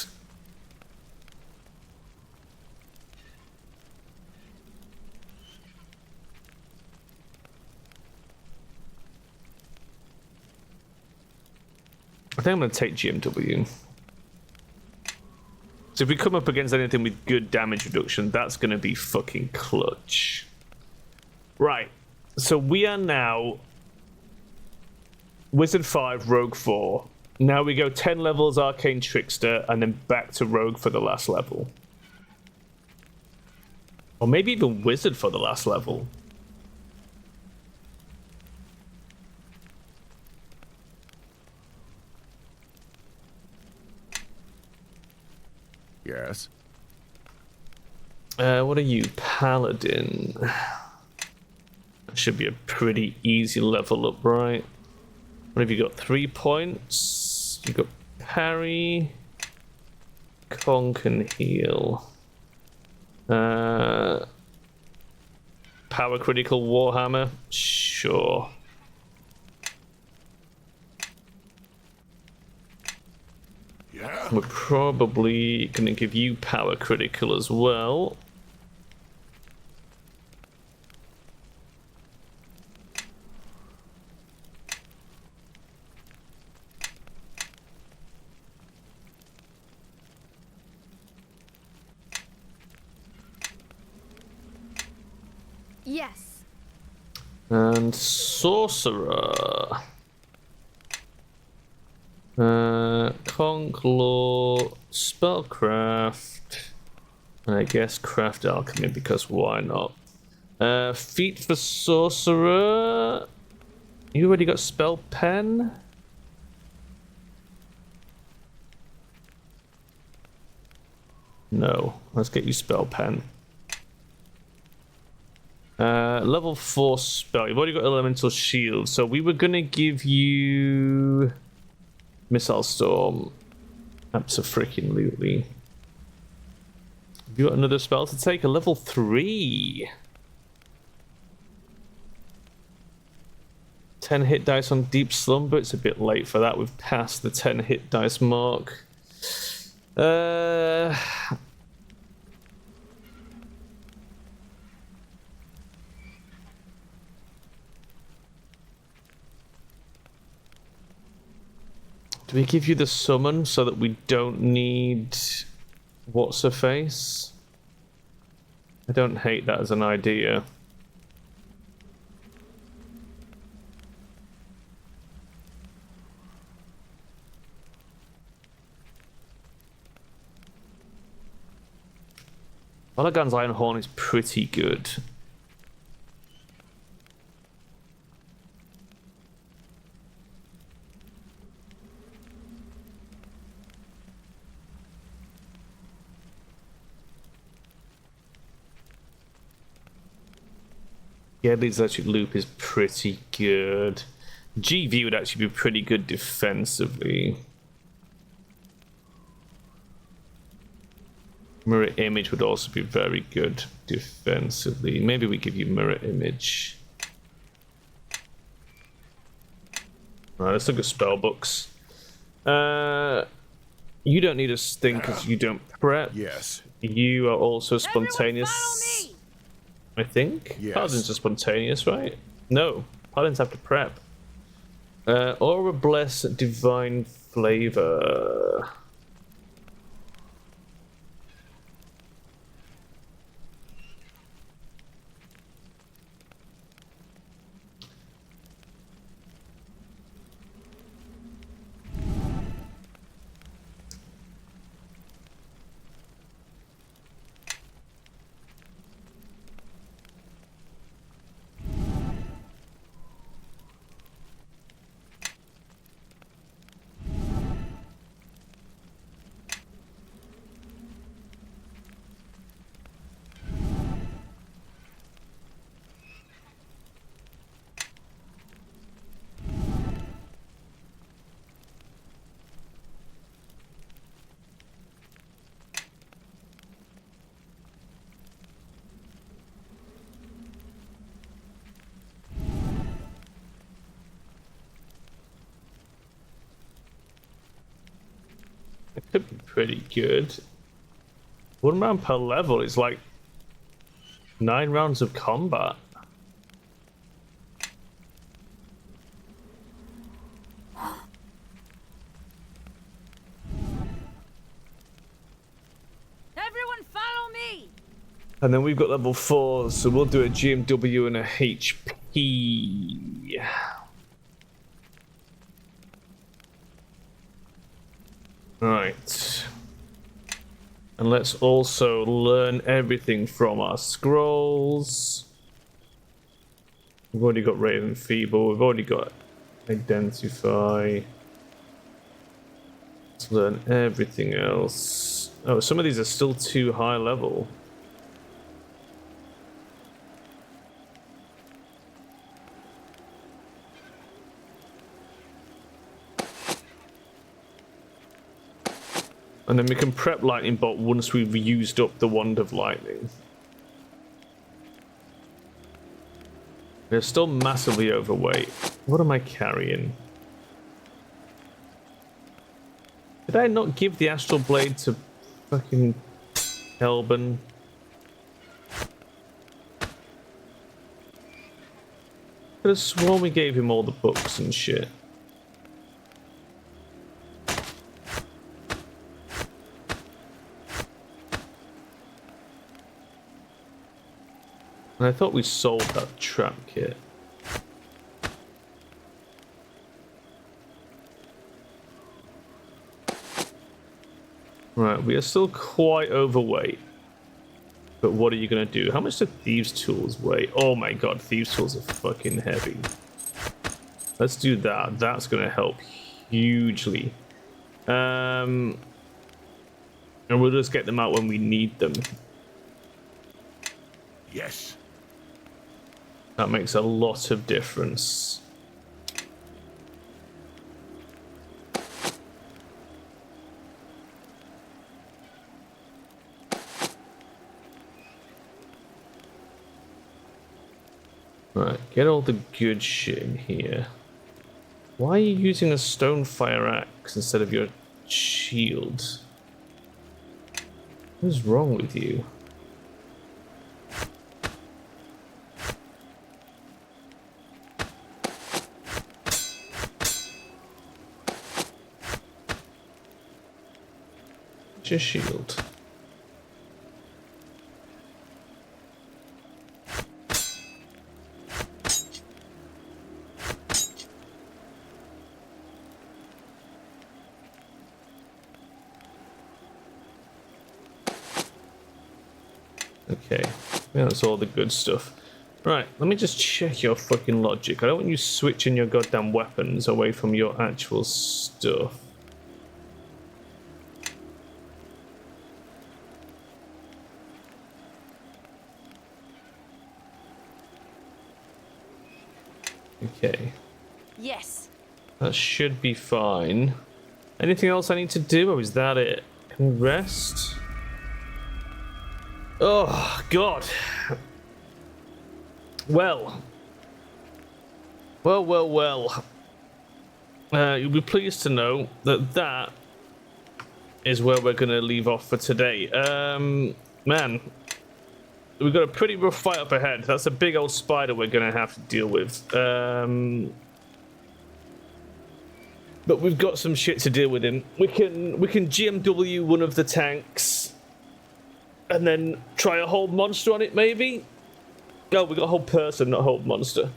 [SPEAKER 1] I think I'm going to take GMW. So if we come up against anything with good damage reduction, that's going to be fucking clutch. Right. So we are now Wizard 5, Rogue 4. Now we go 10 levels Arcane Trickster, and then back to Rogue for the last level. Or maybe even Wizard for the last level.
[SPEAKER 12] Yes.
[SPEAKER 1] What are you? Paladin. That should be a pretty easy level up, right? What have you got? 3 points. You got parry. Conk and heal. Power critical Warhammer. Sure.
[SPEAKER 5] Yeah.
[SPEAKER 1] We're probably going to give you power critical as well.
[SPEAKER 11] Yes.
[SPEAKER 1] And sorcerer. Conk, law, spellcraft, and I guess craft alchemy, because why not? Feat for sorcerer. You already got spell pen? No, let's get you spell pen. Level 4 spell. You've already got elemental shield, so we were gonna give you Missile Storm. Abso-freaking-lutely. Have you got another spell to take? A level 3. 10 hit dice on Deep Slumber. It's a bit late for that. We've passed the 10 hit dice mark. Do we give you the summon so that we don't need what's-her-face? I don't hate that as an idea. Olagan's Iron Horn is pretty good. Gedley's electric loop is pretty good. GV would actually be pretty good defensively. Mirror image would also be very good defensively. Maybe we give you mirror image. Alright, let's look at spell books. You don't need a sting because you don't prep.
[SPEAKER 12] Yes.
[SPEAKER 1] You are also spontaneous. I think.
[SPEAKER 12] Yes.
[SPEAKER 1] Paladins are spontaneous, right? No, paladins have to prep. Aura Bless Divine Flavor. It could be pretty good. 1 round per level is like 9 rounds of combat.
[SPEAKER 2] Everyone follow me!
[SPEAKER 1] And then we've got level 4, so we'll do a GMW and a HP. Right. And let's also learn everything from our scrolls. We've already got Raven Feeble, we've already got Identify. Let's learn everything else. Oh, some of these are still too high level. And then we can prep Lightning Bolt once we've used up the Wand of Lightning. We're still massively overweight. What am I carrying? Did I not give the Astral Blade to fucking Helban? Could have sworn we gave him all the books and shit. And I thought we sold that trap kit. Right, we are still quite overweight. But what are you going to do? How much do Thieves' Tools weigh? Oh my god, Thieves' Tools are fucking heavy. Let's do that. That's going to help hugely. And we'll just get them out when we need them.
[SPEAKER 5] Yes.
[SPEAKER 1] That makes a lot of difference. Right, get all the good shit in here. Why are you using a Stonefire axe instead of your shield? What is wrong with you? Your shield. Okay, yeah, that's all the good stuff. Right, let me just check your fucking logic. I don't want you switching your goddamn weapons away from your actual stuff. Okay.
[SPEAKER 2] Yes.
[SPEAKER 1] That should be fine. Anything else I need to do, or is that it? Can we rest? Oh, God. Well. you'll be pleased to know that that is where we're going to leave off for today. Man, we've got a pretty rough fight up ahead. That's a big old spider we're going to have to deal with. But we've got some shit to deal with him. We can GMW one of the tanks and then try a whole monster on it, maybe? No, we got a whole person, not a whole monster.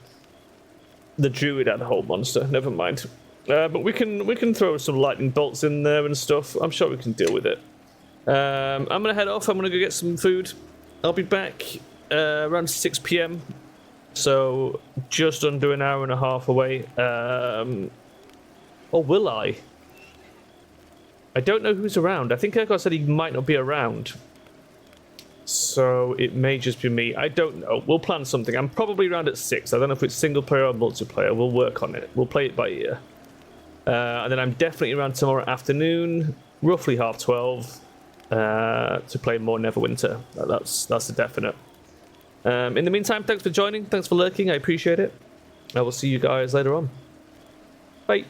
[SPEAKER 1] The druid had a whole monster. Never mind. But we can throw some lightning bolts in there and stuff. I'm sure we can deal with it. I'm gonna head off. I'm gonna go get some food. I'll be back around 6 p.m. So just under an hour and a half away. Or will I? I don't know who's around. I think Ergo said he might not be around. So it may just be me. I don't know. We'll plan something. I'm probably around at 6. I don't know if it's single player or multiplayer. We'll work on it. We'll play it by ear. And then I'm definitely around tomorrow afternoon, roughly 12:30, to play more Neverwinter. That's a definite. In the meantime, thanks for joining. Thanks for lurking. I appreciate it. I will see you guys later on. Bye.